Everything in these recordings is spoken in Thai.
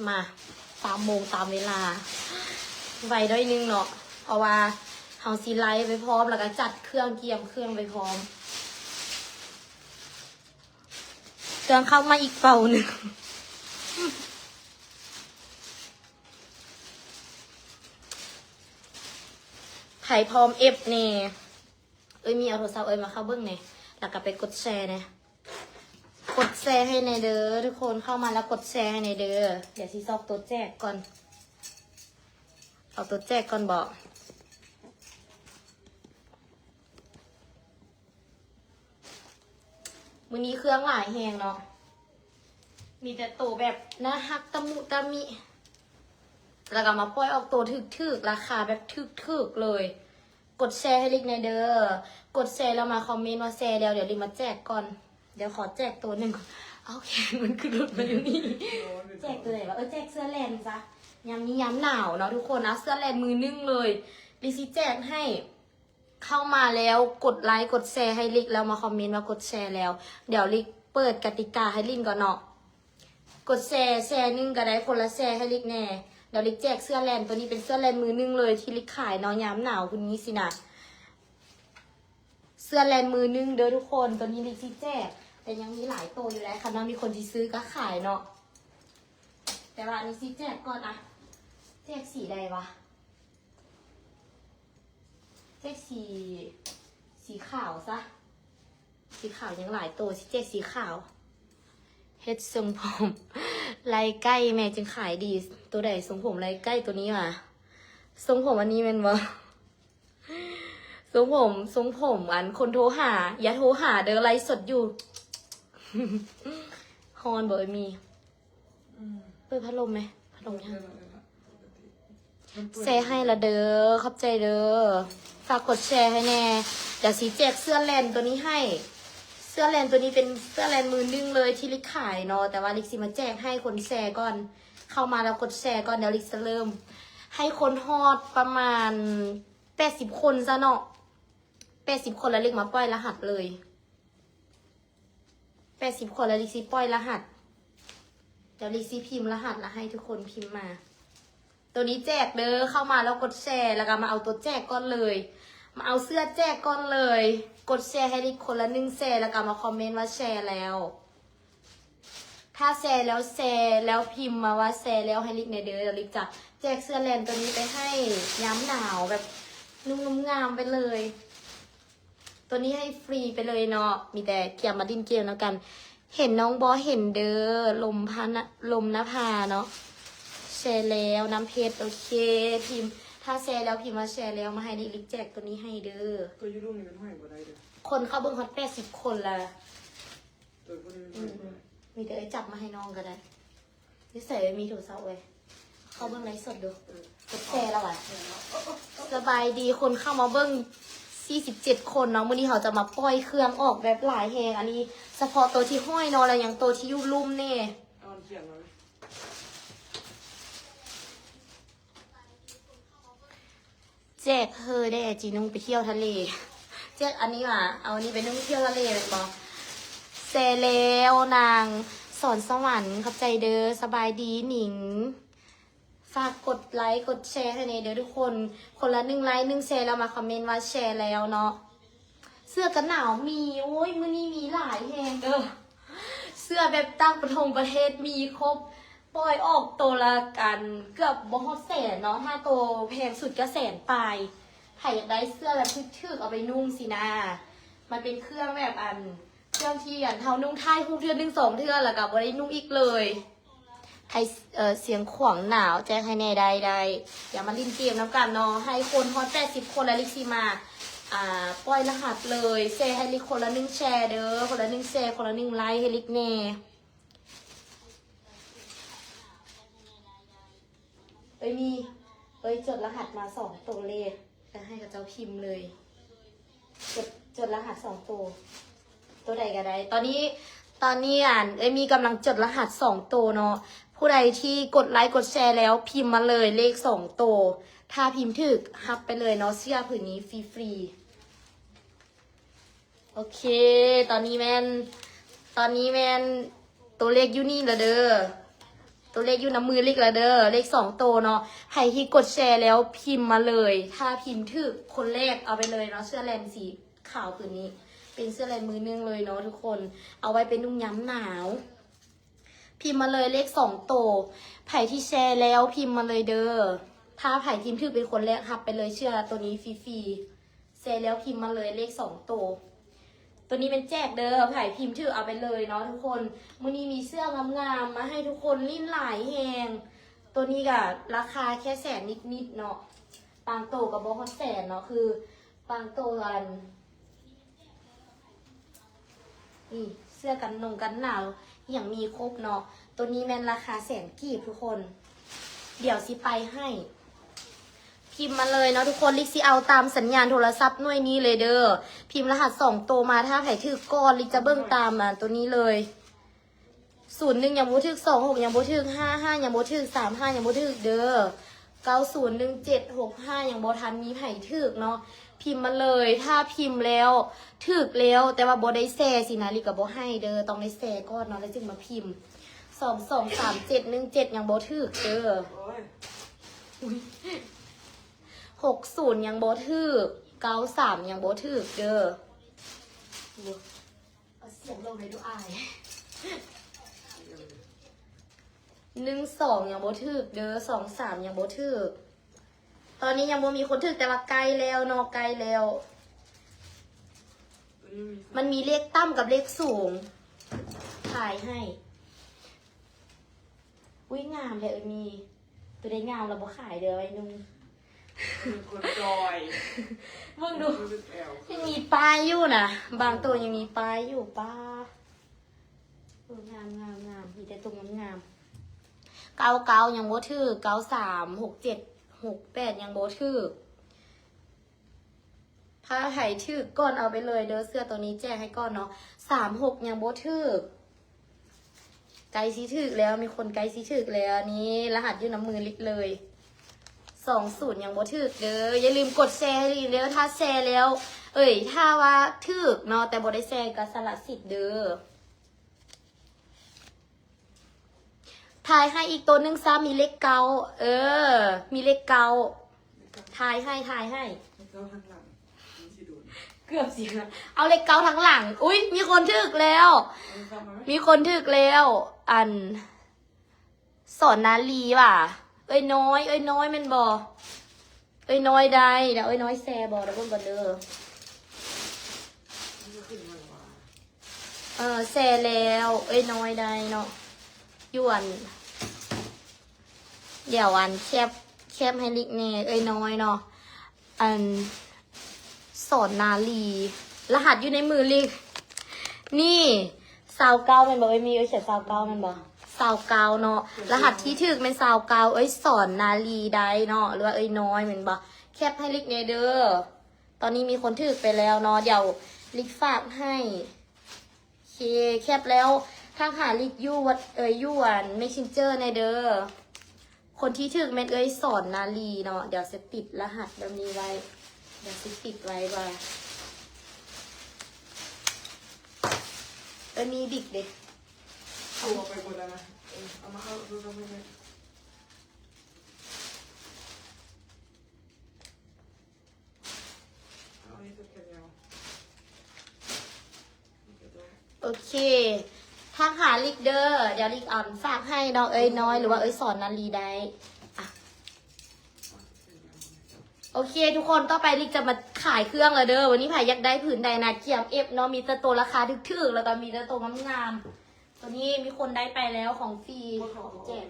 มา3 โมงตามเวลาไวด้อยนึงเนาะเพราะว่าเฮาซีไลท์ไปพร้อมแล้วก็จัดเครื่องเกียมเครื่องไปพร้อมเครื่องเข้ามาอีกเป่าหนึ่งไผ่พร้อมเอฟเน่มีเอาโทรศัพท์มาเข้าเบิ้งเนี่ยแล้วก็ไปกดแชร์เนี่ยกดแชร์ให้ในเด้อทุกคนเข้ามาแล้วกดแชร์ให้ในเด้อเดี๋ยวซีซอกตัวแจกก่อนเอาตัวแจกก่อนบอกมื้อนี้เครื่องหลายแหงเนาะมีแต่ตัวแบบน่าฮักตะมุตะมิแล้วก็มาปล่อยออกตัวถึกๆราคาแบบถึกๆเลยกดแชร์ให้ลิกในเด้อกดแชร์แล้วมาคอมเมนต์ว่าแชร์แล้วเดี๋ยวลิกมาแจกก่อนเดี๋ยวขอแจกตัวหนึ่งก่อนเอาแขนมันคือหลุดมาอยู่นี่แจกตัวไหนวะแจกเสื้อแลนจ้ะยามนี้ยามหนาวเนาะทุกคนนะเสื้อแลนมือนึ่งเลยลิซี่แจกให้เข้ามาแล้วกดไลค์กดแชร์ให้ลิกแล้วมาคอมเมนต์ว่ากดแชร์แล้วเดี๋ยวลิกเปิดกติกาให้ลิกก่อนเนาะกดแชร์นึงก็ได้คนละแชร์ให้ลิกแน่เดี๋ยวลิกแจกเสื้อแลนตัวนี้เป็นเสื้อแลนมือนึ่งเลยที่ลิกขายเนาะยามหนาวคุณนี้สินะเสื้อแลนมือนึ่งเด้อทุกคนตัวนี้ลิกซี่แจกแต่ยังมีหลายตัวอยู่แล้วค่ะน้องมีคนที่ซื้อก็ขายเนาะแต่ว่าลิกซี่แจกก่อนอะแจกสีใดวะแจกสีขาวซะสีขาวยังหลายตัวสิแจกสีขาวเฮ็ดทรงผมลายใกล้แม่จึงขายดีตัวใดทรงผมลายใกล้ตัวนี้ว่ะทรงผมอันนี้มันวะทรงผมอันคนโทรหาอย่าโทรหาเด้อไลฟ์สดอยู่ฮอนบอกมีเปิดพัดลมไหมพัดลมยังแชร์ให้ละเด้อขอบใจเด้อฝากกดแชร์ให้แน่เดี๋ยวสีแจกเสื้อแลนตัวนี้ให้เสื้อแลนตัวนี้เป็นเสื้อแลนมือนึ่งเลยที่ลิกขายเนาะแต่ว่าลิกสิมาแจกให้คนแชร์ก่อนเข้ามาแล้วกดแชร์ก่อนเดี๋ยวลิกจะเริ่มให้คนฮอดประมาณ80 คนซะเนาะ80 คนแล้วลิกมาปล่อยรหัสเลย80 คนแล้วลิกสิปล่อยรหัสเดี๋ยวลิกสิพิมพ์รหัสแล้วให้ทุกคนพิมพ์มาตัวนี้แจกเด้อเข้ามาแล้วกดแชร์แล้วก็มาเอาตัวแจกก่อนเลยมาเอาเสื้อแจกก่อนเลยกดแชร์ให้ลิกคนละ1 แชร์แล้วก็มาคอมเมนต์ว่าแชร์แล้วถ้าแชร์แล้วพิมพ์มาว่าแชร์แล้วให้ลิกในเด้อเดี๋ยวลิกจะแจกเสื้อแลนตัวนี้ไปให้ย้ำหนาวแบบนุ่มๆงามไปเลยตัวนี้ให้ฟรีไปเลยเนาะมีแต่เกียร์มาดิ้นเกียร์แล้วกันเห็นน้องบอเห็นเด้อลมนภาเนาะแชร์แล้วน้ำเพชรโอเคพิมพ์ถ้าแชร์แล้วพิมพ์มาแชร์แล้วมาให้ลิกแจกตัวนี้ให้เด้อตัวยูรูนี่มันห้อยกว่าได้เด้อคนเข้าเบิ้งฮอต80 คนละตัวพวกนี้มันห้อยมีแต่จับมาให้น้องก็ได้นิสัยมีโทรศัพท์เว้ยเข้าเบิ้งไลฟ์สดดูกดแชร์แล้วอ่ะสบายดีคนเข้ามาเบิ้ง47 คนเนาะมื้อนี้เขาจะมาปล่อยเครื่องออกแบบหลายแฮงอันนี้เฉพาะตัวที่ห้อยเนาะแล้วยังตัวที่อยู่ลุ่มเน่เอาเขียนเลยแจกเฮอได้จีนุ่งไปเที่ยวทะเลแจกอันนี้ว่ะเอาอันนี้ไปนุ่งเที่ยวทะเลเลยบอกเซแล้วนางสอนสวรรค์ขอบใจเด้อสบายดีหนิงฝากกดไลค์กดแชร์ให้ในเด้อทุกคนคนละ1 ไลค์1 แชร์แล้วมาคอมเมนต์ว่าแชร์แล้วเนาะเสื้อกันหนาวมีโอ้ยมื้อนี้มีหลายแฮงเด้อเสื้อแบบตั้งประเทศมีครบปล่อยออกตัวละกันเกือบบ่ฮอดแสนเนาะถ้าตัวแพงสุดก็100,000ปลายใครอยากได้เสื้อแบบทึกๆเอาไปนุ่งสินะมันเป็นเครื่องแบบเครื่องที่เท่านุ่งท้ายหุ้มเทือน1 2 เทือนแล้วก็บ่ได้นุ่งอีกเลยให้เสียงขวางหนาวแจ้งให้แน่ได้อย่ามาลิ้นเกมน้ำกันเนาะให้คนฮอต80 คนแล้วลิกซีมาปล่อยรหัสเลยแชร์ให้ลิกคนละ1 แชร์เด้อคนละ1 แชร์คนละ1 ไลค์ให้ลิกแน่มีจดรหัสมา2 ตัวเลขจะให้กับเจ้าพิมพ์เลยจดรหัส2 ตัวใดก็ได้ตอนนี้มีกำลังจดรหัส2 ตัวเนาะผู้ใดที่กดไลค์กดแชร์แล้วพิมพ์มาเลยเลข2 ตัวถ้าพิมพ์ถึกฮับไปเลยเนาะเสื้อผืนนี้ฟรีโอเคตอนนี้แมนตัวเลขอยู่นี่ละเด้อ ตัวเลขอยู่น้ำมือลิกแล้วเด้อเลข2 ตัวเนาะใครที่กดแชร์แล้วพิมพ์มาเลย ถ้าพิมพ์ถึกคนแรกเอาไปเลยเนาะเสื้อแลนสีขาวผืนนี้ เป็นเสื้อแลนมือนึงเลยเนาะทุกคนเอาไว้เป็นนุ่งย้ำหนาว พิมพ์มาเลยเลข2 ตัวไผ่ที่แชร์แล้วพิมพ์มาเลยเด้อถ้าไผ่พิมพ์ถึกเป็นคนแรกรับไปเลยเชื่อตัวนี้ฟรีๆแชร์แล้วพิมพ์มาเลยเลข2 ตัวตัวนี้เป็นแจกเด้อไผ่พิมพ์ถือเอาไปเลยเนาะทุกคนมื้อนี้มีเสื้องามๆมาให้ทุกคนลิ้นหลายแหงตัวนี้ก็ราคาแค่100,000นิดๆเนาะบางโตกับบ่ฮอด100,000เนาะคือบางโตอันนี่เสื้อกันหนาวอย่างมีครบเนาะตัวนี้แม่นราคา100,000 กีบทุกคน เดี๋ยวสิไปให้พิมพ์มาเลยเนาะทุกคนลิกสิเอาตามสัญญาณโทรศัพท์หน่วยนี้เลยเด้อพิมพ์รหัส2 ตัวมาถ้าไผ่ถือก้อนลิกจะเบิ้งตามตัวนี้เลย01ยังบ่ถึก26ยังบ่ถึก55ยังบ่ถึก35ยังบ่ถึกเด้อ901765ยังบ่ทันมีไผ่ถึกเนาะพิมพ์มาเลยถ้าพิมพ์แล้วถึกแล้วแต่ว่าบ่ได้แซ่สินะลิกก็บ่ให้เด้อต้องได้แซ่ก่อนเนาะแล้วจึงมาพิมพ์223717ยังบ่ถึกเด้อ โอ้ย 60ยังบ่ถึก93ยังบ่ถึกเด้อเอาเสียงลงเลยดูอาย12ยังบ่ถึกเด้อ23ยังบ่ถึกตอนนี้ยังบ่มีคนถึกแต่ว่าใกล้แล้วเนาะใกล้แล้ว ตัวนี้มี มันมีเลขต่ำกับเลขสูงถ่ายให้อุ้ยงามเลยมีตัวได้งามเราบ่ขายเด้อไอ้นุ่ง มีคนจอย มึงดู มีแอล ยังมีป้ายอยู่นะบางตัวยังมีป้ายอยู่ป้าเอองามมีแต่ตรงงาม99ยังบ่ถือ93 67 68ยังบ่ถือถ้าไผ่ถือก่อนเอาไปเลยเด้อเสื้อตัวนี้แจกให้ก่อนเนาะ36ยังบ่ถือไกลสิถือแล้วมีคนไกลสิถือแล้วนี่รหัสอยู่น้ำมือลิกเลย20ยังบ่ถึกเด้ออย่าลืมกดแชร์ให้ดีเด้อถ้าแชร์แล้วถ้าว่าถึกเนาะแต่บ่ได้แชร์ก็สละสิทธิ์เด้อทายให้อีกตัวหนึงซะมีเลขเก้ามีเลขเก้าทายให้ แล้วทางหลังมีสิโดน เกือบสิเอาเลขเก้าทั้งหลังอุ้ยมีคนถึกแล้ว เอาซ้ำมาไหม มีคนถึกแล้วอันสอนนาลีว่ะน้อยแมันบอน้อยได้เดี๋ยวน้อยแซ่บอแล้วก็เด้อ มันจะขึ้นมาหรอวะ แซ่แล้วน้อยได้เนาะยวนเดี๋ยวอันแคบให้ลิกเน่น้อยเนาะอันสอนนาลีรหัสอยู่ในมือลิกนี่29มันบอกมีเขียน29มันบอก29เนาะรหัสที่ถึกเป็น29สอนนาลีได้เนาะหรือว่าน้อยเหมือนบ่แคปให้ลิกเนเดอร์ตอนนี้มีคนถึกไปแล้วเนาะเดี๋ยวลิกฝากให้โอเคแคปแล้วทางหาลิกยู่วัดยู่อันเมชินเจอร์ในเดอร์คนที่ถึกเป็นสอนนาลีเนาะเดี๋ยวจะติดรหัสแบบนี้ไว้เดี๋ยวจะติดไว้ว่ามีบิ๊กเด็ก เอาไปหมดแล้วนะเอามาเข้าดูตรงนี้เลยเอาอันนี้ตัวแขนยาวนี่ก็ตัว โอเคทางหาลิกเดอร์เดี๋ยวลิกฝากให้น้องน้อยหรือว่าสอนนาลีได้อ่ะโอเคทุกคนต่อไปลิกจะมาขายเครื่องแล้วเด้อวันนี้ไผ่อยากได้ผืนใดนาเกียมเนาะมีแต่ตัวราคาถึกๆแล้วก็มีแต่ตัวงามๆตัวนี้มีคนได้ไปแล้วของฟรี บ่ขอ แจก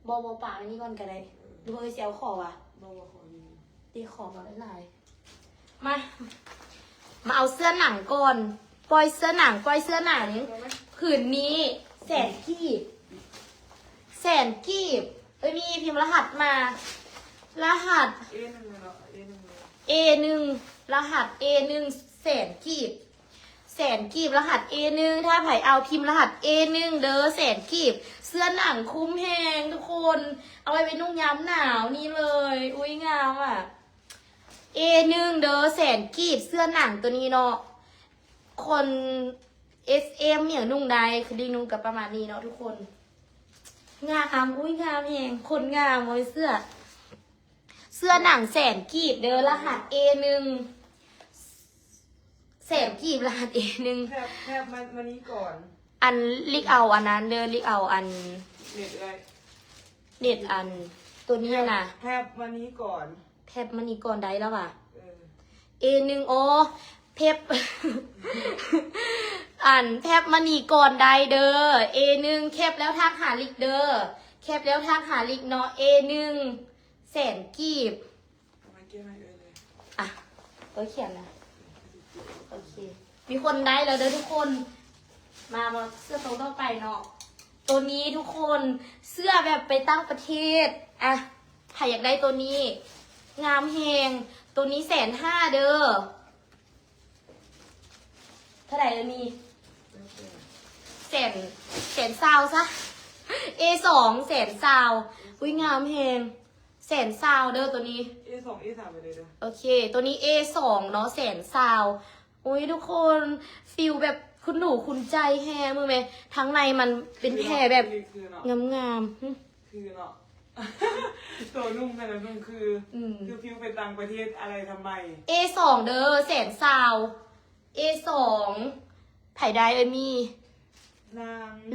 บป่าอันนี้ก่อนก็ได้ดูเซลขอว่ะ บ่ขอนี่ ตีขอมาหลายๆมาเอาเสื้อหนังก่อนปล่อยเสื้อหนังผืนนี้100,000 กีบ100,000 กีบมีพิมพ์รหัสมารหัส เอหนึ่งเลยเนาะเอหนึ่งเลย A1 รหัส A1 100,000 กีบ100,000 กีบรหัส A1 ถ้าไผ่เอาพิมพ์รหัส A1 เด้อ100,000 กีบเสื้อหนังคุ้มแพงทุกคนเอาไว้เป็นนุ่งย้ำหนาวนี่เลยอุ้ยงามอ่ะ A1 เด้อ100,000 กีบเสื้อหนังตัวนี้เนาะคน SM อย่างนุ่งใดคือดีนุ่งกับประมาณนี้เนาะทุกคน งามอุ้ยงามเองคนงามเลยเสื้อ เสื้อหนังแสนกีบเด้อรหัส A1 แสนกีบรหัส A1 แทบมานี้ก่อน อันลิกเอาอันนั้นเด้อลิกเอาอัน เน็ตอะไร เน็ตอัน ตัวนี้นะ แทบมานี้ก่อน แพบมันอีกก่อนได้แล้วว่ะ เออ A1 โอ้เพบ อันแพบมันอีกก่อนได้เด้อ A1 แคบแล้วทักหาลิกเด้อแคบแล้วทักหาลิกเนาะ A1 แสนกีบ มาเกี่ยวให้เลย อ่ะตัวเขียนนะ โอเค มีคนได้แล้วเด้อทุกคน มาเสื้อตัวต่อไปเนาะ ตัวนี้ทุกคน เสื้อแบบไปตั้งประเทศ อ่ะใครอยากได้ตัวนี้ งามเฮงตัวนี้150,000เด้อ เท่าไหร่แล้วนี่100,000ซะ A2 100,000อุ้ยงามเฮง100,000เด้อตัวนี้ A2 A3ไปเลยเด้อ โอเค ตัวนี้ A2 เนาะ100,000อุ้ยทุกคนฟิลแบบคุณหนูคุณใจแฮมือไหมทั้งในมันเป็นแพรแบบ คือเนาะ งามๆหึ คือเนาะ ตัวนุ่มแต่ละนุ่มคือคือพิวไปต่างประเทศอะไรทำไม A2 เด้อ100,000 A2 ไผ่ได้เอ้ยมี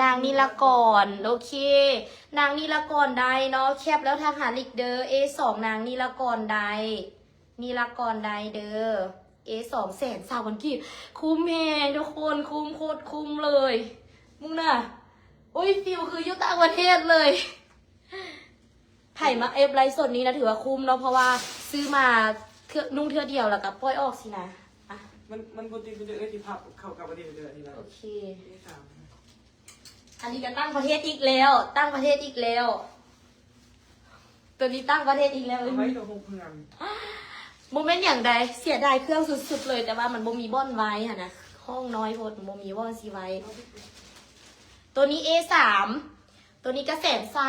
นางนิลกรโอเค นางนิลกรได้เนาะแคปแล้วทหารอีกเด้อ A2 นางนิลกรได้นิลกรได้เด้อ A2 100,000วันกี่คุ้มแฮงทุกคนคุ้มโคตรคุ้มเลยมึงน่ะอุ้ยฟิลคืออยู่ต่างประเทศเลยไผ่มาเอฟไลฟ์สดนี้นะถือว่าคุ้มเนาะเพราะว่าซื้อมานุ่งเทื่อเดียวแล้วก็ปล่อยออกสินะอ่ะ มันปกติมันจะที่พับเข้ากับประเทศเดือนนี่แหละ โอเค A3 อันนี้ก็ตั้งประเทศอีกแล้ว ตั้งประเทศอีกแล้ว ตัวนี้ตั้งประเทศอีกแล้ว เอาไว้ตัวหกเมือง โมเมนต์อย่างใดเสียดายเครื่องสุดๆเลยแต่ว่ามันบ่มีบ่อนไว้ค่ะนะห้องน้อยโพดบ่มีบ่อนซีไว้ ตัวนี้ A3 ตัวนี้ก็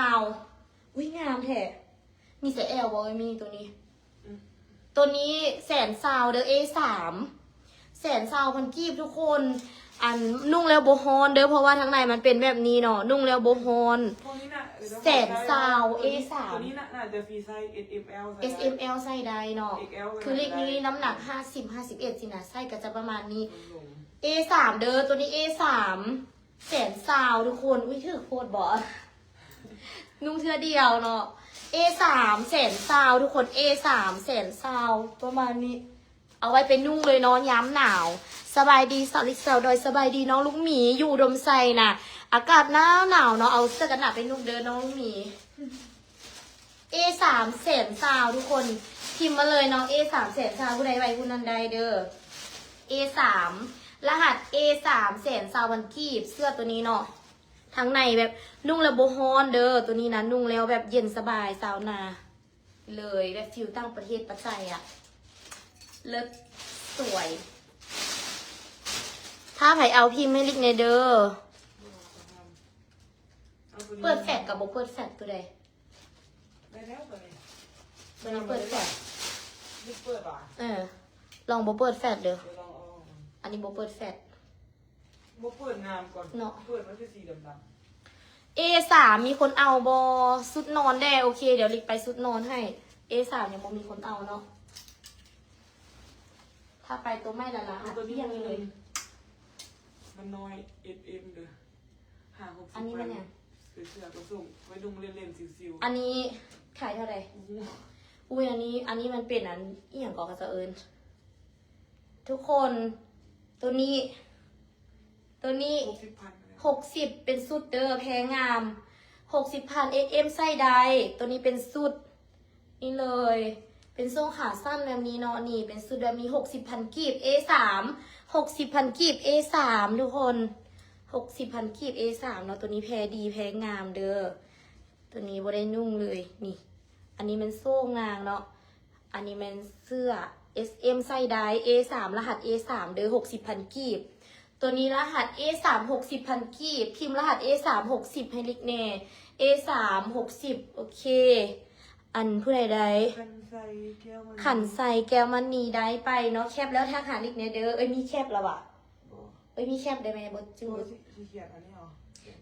100,000อุ้ยงามแท้มีเสแอลบอยมีตัวนี้ ตัวนี้100,000เด้อ A3 100,000พันกีบทุกคน อันนุ่งแล้วโบฮอนเด้อเพราะว่าทั้งในมันเป็นแบบนี้เนาะนุ่งแล้วโบฮอน พวกนี้น่ะ 100,000 A3 ตัวนี้น่ะจะฟรีไซส์ SML SML ใส่ได้เนาะ XL คือเลขนี้น้ำหนัก50-51สินะไส้ก็จะประมาณนี้ A3 เด้อตัวนี้ A3 100,000ทุกคนอุ้ยถือโคตรบอสนุ่งเทื่อเดียวเนาะ A3 100,000ทุกคน A3 100,000ประมาณนี้ เอาไว้เป็นนุ่งเลยเนาะย้ำหนาวสบายดีสาวลิกสาวดอยสบายดีน้องลูกหมีอยู่อุดมไซน่ะ อากาศหนาวเนาะเอาเสื้อกันหนาวไปนุ่งเดินน้องลูกหมี A3 100,000ทุกคนพิมพ์มาเลยเนาะ A3 100,000ผู้ใดไว้ผู้นั้นใดเด้อ A3 รหัส A3 100,000วันกีบเสื้อตัวนี้เนาะทั้งในแบบนุ่งแล้วโบฮอนเด้อตัวนี้นะนุ่งแล้วแบบเย็นสบายสาวนา เลยแบบฟิลตั้งประเทศประจัยอะเลิศสวย ถ้าไผเอาพิมพ์ให้ลิกในเด้อเปิดแฟลชกับโบเปิดแฟลชตัวใด ได้แล้วตัวนี้ ตัวนี้เปิดแฟลช ไม่เปิดหรอ ลองโบเปิดแฟลชเด้อ เดี๋ยวลองเอา อันนี้โบเปิดแฟลช บ่เปิดงามก่อน เนาะ เปิดมันคือสีดำ A3 มีคนเอาบอสุดนอนได้โอเค เดี๋ยวลิกไปสุดนอนให้ A3 ยังบ่มีคนเอาเนาะถ้าไปตัวไม่ละละ ๆตัวนี้ เรียงเลย มันน้อย SM เด้อ50-60 อันนี้มันเนี่ย เสื้อก็ส่งไว้ดุงเล่นๆซิวๆ อันนี้ขายเท่าไหร่อุ้ยอันนี้มันเป็นอันอีหยังก่อกระจะเอิญทุกคนตัวนี้ 60,000 60เป็นสุดเด้อแพงงาม60,000 XM ไส้ใดตัวนี้เป็นสุดนี่เลย เป็นทรงขาสั้นแบบนี้เนาะนี่เป็นสุดแบบนี้60,000กีบ A3 60,000กีบ A3 ทุกคน60,000กีบ A3 เนาะตัวนี้แพดีแพงามเด้อตัวนี้บ่ได้นุ่งเลยนี่ อันนี้มันโซ่งางเนาะอันนี้มันเสื้อ SM ไส้ใด A3 รหัส A3 เด้อ60,000กีบตัวนี้รหัส A3 60,000กีบพิมพ์รหัส A3 60ให้ลิกแน่ A3 60โอเค อันผู้ใดใด ขันใส่แก้วมัน ขันใส่แก้วมันนีได้ไปเนาะแคบแล้วถ้าหาลิกเนี่ยเด้อเอ้ยมีแคบแล้วอะเอ้ยมีแคบได้ไหมบดจู ตัวสีเขียดอันนี้เหรอ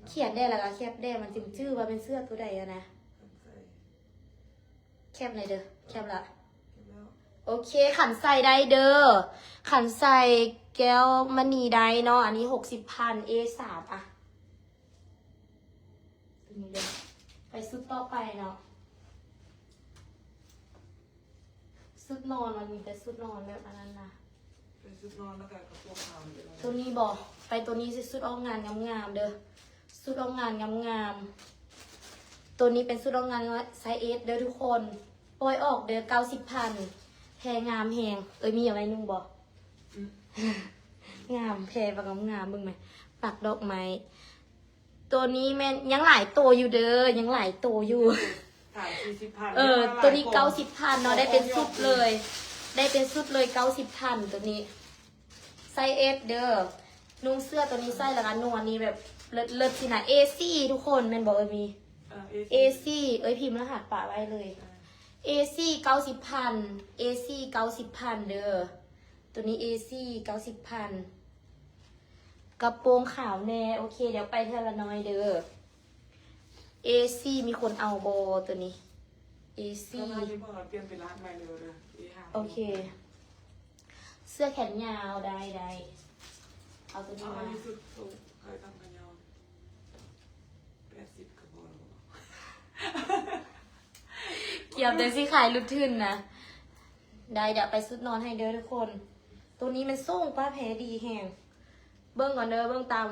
เขียนได้แล้วก็แคปได้มันจึงชื่อว่าเป็นเสื้อตัวใดอะนะแคปเลยเด้อแคปละโอเคขันใส่ได้เด้อขันใส่แก้วมณีได้เนาะอันนี้60,000 A3 อะตัวนี้เลยไปสุดต่อไปเนาะสุดนอนมันมีแต่สุดนอนแบบอันนั้นนะ เป็นชุดนอนแล้วก็กระโปรงขาวเหมือนกัน ตัวนี้บอกไปตัวนี้สิสุดออกงานงามๆเด้อสุดออกงานงามๆตัวนี้เป็นสุดออกงานไซส์เอสเด้อทุกคนปล่อยออกเด้อ90,000แพงามแหงมีอะไรนุ่งบอกงามแพงปากงามมึงไหมปักดอกไม้ตัวนี้แม่นยังหลายตัวอยู่เด้อยังหลายตัวอยู่ ถ่าย40,000 ตัวนี้90,000เนาะได้เป็นสุดเลย ได้เป็นสุดเลย90,000ตัวนี้ไซส์เอสเด้อนุ่งเสื้อตัวนี้ไส้ละกันนุ่งอันนี้แบบเลิศสินะเอซี่ทุกคนแม่นบอกมีเอซี่พิมพ์รหัสป่าไว้เลยเอซี่90,000เอซี่90,000เด้อตัวนี้เอซี่90,000กระโปรงขาวแน่โอเคเดี๋ยวไปเทละน้อยเด้อเอซี่มีคนเอาโบตัวนี้เอ ก็ ซี่ ถ้าที่พวกเราเปลี่ยนเป็นร้านใหม่เลยนะ โอเค เสื้อแขนยาวได้เอาตัวนี้ เอาอัน มา นี้สุดสูงเคยทำกันยาว80กระบอก เกียบเลยสิขายลุดทึนนะได้เดี๋ยวไปสุดนอนให้เด้อทุกคน ตัวนี้มันส่งป้าแพ้ดีแหงเบิ้งก่อนเด้อเบิ้งตาม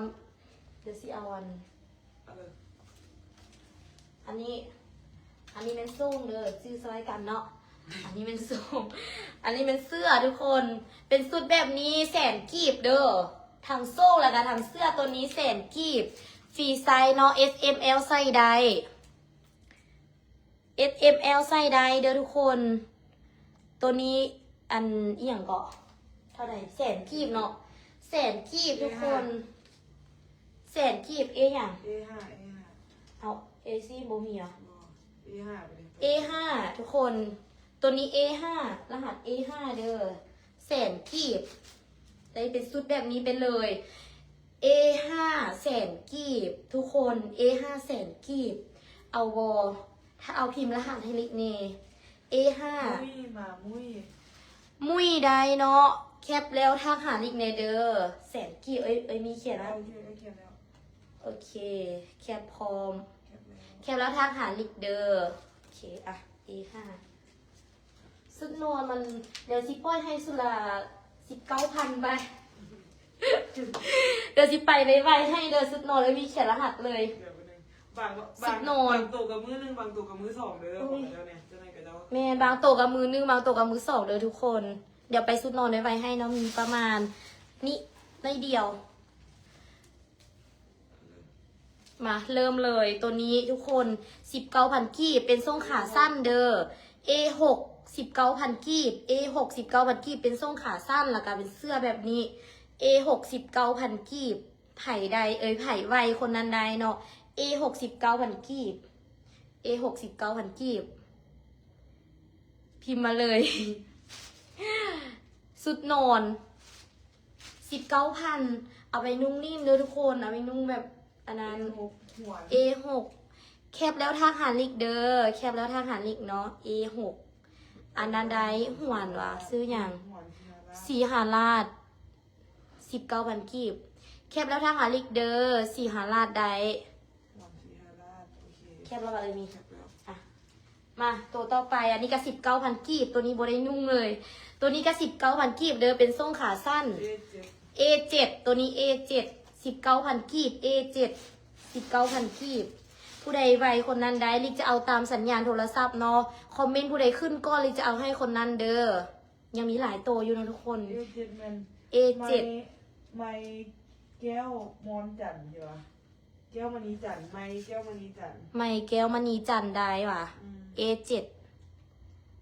เดี๋ยวสิเอาอันนี้เป็นส่งเด้อซื้อซอยกันเนาะอันนี้เป็นส่งอันนี้เป็นเสื้อทุกคนเป็นสุดแบบนี้แสนกีบเด้อทางโซ่แล้วก็ทางเสื้อตัวนี้แสนกีบฟรีไซส์เนาะ S M L ใส่ได้ S M L ใส่ได้เด้อทุกคนตัวนี้อันอีหยังก็เท่าไหร่แสนกีบเนาะแสนกีบทุกคนแสนกีบอย่าง A5 เอา A ซี่โบมีเหรอ A5 ไปเลย A5 ทุกคนตัวนี้ A5 รหัส A5 เด้อแสนกีบได้เป็นชุดแบบนี้ไปเลย A5 แสนกีบทุกคน A5 แสนกีบเอาวอถ้าเอาพิมพ์รหัสให้ลิกเน่ A5 มุ้ยได้เนาะแคปแล้วทักหาลิกเนเด้อแสนกีบมีเขียนแล้ว โอเคแคปพร้อมแคปแล้วทักหาลิกเด้อโอเคอะ A5 สุดนอนมันเดี๋ยวสิป้อยให้สุรา19,000ไปเดี๋ยวสิไปไวๆให้เด้อสุดนอนเลยมีเขียนรหัสเลยบางตัวกับมือหนึ่งบางตัวกับมือสองเด้อของเจ้าเนี่ยเจ้าไหนกับเจ้าแม่บางตัวกับมือนึงบางตัวกับมือสองเด้อทุกคนเดี๋ยวไปสุดนอนไวๆให้เนาะมีประมาณนี่ได้เดียวมาเริ่มเลยตัวนี้ทุกคน 19,000 กีบเป็นทรงขาสั้นเด้อ A6 19,000 กีบ A6 19,000 กีบเป็นทรงขาสั้นแล้วก็เป็นเสื้อแบบนี้ A6 19,000 กีบไผ่ใดไผ่ไวคนนั้นใดเนาะ A6 19,000 กีบ A6 19,000 กีบพิมพ์มาเลย สุดนอน 19,000 เอาไปนุ่งนิ่มเด้อทุกคนเอาไปนุ่งแบบอันนั้น A6 แคบแล้วทางหาลิกเด้อแคบแล้วทางหาลิกเนาะ A6 อันนั้นได้หวนวะซื้ออย่างสีหาลาด 19,000 กีบแคบแล้วทางหาลิกเด้อสีหาลาดได้แคบแล้วอะไรมีอ่ะมาตัวต่อไปอันนี้ก็ 19,000 กีบตัวนี้โบได้นุ่งเลยตัวนี้ก็ 19,000 กีบเด้อเป็นทรงขาสั้น A7 ตัวนี้ A7 19,000 กีบ A7 19,000 กีบผู้ใดไวคนนั้นได้ลิกจะเอาตามสัญญาณโทรศัพท์เนาะคอมเมนต์ผู้ใดขึ้นก็ลิกจะเอาให้คนนั้นเด้อยังมีหลายตัวอยู่นะทุกคน A7 ไม่แก้วมอนจันทร์อยู่วะแก้วมณีจันทร์ไม่แก้วมณีจันทร์ ไม่แก้วมณีจันทร์ได้ว่ะ A7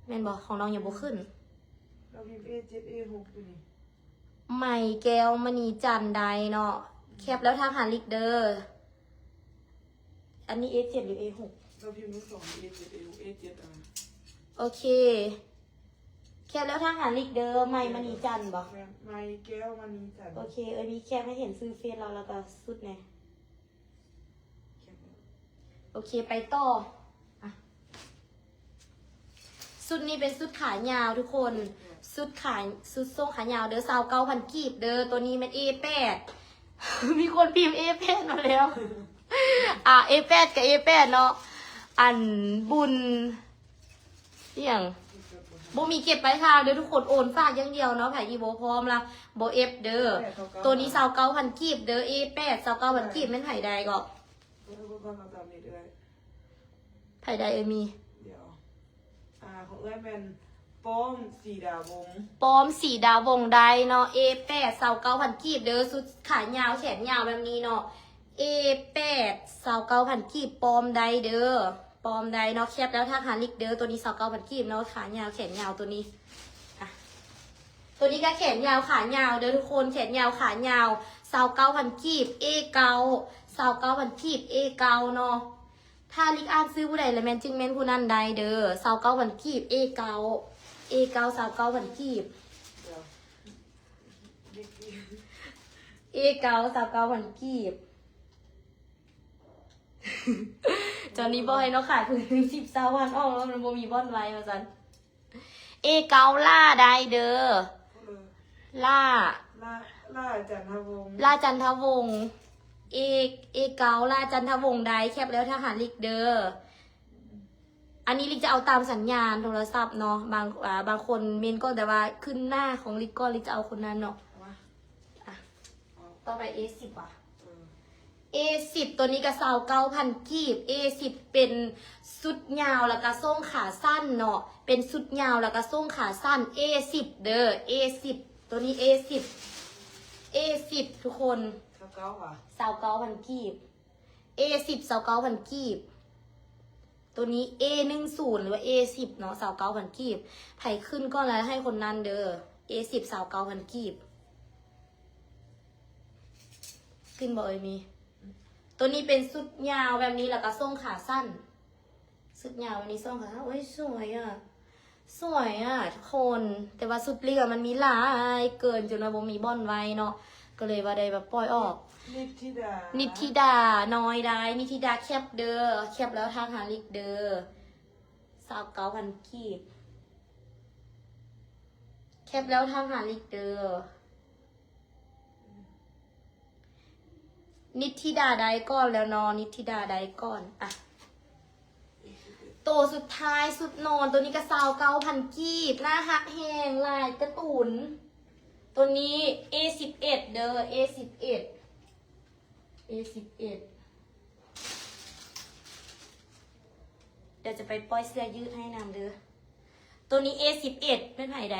แม่นบอกของน้องยังบ่ขึ้น เราพิมพ์ A7 A6 อยู่นี่ ไม่แก้วมณีจันทร์ได้เนาะแคปแล้วทางหาลิกเด้ออันนี้ A7 หรือ A6 เราพิมพ์ทั้งสอง A7 A6 A7 อ่ะ โอเคแคปแล้วทางหาลิกเด้อไม่มณีจันทร์บอก ไม่แก้วมณีจันทร์ โอเคมีแคปให้เห็นซื้อเฟซเราแล้วก็สุดไง โอเคไปต่ออ่ะสุดนี้เป็นสุดขายาวทุกคนสุดทรงขายาวเด้อ29,000กีบเด้อตัวนี้เป็น A8 มีคนพิมพ์ A8 มาแล้วA8 กับ A8 เนาะอันบุญอหย่างบ่มีเก็บปลายทางเด้อทุกคนโอนฝากอย่างเดียวเนาะไผอีโบพร้อมละบ่เอฟเด้อตัวนี้29,000กีบเด้อ A8 29,000กีบแม่นไผใดก็ ก็มาตามนี้ด้วย ไผใดมี เดี๋ยวของเอ้ยเป็นป้อมสีดาวง ปอมสีดาววงใดเนาะ A8 29,000กีบเด้อสุดขายาวแขนยาวแบบนี้เนาะ A8 29,000กีบปอมใดเด้อปอมใดเนาะแคปแล้วถ้าหาลิกเด้อตัวนี้29,000กีบเนาะขายาวแขนยาวตัวนี้อ่ะตัวนี้ก็แขนยาวขายาวเด้อทุกคนแขนยาวขายาว29,000กีบ A9 29,000กีบ A9 เนาะถ้าลิกอ่านซื้อผู้ใดแล้วแม่นจึงแม่นผู้นั้นใดเด้อ29,000กีบ A9 A9 29,000กีบ เดี๋ยวดิกกี้ A9 29,000กีบ จอนนี้บอยเนาะขายถึง10 วันออกแล้วมันบ่มีบ่อนไว้มาซัน A9 ล่าได้เด้อ พูดเลย ล่า ล่าจันทวงศ์ ล่าจันทวงศ์ A9 ล่าจันทวงศ์ได้แคปแล้วทหารลิกเด้ออันนี้ลิกจะเอาตามสัญญาณโทรศัพท์เนาะบางคนเมนก็แต่ว่าขึ้นหน้าของลิกก็ลิกจะเอาคนนั้นเนาะ เอามา อ่ะ เอา ต่อไป A10 ว่ะ เออ A10 ตัวนี้ก็29,000กีบ A10 เป็นสุดยาวแล้วก็ส่งขาสั้นเนาะเป็นสุดยาวแล้วก็ส่งขาสั้น A10 เด้อ A10 ตัวนี้ A10 ทุกคน เก้าว่ะ 29,000กีบ A10 29,000กีบตัวนี้ A10 หรือว่า A10 เนาะ29,000กีบไผขึ้นก็แล้วให้คนนั้นเด้อ A10 29,000กีบขึ้นบ่เอ่ยมีตัวนี้เป็นสุดยาวแบบนี้แล้วก็ส่งขาสั้นสุดยาวแบบนี้ส่งขาสั้นโอ้ยสวยอ่ะสวยอ่ะทุกคนแต่ว่าสุดเรียมันมีหลายเกินจนว่าบ่มีบ่อนไว้เนาะก็เลยว่าได้แบบปล่อยออกนิธิดา นิธิดาน้อยได้นิธิดาแคบเด้อแคบแล้วทางหาลิกเด้อ29,000กีบแคบแล้วทางหาลิกเด้อนิธิดาได้ก่อนแล้วนอนนิธิดาได้ก่อนอ่ะตัวสุดท้ายสุดนอนตัวนี้ก็29,000กีบหน้าหักแหงลายกระตุนตัวนี้ A11 เด้อ A11 เดี๋ยวจะไปปล่อยเสื้อยืดให้นำเด้อตัวนี้ A11 เป็นไผ่ใด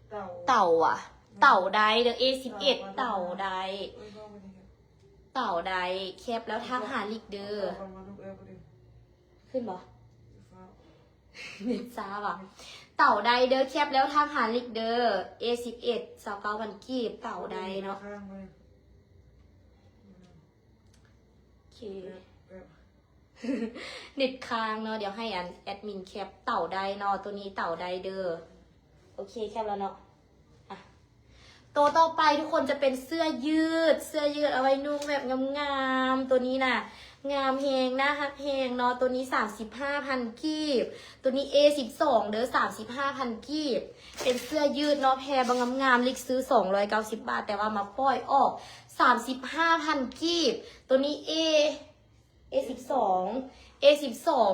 เต่า เต่าอ่ะ เต่าใดเด้อ A11 เต่าใด เอ้ยพ่อมาดิ เต่าใดแคบแล้วทักหาลิกเด้อ เต่ามาลูกเอ้ยมาดิ ขึ้นบ่ ฟ้า เน็ตซ่าว่ะเต่าใดเด้อแคบแล้วทักหาลิกเด้อ A11 29,000กีบเต่าใดเนาะ ข้างไป โอเค แบบ เน็ตค้างเนาะเดี๋ยวให้แอดมินแคปเต่าใดเนาะตัวนี้เต่าใดเด้อโอเคแคปแล้วเนาะอ่ะตัวต่อไปทุกคนจะเป็นเสื้อยืดเอาไว้นุ่งแบบงามๆตัวนี้น่ะงามแฮงนะฮักแฮงเนาะตัวนี้35,000กีบตัวนี้ A12 เด้อ35,000กีบเป็นเสื้อยืดเนาะแพรบางงามๆลิกซื้อ290 บาทแต่ว่ามาปล่อยออก35,000กีบตัวนี้ A12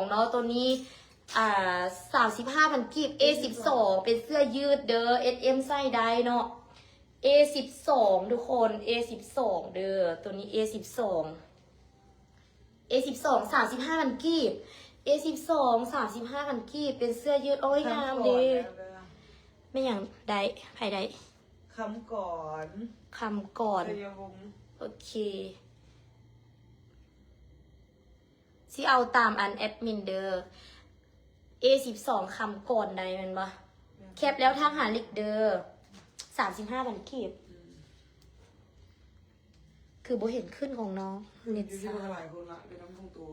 เนาะตัวนี้35,000กีบ A12 เป็นเสื้อยืดเด้อ SM ไส้ได้เนาะ A12 ทุกคน A12 เด้อตัวนี้ A12 35,000กีบ A12 35,000กีบเป็นเสื้อยืดโอ้ยงามเด้ไม่อย่างใดไผใด คำก่อน คำก่อน ชัยวงศ์ โอเคสิเอาตามอันแอดมินเดอร์ A12 คำก่อนใดมันปะแคปแล้วทางหาลิกเดอร์35,000กีบคือโบเห็นขึ้นของน้องเน็ต อยู่ที่ ซ่า หลายคนละเป็นน้ำพุงตัว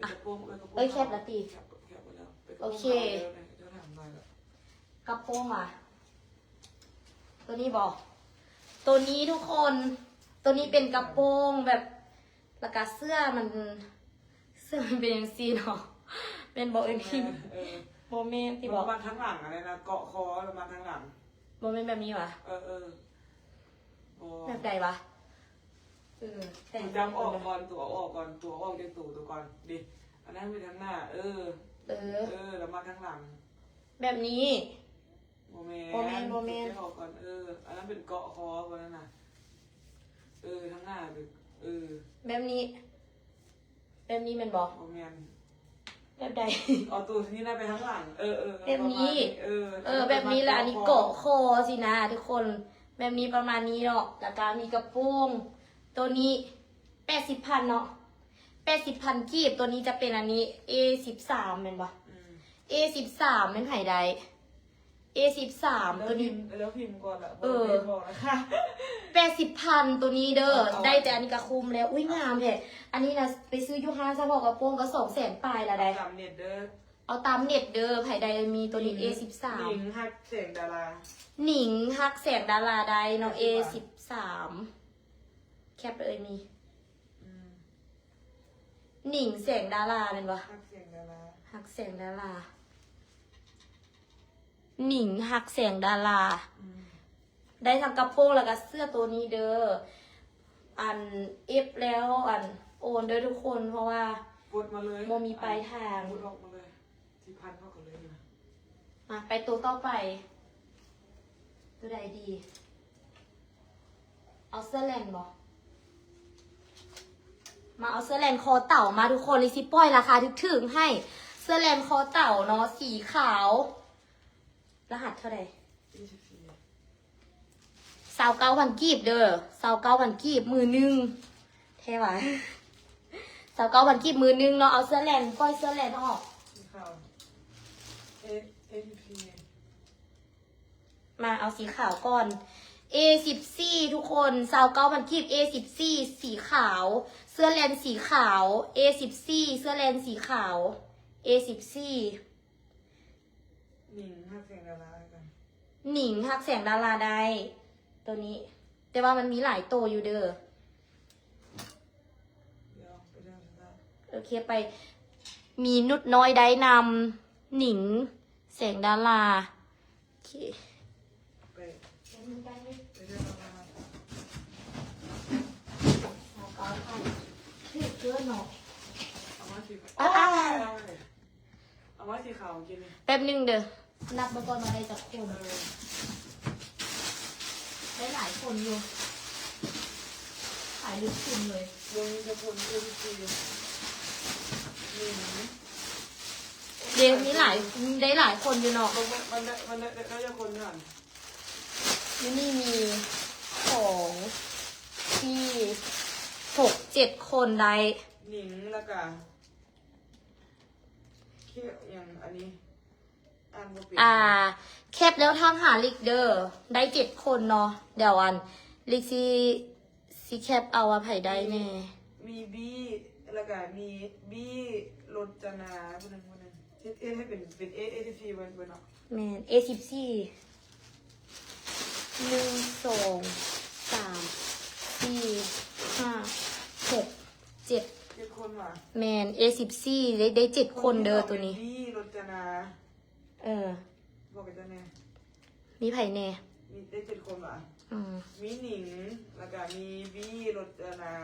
อ่ะ กระโปรงกระโปรง เอ้ยแคปละตี แคปไปแล้วไปกระ โอ โปรง เค ขาวแล้วเนี่ยจะถามอะไรล่ะ กระโปรงอ่ะ ตัวนี้บอกตัวนี้ทุกคน ตัวนี้เป็นกระโปรงแบบ แล้วก็เสื้อมันเป็นยังซีเนาะเป็นบอกเอ็มพี เออ โมเมนต์ที่บ เรา อก มาทั้งหลังอะไรนะเกาะคอเรามาทั้งหลัง โมเมนต์แบบนี้วะ เออโอ้ แบบใดวะแต่ง จำออกก่อนตัวออกก่อนตัวออกจากตัวก่อนดิอันนั้นไปทั้งหน้า เออเรามาทั้งหลัง แบบนี้ โมเมน โมเมนต์ ออกก่อนอันนั้นเป็นเกาะคอคนนั้นน่ะทั้งหน้าแบบนี้แบบนี้มันบอก โมเมน แบบใด เอาตัวนี้น่าไปทั้งหลังแบบนี้ แบบนี้แหละอันนี้เกาะคอสินะทุกคน แบบนี้ประมาณนี้เนาะแล้วก็มีกระโปรงตัวนี้80,000เนาะ80,000กีบตัวนี้จะเป็นอันนี้ A13 เป็นปะ A13 เป็นไผ่ใด A13 ตัวนี้ แล้วพิมพ์ก่อนละบอกนะคะ 80,000ตัวนี้เด้อ เอา ได้แต่อันนี้ก็คุ้มแล้วอุ้ยงามแท้อันนี้นะไปซื้อยูฮาซะบอกกระโปรงก็200,000ปลายละได้ ตามเน็ตเด้อ เอาตามเน็ตเด้อไผ่ใดมีตัวนี้ A13 หญิงฮักเสียงดารา หนิงฮักแสงดาราใดเนาะ A13 แคปเลยมีหนิงแสงดาราเป็นปะ ฮักเสียงดารา ฮักแสงดาราหนิงฮักแสงดารา ได้ทั้งกระโปรงแล้วก็เสื้อตัวนี้เด้ออันเอฟแล้วอันโอนเด้อทุกคนเพราะว่า กดมาเลย โมมีปลายทาง กดออกมาเลย4,000เท่ากันเลยนะ มาไปตัวต่อไปตัวใดดี เอาเสื้อแลนด์บ่มาเอาเสื้อแลนด์คอเต่ามาทุกคนเลยสิป้อยราคาถึงๆให้เสื้อแลนด์คอเต่าเนาะสีขาว รหัสเท่าไหร่ 29,000กีบเด้อ29,000กีบมือหนึงเท่หวะ29,000กีบมือหนึงเนาะเอาเสื้อแลนด์ป้อยเสื้อแลนด์ออก สีขาวATP มาเอาสีขาวก่อน A14 ทุกคน29,000กีบ A14 สีขาว เสื้อแลนด์สีขาว A14 เสื้อแลนด์สีขาว A14 หญิงฮักเสียงดารากัน หนิงฮักแสงดาราใดตัวนี้ แต่ว่ามันมีหลายตัวอยู่เด้อ เดี๋ยวไปเรื่องนั้น โอเคไป มีนุดน้อยได้นำหนิงแสงดาราโอเค ไปเรื่องอะไร เกินเนาะ เอามาสี อ่ะ เอามาสีขาวกินเลย แป๊บนึงเด้อนับมาก่อนมาได้จากคนได้หลายคนอยู่ขายลึกขึ้นเลย ลงจะผลATP หญิง เดี๋ยวนี้ได้หลายคนอยู่เนาะ มันได้จะคนก่อน นี่มีของที่6-7 คนได้ หญิงแล้วก็เขี้ยวอย่างอันนี้อ่านบ่เป็น แคปแล้วทางหาลิกเดอร์ได้7 คนเนาะเดี๋ยวอันลิกซีแคปเอาว่าไผ่ได้แน่ มีบี้แล้วก็มีบี้รจนาคนหนึ่งให้เป็นATP เว้ยเนาะ แมน A14 1 2 3 4 5 6 7 เจ็ดคนว่ะ แมน A14 ได้7 คนเด้อตัวนี้ บี้รจนา บอกกันจะแน่ มีไผ่แน่ มีได้7 คนว่ะ มีหนิงแล้วก็มีบี้รจนา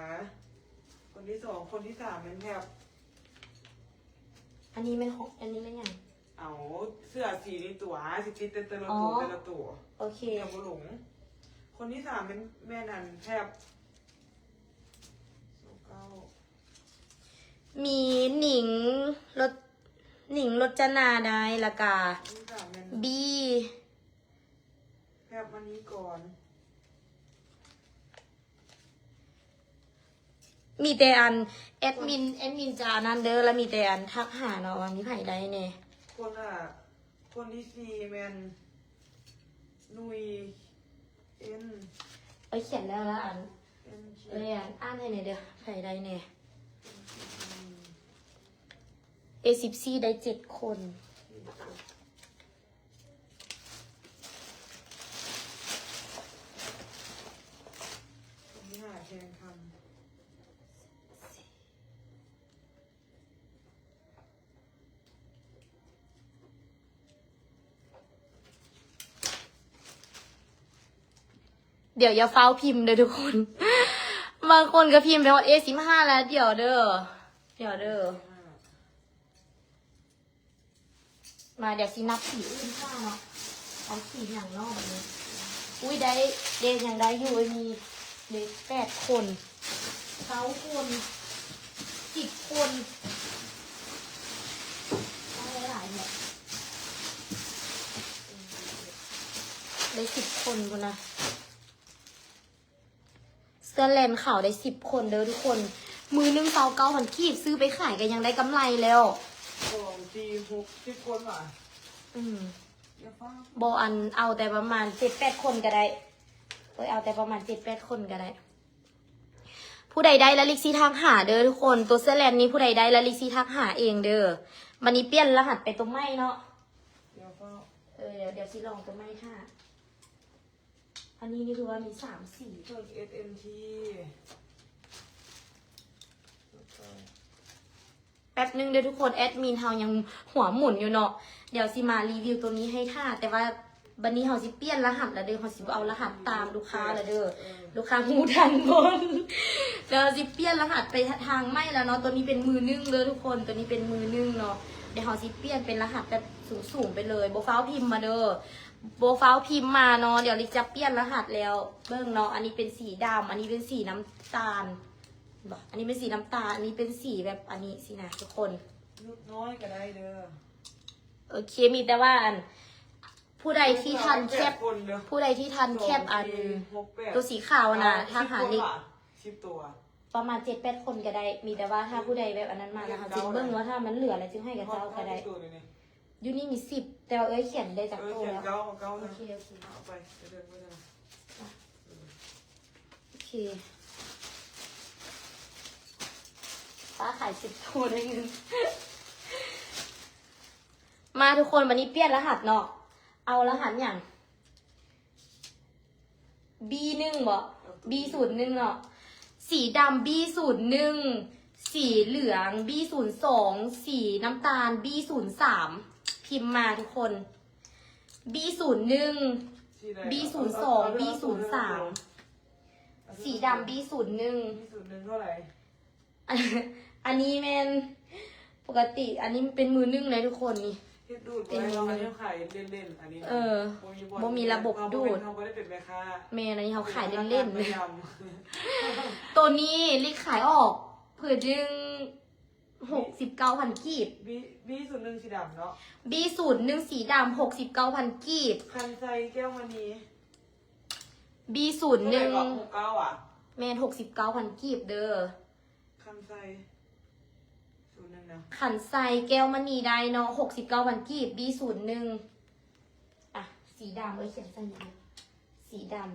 คนที่ 2 คนที่ 3เป็นแทบ อันนี้ไม่ของอันนี้ไม่ยัง เอาเสื้อสีในตัวสิติดแต่ละ อ๋อ ตัวแต่ละตัว โอเค อย่าบ่หลง คนที่ 3เป็นแม่นันแทบ29 มีหนิงรจนาได้ละกา คนที่ 3เป็น บี แทบมานี้ก่อน มีแต่อันแอดมินจานันเดอร์แล้วมีแต่อันทักหาเนาะว่ามีไผ่ได้แน่ คนที่ 4แมนนุยเอ็น เอ้ยเขียนแล้วละอัน เอ็นเขีย เอ้ น ยอันอ่านให้หน่อยเด้อไผ่ได้แน่ A14 ได้7 คน คนที่ 5แทนคำ 4 เดี๋ยวอย่าเฝ้าพิมพ์เด้อทุกคน บางคนก็พิมพ์ไปว่าA15แล้วเดี๋ยวเด้อมาเดี๋ยวสินับสีขึ้นข้างเนาะเอาสีอย่างนอกแบบนี้อุ้ยได้เดนอย่างได้อยู่มีเด็ก8 คน9 คน10 คนได้หลายเนี่ยได้10 คนกูนะเสื้อแลนขาวได้10 คนเด้อทุกคนมือนึง29,000กีบซื้อไปขายกันยังได้กำไรแล้ว 2 4 6 10 คนว่ะอย่าฟ้า โบอันเอาแต่ประมาณ7-8 คนก็ได้เอาแต่ประมาณ7-8 คนก็ได้ผู้ใดได้ละลิกซีทักหาเด้อทุกคนตัวเสื้อแลนนี้ผู้ใดได้ละลิกซีทักหาเองเด้อวันนี้เปลี่ยนรหัสไปตัวไม่เนาะ อย่าฟ้า เดี๋ยวซีลองตัวไม่ค่ะอันนี้นี่คือว่ามี3 สี เพิ่ม SMT แป๊บนึงเด้อทุกคนแอดมินเฮายังหัวหมุนอยู่เนาะเดี๋ยวซีมารีวิวตัวนี้ให้ท่าแต่ว่าวันนี้เฮาสิเปลี่ยนรหัสแล้วเด้อเฮาสิเอารหัสตามลูกค้าแล้วเด้อลูกค้าหูทันบนเดี๋ยวสิเปลี่ยนรหัสไปทางไม่แล้วเนาะตัวนี้เป็นมือนึ่งเลยทุกคนตัวนี้เป็นมือนึ่งเนาะเดี๋ยวเฮาสิเปลี่ยนเป็นรหัสแบบสูงๆไปเลยโบฟ้าวพิมพ์มาเด้อโบฟ้าวพิมพ์มาเนาะเดี๋ยวลิจะเปลี่ยนรหัสแล้วเบิ่งเนาะอันนี้เป็นสีดำอันนี้เป็นสีน้ำตาลอันนี้เป็นสีน้ำตาลอันนี้เป็นสีแบบอันนี้สินะทุกคน นุดน้อยก็ได้เด้อ โอเคมีแต่ว่าอันผู้ใดที่ทันแคบ คนเด้อ ผู้ใดที่ทันแคบอัน 2 4 6 8 ตัวสีขาวนะทางหาลิก 10 ตัว ประมาณ7-8 คนก็ได้ มีแต่ว่าถ้าผู้ใดแบบอันนั้นมานะคะจึงเบิ่งว่าถ้ามันเหลืออะไรจึงให้กับเจ้าก็ได้ยูนี่มี10แต่ว่าเขียนได้จาก เขี โต ยน แล้ว เก้า โอ นะ เค เอาไปเดินไปเลย โอเคป้าขาย10 ตัวได้เงิน มาทุกคนวันนี้เปลี่ยนรหัสเนาะเอารหัสอย่าง B1 บ่ B01 เนาะสีดำ B01 สีเหลือง B02 สีน้ำตาล B03 พิมพ์มาทุกคน B01 B02 B03 สีดำ B01 เท่าไหร่ อันนี้แมนปกติอันนี้เป็นมือนึ่งเลยทุกคนนี่ ที่ดูดไว้เราเนี่ยขายเล่นๆอันนี้ บ่มีระบบดูด เขาไม่ได้เป็นแม่ค้า แมนอันนี้เขาขายเล่นๆเลยตัวนี้ลิกขายออกเผื่อดึง69,000กีบ B01สีดำเนาะ B01 สีดำ69,000กีบ คันไซแก้วมณี B01 69อ่ะ แมน69,000กีบเด้อ คันไซ01นะ ขันไซแก้วมณีได้เนาะ69,000กีบ B01 อ่ะสีดำเขียนใส่นี้สีดำ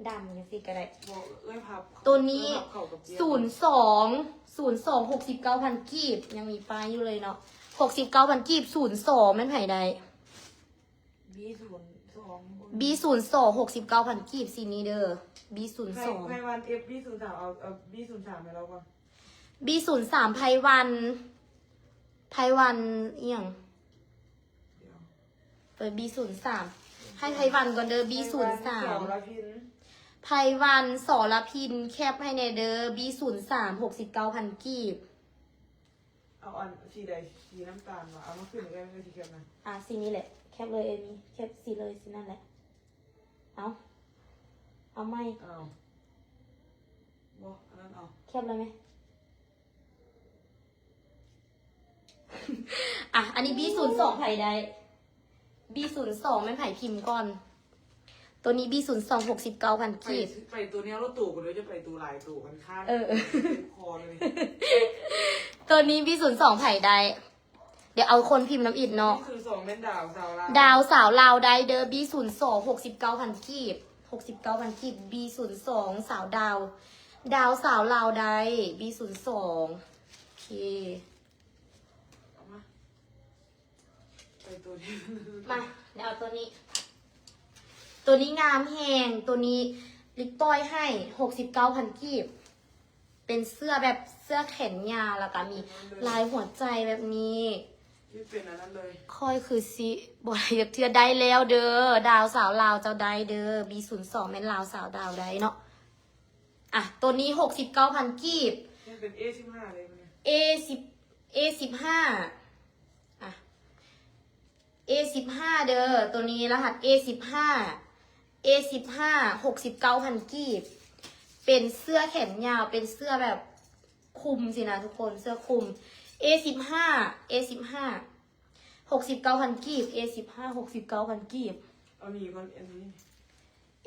อย่างสิก็ได้ บอกพับ ตัวนี้02 69,000กีบยังมีป้ายอยู่เลยเนาะ69,000กีบ02แม่นไผใด B02 69,000กีบสีนี้เด้อ B02 ไพวัน B03เอา B03ไปแล้วก่อน B03 ไพวันเอียงเปิด B03 ให้ไพวันก่อนเด้อ B03 ไพวันสรพินแคปให้ในเด้อ B03 69,000กีบ เอาอันสีใดสีน้ำตาลวะเอามาขึ้นอีกแล้วไม่สีเขียวนะ สีนี้แหละแคปเลยเอมี่แคปสีเลยสีนั่นแหละเอาไม่ เอาบอกอันนั้นเอา แคปเลยไหม อันนี้ B02 ไผ่ใด B02 แม่นไผ่พิมพ์ก่อน ตัวนี้ B02 69,000กีบ ไปตัวนี้รถตู่กันเลยจะไปตัวลายตู่กันข้างคอเลย ตัวนี้ B02 ไผ่ใด เดี๋ยวเอาคนพิมพ์น้ำอิดเนาะ นี่คือ2เม็ดดาวสาวลาว ดาวสาวลาวได้เด้อ B02 69,000กีบ69,000กีบ B02 สาวดาว ดาวสาวลาวได้ B02 โอเค ไปตัวนี้ มาเดี๋ยวเอาตัวนี้ ตัวนี้งามแหงตัวนี้ลิปต้อยให้69,000กีบเป็นเสื้อแบบเสื้อแขนยาวแล้วก็มีลายหัวใจแบบนี้ ที่เป็นอันนั้นเลย ค่อยคือสิบอยากเทือได้แล้วเด้อดาวสาวลาวเจ้าได้เด้อ B02 แม่นลาวสาวดาวได้เนาะอ่ะตัวนี้69,000กีบ นี่เป็น A15 เลยมันเนี่ย A15 อ่ะ A15 เด้อตัวนี้รหัส A15 69,000กีบเป็นเสื้อแขนยาวเป็นเสื้อแบบคลุมสินะทุกคนเสื้อคลุม A15 69,000กีบ A15 69,000กีบ เอาหนีก่อนอันนี้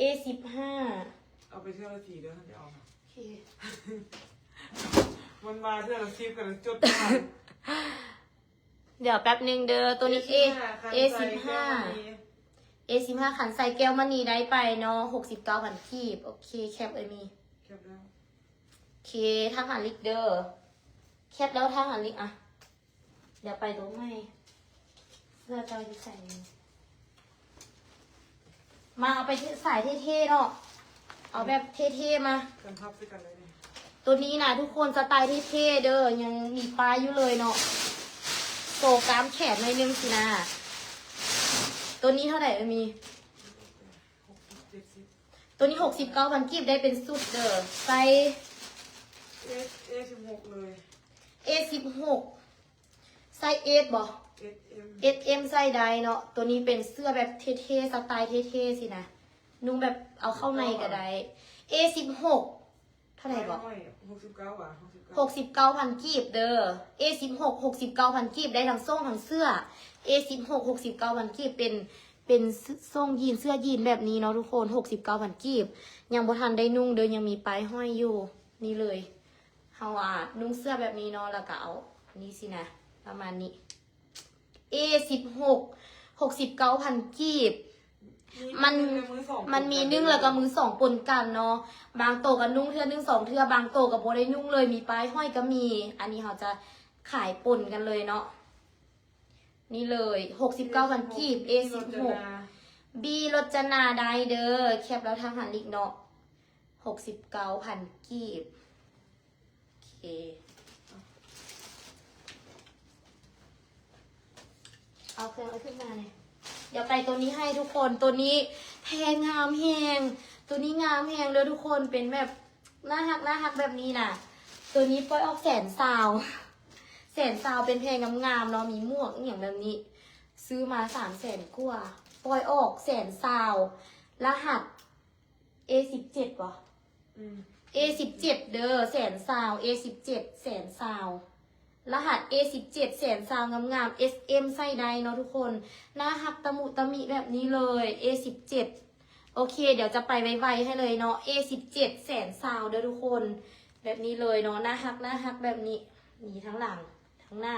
A15 เอาไปเท่าละทีเดี๋ยวท่านจะเอามา โอเค มันมาเท่าละ10กันจดมา เดี๋ยวแป๊บหนึ่งเด้อตัวนี้ A15 A15 ขันใส่แก้วมณีได้ไปเนาะ69,000กีบโอเคแคปมี แคปแล้ว โอเคทางหันลิกเด้อแคปแล้วทางหันลิกอ่ะเดี๋ยวไปตรงไหนเสื้อเจ้าที่ใส่มาเอาไปใส่เท่ๆเนาะเอาแบบเท่ๆมา กันพับด้วยกันเลยเนี่ย ตัวนี้นะทุกคนสไตล์เท่ๆเด้อยังมีปลายอยู่เลยเนาะโตกล้ามแขนหน่อยนึงสินะตัวนี้เท่าไหร่มี 60 70 ตัวนี้69,000กีบได้เป็นสุดเด้อไซส์ A16 เลย A16 ไซส์ S บ่ SM SM ไซส์ใดเนาะตัวนี้เป็นเสื้อแบบเท่ๆสไตล์เท่ๆสินะนุ่งแบบเอาเข้าในก็ได้ A16 เท่าไหร่บ่ 69อ่ะ69 69,000กีบเด้อ A16 69,000กีบได้ทั้งส่งทั้งเสื้อ A16 69,000กีบเป็นส่งยีนเสื้อยีนแบบนี้เนาะทุกคน69,000กีบยังบ่ทันได้นุ่งเด้อยังมีปลายห้อยอยู่นี่เลยเฮานุ่งเสื้อแบบนี้เนาะแล้วก็เอานี่สินะประมาณนี้ A16 69,000กีบมันมีนึ่งแล้วก็มือสองปนกันเนาะบางโตกับนุ่งเทื่อนึ่งสองเทื่อบางโตกับโบได้นุ่งเลยมีปลายห้อยก็มี อันนี้เขาจะขายปนกันเลยเนาะนี่เลย69,000กีบ A16 B รจนาได้เด้อแคปแล้วทางหันลิกเนาะ69,000กีบโอเคเอาเครื่องเอาขึ้นมาเลยเดี๋ยวไปตัวนี้ให้ทุกคนตัวนี้แพงงามแหงตัวนี้งามแหงเลยทุกคนเป็นแบบน่าฮักแบบนี้น่ะ ตัวนี้ปล่อยออกแสนซาวเป็นเพลงงามๆเนาะมีหมวกอย่างแบบนี้ ซื้อมา300,000กว่าปล่อยออกแสนซาวรหัส A17 ป่ะ A17 เด้อแสนซาว A17 แสนซาวรหัส A17 แสนซาวงามๆ SM ไส้ใดเนาะทุกคนหน้าหักตะมุตะมิแบบนี้เลย A17 โอเคเดี๋ยวจะไปไวๆให้เลยเนาะ A17 แสนซาวเด้อทุกคนแบบนี้เลยเนาะหน้าหักแบบนี้นี่ทั้งหลังทั้งหน้า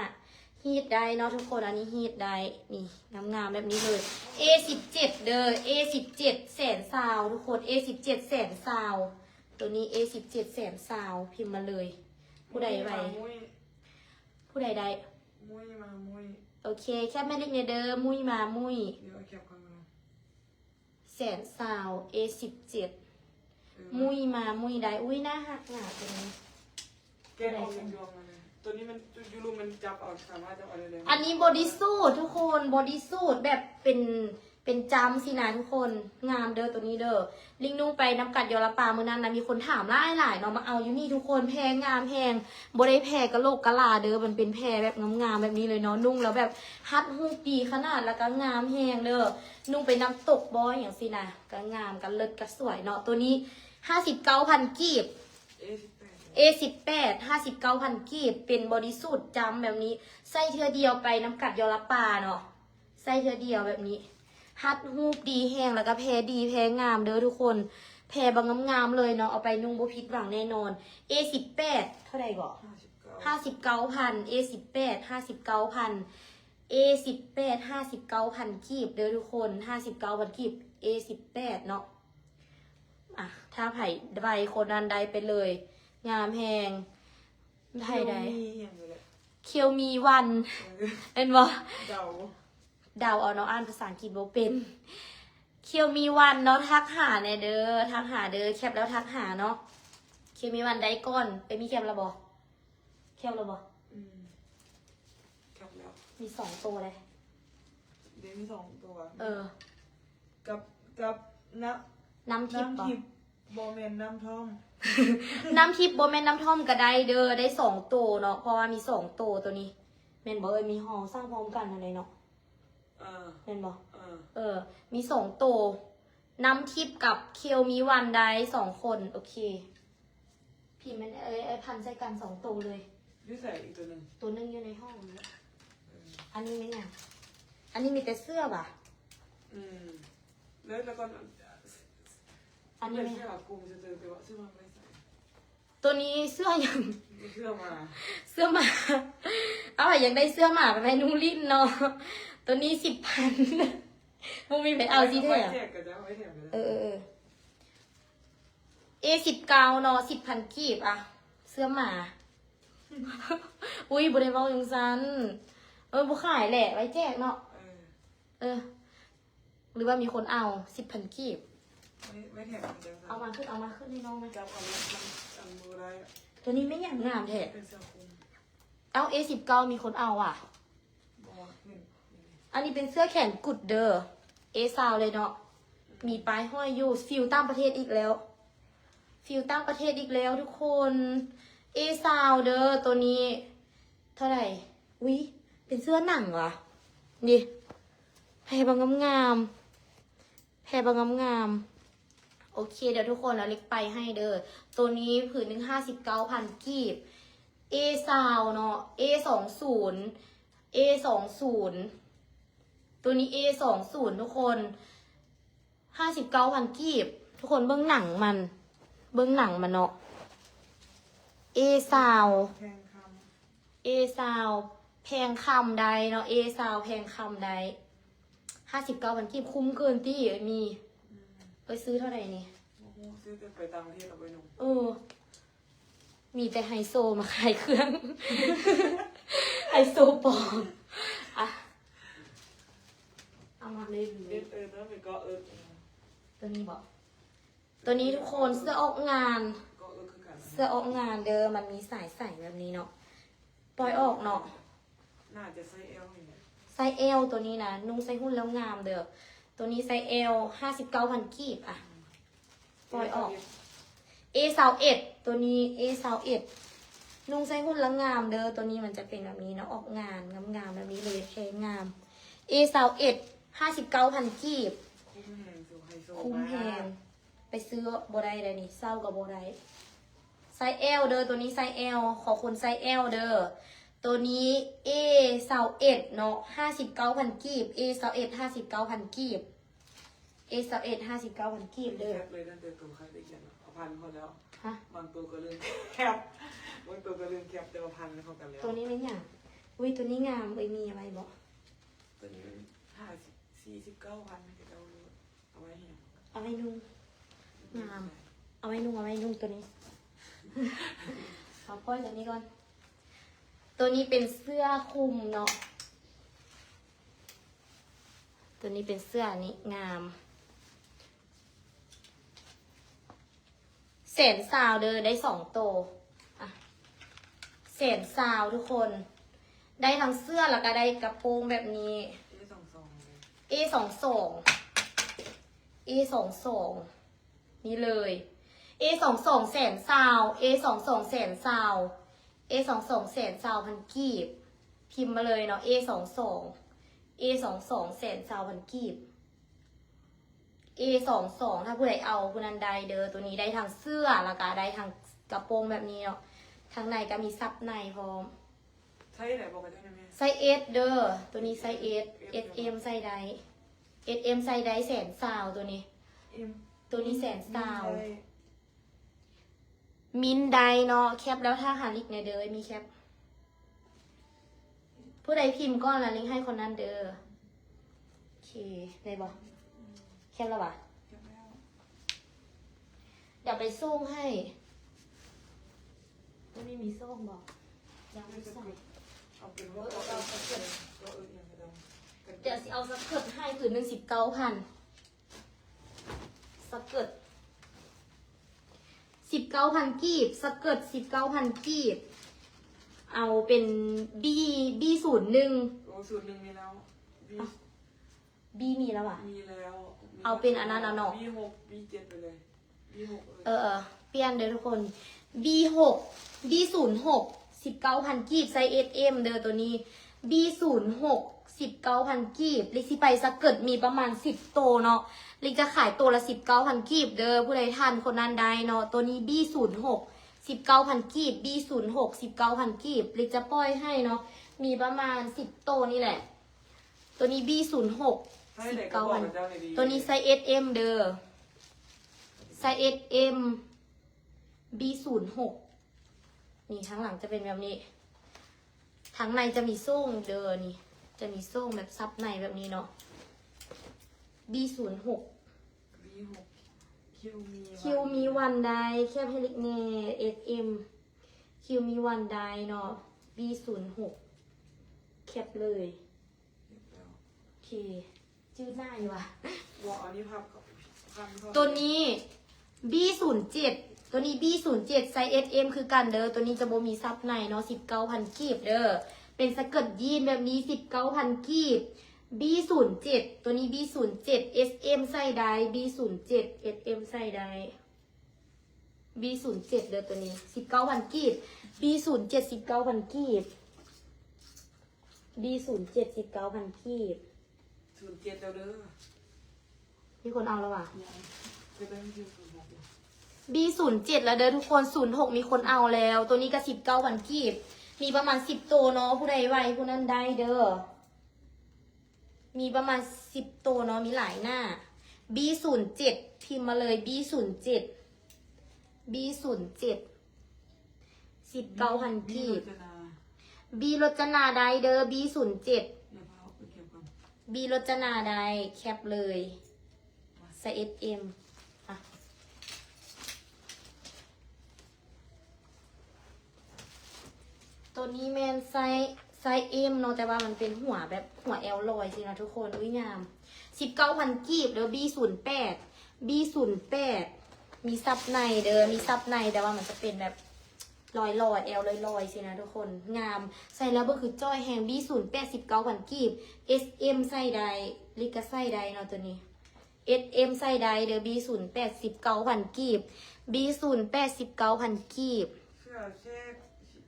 ฮีทได้เนาะทุกคนอันนี้ฮีทได้นี่งามๆแบบนี้เลย A17 เด้อ A17 แสนซาวทุกคน A17 แสนซาวตัวนี้ A17 แสนซาวพิมพ์มาเลยผู้ใดไวผู้ใดได้ มุ้ยมามุ้ย โอเคแค่แม่เล็กเด้อมุ้ยมามุ้ย เดี๋ยวเอาแคปก่อนนะ แสนซาว A17 มุ้ยมามุ้ยได้อุ้ยหน้าหักหนาตัวนี้ แกะออกเป็นดวงมาเลยตัวนี้มันยูรูมันจับเอาสามารถจับเอาได้เลย อันนี้บอดี้สูททุกคนบอดี้สูทแบบเป็นจำสินะทุกคนงามเด้อตัวนี้เด้อลิงนุ่งไปน้ำกัดยอละปามือนั้นนะมีคนถามหลายเนาะมาเอาอยู่นี่ทุกคนแพงงามแพงบได้แพงกะโลกกะลาเด้อมันเป็นแพรแบบงามๆแบบนี้เลยเนาะนุ่งแล้วแบบฮัดหูปีขนาดแล้วก็งามแพงเด้อนุ่งไปน้ำตกบอยอย่างสินะก็งามก็เลิศก็สวยเนาะตัวนี้59,000กีบ A18 59,000กีบเป็นบอดี้สูทจำแบบนี้ใส่เทือเดียวไปน้ำกัดยอละปาเนาะใส่เทือเดียวแบบนี้ฮัดฮูบดีแห้งแล้วก็แพรดีแพรงามเด้อทุกคนแพรบางงามๆเลยเนาะเอาไปนุ่งบ่ผิดหวังแน่นอน A18 เท่าไหร่ก่อ59,000 A18 59,000 A18 59,000กีบเด้อทุกคน59,000กีบ A18 เนาะอ่ะถ้าไผ่ใบคนนั้นใดไปเลยงามแหงไผ่ใดเคียวมีวันเป็นบ่เดาเอาเนาะอ่านภาษาอังกฤษบ่เป็นเคียวมีวันเนาะทักหาแน่เด้อทักหาเด้อแคปแล้วทักหาเนาะเคียวมีวันได้ก่อนไปมีแคปแล้วบ่แคปแล้วบ่แคปแล้ว มีสองตัวเลย เดี๋ยวมีสองตัว เออ กับน้ำทิพย์ปะ น้ำทิพย์โบเมนน้ำท่อม น้ำทิพย์โบแมนน้ำท่อมก็ได้เด้อได้สองตัวเนาะเพราะว่ามีสองตัวตัวนี้แม่นบอกมีห่อสร้างพร้อมกันอะไรเนาะ แม่นบอกมีสองตัวน้ำทิพย์กับเคียวมีวันได้สองคนโอเคพี่มันพันใส่กันสองตัวเลย ยูใส่อีกตัวหนึ่ง ตัวนึงอยู่ในห้องเลยอันนี้ไม่เนี่ยอันนี้มีแต่เสื้อป่ะ แล้วก็ อันนี้ ไม่ ไม่ ใช่หรอกลุ่มจะเจอแต่ว่าชื่อมันไม่ใส่ ตัวนี้เสื้อยัง เสื้อมา เสื้อหมาเอาอะยังได้เสื้อหมาไปให้นุ่งลิ้นเนาะตัวนี้10,000มึงมีไปเอาสิเท่ ไว้ อะ แจกกันจะไว้แถมกัน A19เนาะ10,000กีบอะเสื้อหมา อุ้ยบุได้เว้าจังซันบุขายแหละไว้แจกเนาะหรือว่ามีคนเอา10,000กีบ ไม่แถมกันจะ เอามาขึ้นให้น้องไหม จับเอามันมือได้ ตัวนี้ไม่อย่างงามแท้ เป็นเสื้อคลุม เอา A19 มีคนเอาอ่ะ บอกหนึ่ง อันนี้เป็นเสื้อแขนกุดเด้อ A20 เลยเนาะมีปลายห้อยอยู่ฟิลตั้งประเทศอีกแล้วทุกคน A20 เด้อตัวนี้เท่าไหร่วิเป็นเสื้อหนังวะนี่แพรบางงามโอเคเดี๋ยวทุกคนเราเล็กไปให้เด้อตัวนี้ผืนหนึ่ง59,000กีบ A20 เนาะ A20 ตัวนี้ A20 ทุกคน59,000กีบทุกคนเบื้องหนังมันเนาะ A20 แพงค A20 แพงคำใดเนาะ A20 แพงคำใด59,000กีบคุ้มเกินที่มีไปซื้อเท่าไหร่นี่ ำซื้อไปต่างประเทศเอาไปหนุ่ม มีแต่ไฮโซมาขายเครื่อง ไฮโซปลอมอะเอามาเลย นั่นเป็นก็ตัวนี้บอกตัวนี้ทุกคนเสื้อออกงาน ก็คือกัน เสื้อออกงานเดิมมันมีสายใส่แบบนี้เนาะปล่อยออกเนาะ น่าจะไซส์ L อย่างเงี้ย ไซส์ L ตัวนี้นะนุ่งไซส์หุ้นแล้วงามเด้อตัวนี้ไซส์ L 59,000กีบอะปล่อยออก A21 ตัวนี้ A21 นุ่งไซส์หุ้นแล้วงามเด้อตัวนี้มันจะเป็นแบบนี้เนาะออกงานงามๆแบบนี้เลยแพงงาม A21 59,000กีบ คุ้มแพงสูงไฮโซ คุ้มแพงไปซื้อโบได้เลยนี่เศร้ากับโบได้ไซส์ L เด้อตัวนี้ไซส์ L ขอคนไซส์ L เด้อตัวนี้ A21 เนาะ59,000กีบ A21 59,000กีบ A21 59,000กีบเด้อ แคปเลยนั่นเดือนตัวใครได้เขียนเอาพันคนแล้ว ฮะ บางตัวก็เรื่องแคปบางตัวก็เรื่องแคปเดี๋ยวพันเขากันแล้ว ตัวนี้ไม่หยังอุ้ยตัวนี้งามเอ้ยมีอะไรบอก ตัวนี้49,000เดี๋ยวเอาไว้เหี่ย เอาไว้นุ่งงามเอาไว้นุ่งตัวนี้ เอาป้อยตัวนี้ก่อนตัวนี้เป็นเสื้อคลุมเนาะตัวนี้เป็นเสื้อนี้งามแสนซาวเด้อได้2ตัวอ่ะแสนซาวทุกคน ได้ทั้งเสื้อแล้วก็ได้กระโปรงแบบนี้ A22 นี่เลย A22 แสนซาว A22 แสนซาว A22 แสนซาวพันกีบพิมพ์มาเลยเนาะ A22 แสนซาวพันกีบ A22 ถ้าผู้ใดเอาผู้นั้นได้เด้อตัวนี้ได้ทั้งเสื้อแล้วก็ได้ทั้งกระโปรงแบบนี้เนาะทั้งในก็มีซับในพร้อม ใช่ไหนบอกกันได้ไหม ไซส์ S เด้อตัวนี้ไซส์ S SM ไซส์ใด SM ไซส์ใดแสนซาวตัวนี้ ตัวนี้แสนซาว มินไดเนาะแคปแล้วถ้าหาลิกในเด้อมีแคปผู้ใดพิมพ์ก็ละลิงก์ให้คนนั้นเด้อโอเคได้บอกแคปแล้วปะเดี๋ยวไปส่งให้ไม่มีส่งบอกยังไม่ใส่ เอาเป็นว่าเอาสเก็ตยังไม่ต้อง เดี๋ยวสิเอาสเกิร์ตให้ผืนหนึ่ง19,000สเกิร์ต19,000กีบสเกิร์ต19,000กีบ เอาเป็นB01โอ้สูตรหนึ่งมีแล้วบี B มีแล้วอ่ะ มีแล้ว เอาเป็นอันนั้นเอาเนาะ B6 B7ไปเลย B6 เลย เปลี่ยนเด้อทุกคน B6 B06 19,000กีบไซส์ SM เด้อตัวนี้ B06 19,000กีบลิกสิไปสักเกิดมีประมาณ10โตเนาะลิกจะขายตัวละ19,000กีบเด้อผู้ใดทันคนนั้นได้เนาะตัวนี้ B06 19,000กีบ B06 19,000กีบลิกจะปล่อยให้เนาะมีประมาณ10โตนี่แหละตัวนี้ B06 ให้ไหนก็บอกกับเจ้าในดี ตัวนี้ไซส์ SM เด้อไซส์ SM B06 นี่ทั้งหลังจะเป็นแบบนี้ทั้งในจะมีโซ่งเด้อนี่จะมีโซ่งแบบซับในแบบนี้เนาะ B06 B6 คิวมี คิวมีวันไดแคบเฮลิกเน่ SM คิวมีวันไดเนาะ B06 แคบเลยโอเคจืดหน้าอยู่ว่ะ วออันนี้ภาพเข้า ตัวนี้ B07 ตัวนี้ B07 ไซส์ SM คือกันเด้อ ตัวนี้จะบ่มีซับในเนาะ19,000กีบเด้อ เป็นสเกิร์ตยีนแบบนี้19,000กีบ B07 ตัวนี้ B07 SM ใส่ได้ B07 SM ใส่ได้ B07 เด้อตัวนี้19,000กีบ B07 19,000กีบ B07 19,000กีบ 07เจ้าเด้อ มีคนเอาแล้วว่ะ จะได้ไม่ถึง06เลย B07 แล้วเด้อทุกคน06มีคนเอาแล้ว ตัวนี้ก็19,000กีบ มีประมาณ10ตัวเนาะผู้ใดไวผู้นั้นได้เด้อ มีประมาณ10ตัวเนาะมีหลายหน้า B07 พิมพ์มาเลย B07 B07 19,000กีบ B รจนาได้เด้อ B07 เดี๋ยวพาไปเก็บก่อน B รจนาได้แคปเลยใส่ SM อ่ะ ตัวนี้แมนไซส์เอ็มเนาะแต่ว่ามันเป็นหัวแบบหัวแอลลอยสินะทุกคนอุ้ยงาม19,000กีบเด้อ B08 B08 มีซับในเด้อมีซับในแต่ว่ามันจะเป็นแบบลอยแอลลอยสินะทุกคนงามใส่แล้วก็คือจ้อยแฮง B08 19,000กีบ SM ใส่ใดลิกาใส่ใดเนาะตัวนี้ SM ใส่ใดเด้อ B08 19,000กีบ B08 19,000กีบ เสื้อเช็ค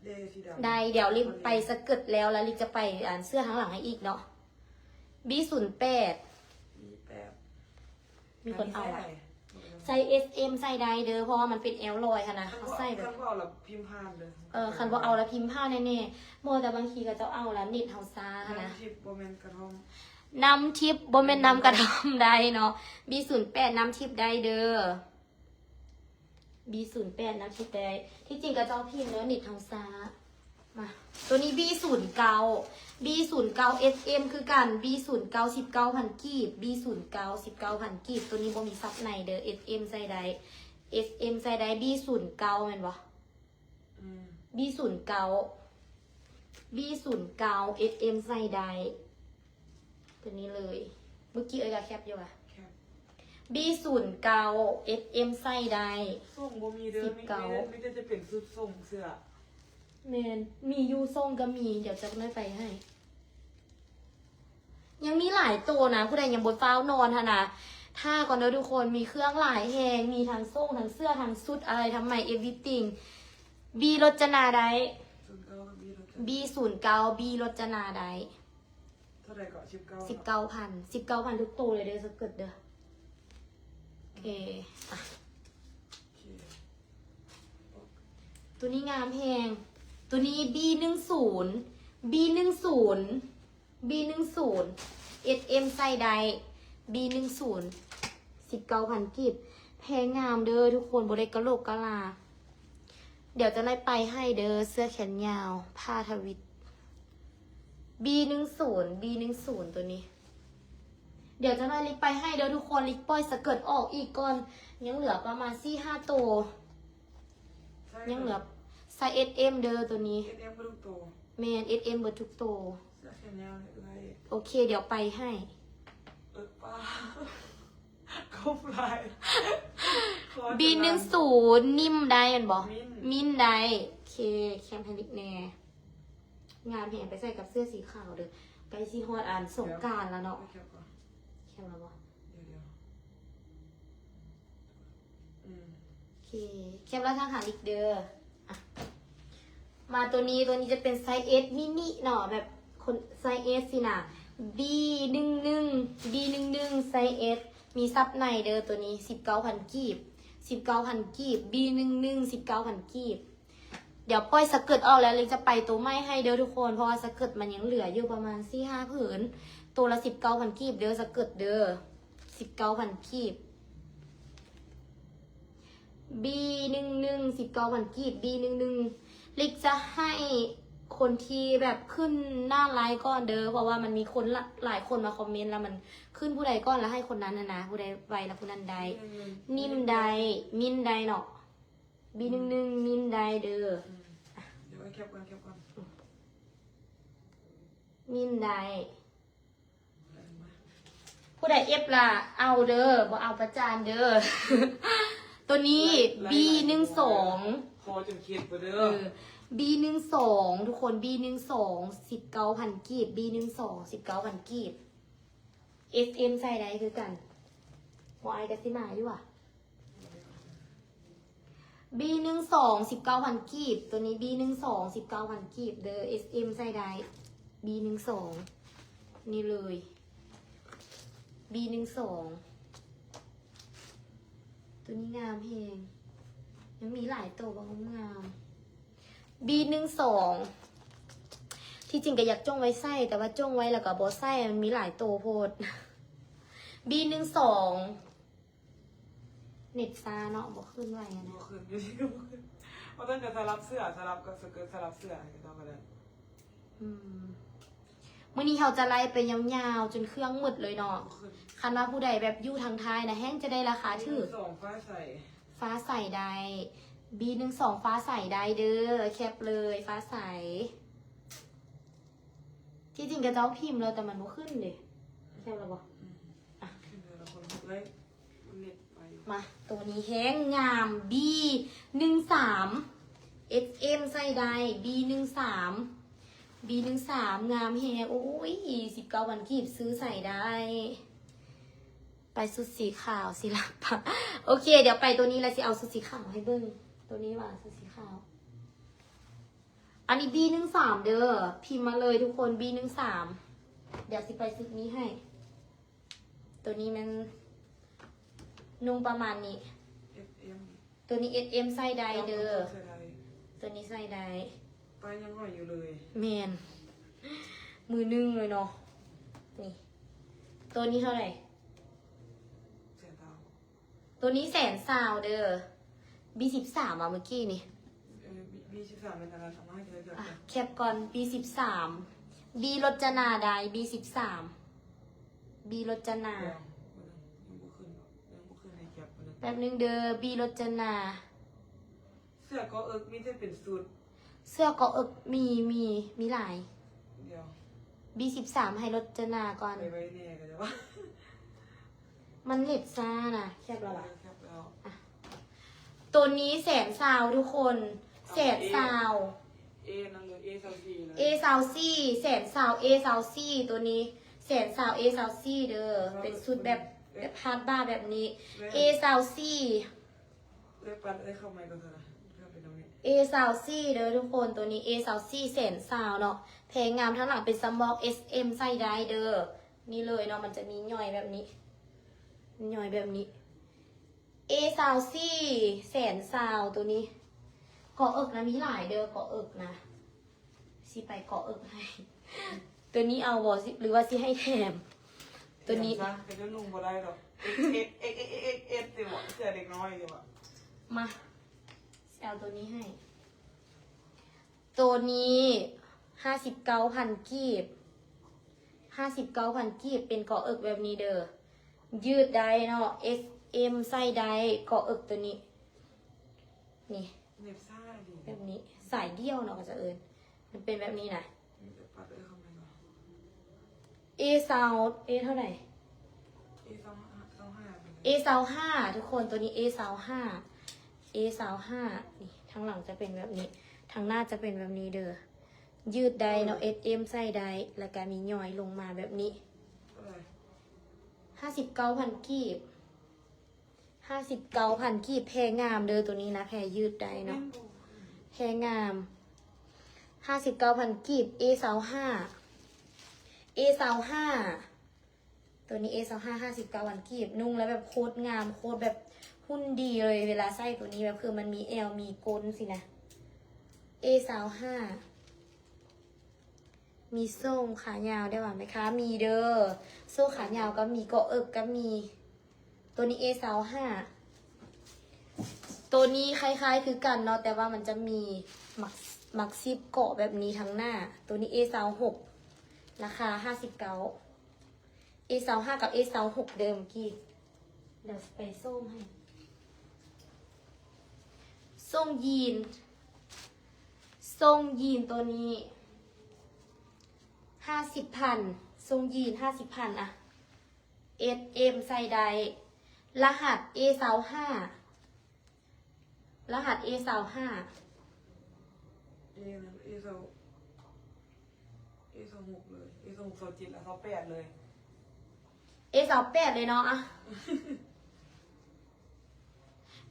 เดสีดำ ได้เดี๋ยวลิไปสะเกิดแล้วลิจะไปอ่านเสื้อข้างหลังให้อีกเนาะ B08 B8 มีคนเอา อะ อะใส่ SM ใส่ได้เด้อเพราะว่ามันเป็นแอลลอยค่ะนะเขาใส่แบบ คันว่าเราพิมพ์ผ่านเลย คันว่าเอาแล้วพิมพ์ผ้าแน่ๆโมแต่บางทีก็จะเอาแล้วนิดเฮาซาค่ะนะ น้ำทิพย์โบแมนกระทอม น้ำทิพย์บ่แม่นน้ำกระทำได้เนาะ B08 น้ำทิพย์ได้เด้อ B08 น้ำทิพย์ได้ที่จริงก็จะเอาพิมพ์เนื้อนิดเฮาซามาตัวนี้ B09 B09 SM คือกัน B09 19,000กีบ B09 19,000กีบตัวนี้บ่มีซับในเด้อ SM ใส่ได้ SM ใส่ได้ B09 แม่นบ่ B09 B09 SM ใส่ได้ตัวนี้เลย เมื่อกี้เอ้ยก็แคปอยู่อ่ะ แคป B09 SM ใส่ได้ ส่งบ่มีเด้อไม่ได้จะเป็นชุดส่งเสื้อ แมนมียูส่งก็มี เดี๋ยวจะไม่ไปให้ ยังมีหลายตัวนะ ผู้ใดยังบนฟ้าวนอนฮะนะถ้าก่อนเด้อทุกคนมีเครื่องหลายแหงมีทั้งส่งทั้งเสื้อทั้งชุดอะไรทำไม everything B รจนาได้ 09 B09 B รจนาได้ เท่าไหร่ก็19 19,000ทุกตัวเลยเด้อสะเกิดเด้อโอเคอ่ะ โอเค ตัวนี้งามแพงตัวนี้ B10 B10 B10 SM ใส่ได้ B10 19,000กีบแพงงามเด้อทุกคนบริกะโหลกกะลา เดี๋ยวจะได้ไปให้เด้อเสื้อแขนยาวผ้าทวิต B10 B10 ตัวนี้ เดี๋ยวจะได้ลิกไปให้เด้อทุกคนลิกปล่อยสะเกิดออกอีกก่อนยังเหลือประมาณ 4-5 ตัวยังเหลือไซส์ SM เด้อตัวนี้ SM ก็ทุกตัว แมน SM เบิดทุกตัว เสื้อแขนยาวเนี่ยอะไร โอเค เดี๋ยวไปให้ ป้าเขาลาย B10 นิ่มได้เห็นบอก มิ้น มินได้โอเคแคมเพนิกแน่ งามแหงไปใส่กับเสื้อสีขาวเด้อไกซีฮอดอ่านสงกรารแล้วเนาะ แคปก่อน แค่แล้วบ่ เดี๋ยวโอเคแคปแล้วทางหาอีกเด้ออ่ะมาตัวนี้จะเป็นไซส์ S มินิเนาะแบบคนไซส์ S สินะ B11 ไซส์ S มีซับในเด้อตัวนี้ 19,000 กีบ 19,000 กีบ B11 19,000 กีบ เดี๋ยวป้อยสะเกิดออกแล้วเลยจะไปตัวไม่ให้เด้อทุกคนเพราะว่าสะเกิดมันยังเหลืออยู่ประมาณ 4-5 ผืน ตัวละ 19,000 กีบเด้อสะเกิดเด้อ 19,000 กีบ B11 19,000 กีบ B11 ลิกจะให้คนที่แบบขึ้นหน้าไลน์ก่อนเด้อเพราะว่ามันมีคนหลายคนมาคอมเมนต์แล้วมันขึ้นผู้ใดก่อนแล้วให้คนนั้นนะผู้ใดไวแล้วผู้นั้นใดนิ่มใดมินใดเนาะ B11 มินใดเด้อ เดี๋ยวแคปก่อน มินใดผู้ใดเอฟล่ะเอาเด้อบ่เอาประจานเด้อ ตัวนี้ B12 คอจนเข็ดไปเด้อ B12 ทุกคน B12 19,000 กีบ B12 19,000 กีบ SM ใส่ได้คือกันบอไอกัสซิมาอยู่อ่ะ B12 19,000 กีบ ตัวนี้ B12 19,000 กีบเด้อ SM ใส่ได้ B12 นี่เลย B12 ตัวนี้งามเพลงยังมีหลายตัวบางงาม B12 ที่จริงก็อยากจ้องไว้ไส้แต่ว่าจ้องไว้แล้วก็บอไส้มันมีหลายตัวโพด B12 เน็ตซาเนาะบอกขึ้นไว้นะ บ่ขึ้นอยู่ที่ก็บ่ขึ้นเอาตั้งแต่สลับเสื้อสลับกับสเกิร์ตสลับเสื้อให้ต้องกันเลย มื่อนี้เขาจะไล่ไปยาวๆจนเครื่องมืดเลยเนาะ บ่ขึ้น คันว่าผู้ใดแบบอยู่ทางท้ายนะแห้งจะได้ราคาถือ สองฟ้าใส ฟ้าใสใด B12 ฟ้าใสได้เด้อแคปเลยฟ้าใส ที่จริงกระเจ้าพิมพ์แล้วแต่มันไม่ขึ้นเลยแคปแล้วบอก ขึ้นเลยละคนเลยเน็ตไป มาตัวนี้แห้งงาม B13 SM ใส่ได้ B13 B13 งามแฮงโอ้ย19 วันกีบซื้อใส่ได้ ไปสุดสีขาวสิลับปะโอเค เดี๋ยวไปตัวนี้แล้วสิเอาสุดสีขาวให้เบิ้งตัวนี้ว่าสุดสีขาว อันนี้ B13 เด้อพิมพ์มาเลยทุกคน B13 เดี๋ยวสิไปสุดนี้ให้ ตัวนี้มันนุ่งประมาณนี้ FM ตัวนี้ SM ใส่ได้เด้อ ใส่ได้ ตัวนี้ใส่ได้ ไปยังห่อยอยู่เลย แมนมือนึ่งเลยเนาะนี่ ตัวนี้เท่าไหร่ เสียดาว ตัวนี้100,000เด้อ B13 อ่ะเมื่อกี้นี่ B13เป็นอะไรทำให้เธอเกิด อ่ะแคปก่อน B13 B รจนาได้ B13 B รจนา ยังบ่ขึ้นในแคปมัน แป๊บนึงเด้อ B รจนา เสื้อก็มีแต่เป็นสูตร เสื้อเกาะอกมีหลาย เดียว B13 ให้รจนาก่อน ไปไว้แน่กันจะว่า มันเน็ตซ่านะแคปแล้วล่ะ แคปแล้ว ตัวนี้100,000ทุกคน100,000 นั่นเลย A ซาวซีเลย A ซาวซี่100,000 A ซาวซี่ตัวนี้100,000 A ซาวซี่เด้อเป็นชุดแบบฮาร์ดบ้าร์แบบนี้ A ซาวซี่ ได้ปัดได้เข้าไมค์ก็เถอะนะเข้าไปตรงนี้ A ซาวซี่เด้อทุกคนตัวนี้ A ซาวซี่100,000เนาะเพลงงามทั้งหลังเป็นสมอก SM ใส่ได้เด้อนี่เลยเนาะมันจะมีย่อยแบบนี้ย่อยแบบนี้ A ซาวซี่100,000ตัวนี้เกาะเอิกนะมีหลายเด้อเกาะเอิกนะสิไปเกาะเอิกให้ ตัวนี้เอาบอสิหรือว่าสิให้แถมตัวนี้ นะเป็นเรื่องนุ่งบ่ได้หรอก X สิวะเสื้อเด็กน้อยสิวะ มาเอาตัวนี้ให้ ตัวนี้59,000 กีบ59,000 กีบเป็นเกาะเอิกแบบนี้เด้อยืดได้เนาะ SM ใส่ได้เกาะเอิกตัวนี้นี่ เน็บซ่าดิ แบบนี้สายเดี่ยวเนาะก็จะเอิญมันเป็นแบบนี้นะ ปัดได้เข้าไมค์ก่อน A sound A เท่าไหร่ A ซาวห้า A sound 5ทุกคนตัวนี้ A sound 5 A sound 5นี่ทางหลังจะเป็นแบบนี้ทางหน้าจะเป็นแบบนี้เด้อ ยืดได้เนาะ SM ใส่ได้แล้วก็มีย่อยลงมาแบบนี้ เท่าไหร่ 59,000 กีบ 59,000 กีบแพงามเด้อตัวนี้นะแพยืดได้เนาะแพงาม 59,000 กีบ A25 A25 ตัวนี้ A25 59,000 กีบนุ่งแล้วแบบโคตรงามโคตรแบบหุ่นดีเลยเวลาใส่ตัวนี้แบบคือมันมีเอวมีก้นสินะ A25 มีโซ่ขายาวได้หว่าไหมคะ มีเด้อโซ่ขายาวก็มีเกาะเอิกก็มี ตัวนี้ A25 ตัวนี้คล้ายๆคือกันเนาะแต่ว่ามันจะมีมักซิปเกาะแบบนี้ทั้งหน้า ตัวนี้ A26 ราคา59 A25 กับ A26 เดิมกี่เดี๋ยวไปส้มให้ส้มยีนตัวนี้50,000ทรงยีน50,000อะ SM ใส่ใดรหัส A25 รหัส A25 เอนะเอสองหกเลยเอสองโซจิตแล้วเขาแปดเลย A28 เลยเนาะอะ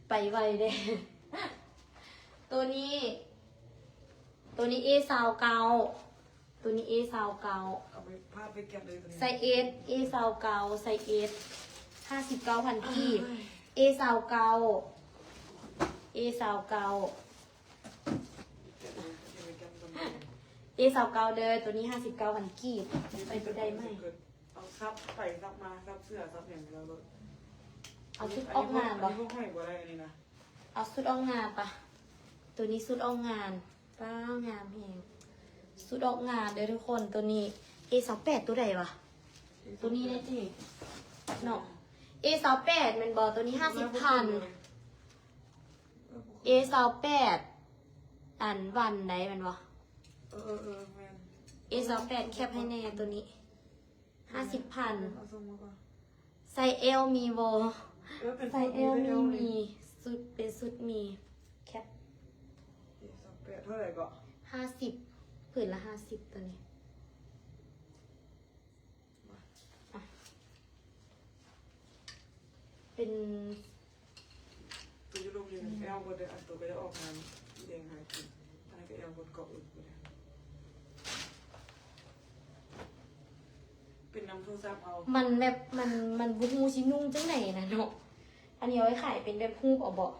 ไปไวเด้ ตัวนี้ A29 ตัวนี้ A29 เอาไปภาพไปเก็บเลยตัวนี้ ไซเอส A29 ไซเอส59,000 กีบ A29 A29 เก็บเลยเก็บไปเก็บตัวนี้ A29 เด้อตัวนี้59,000 กีบไปได้ไหม เอาซับใส่ซับมาซับเสื้อซับอย่างเราเลย เอาชุดออกงาน บ่ บ่ พวกให้บ่ได้อันนี้นะ เอาชุดออกงานปะตัวนี้ชุดออกงานป้างามแฮงชุดออกงานเด้อทุกคนตัวนี้ A28 ตัวใดวะตัวนี้ได้จีเนาะ A28 มันบอกตัวนี้50,000 A28 อันวันไหนมันวะ แมน A28 แคปให้แน่ตัวนี้ 50,000 เอาส่งมาก่อน ไซส์ L มีโว เป็น ไซส์ L มีสุดเป็นสุดมีแคป เท่าไหร่ก็ 50ผืนละ50ตัวนี้อ่ะเป็น ตัวจะลงยังแอลบนเดือนตัวก็จะออกงานที่แดงหายกินอันนี้ก็แอลบนเกาะอึดเลยเป็นน้ำโทรศัพท์เอา มันแบบมันบูฮูชินุ่งจังไหนนะเนาะอันนี้เอาไว้ขายเป็นแบบฮูบเอาบอก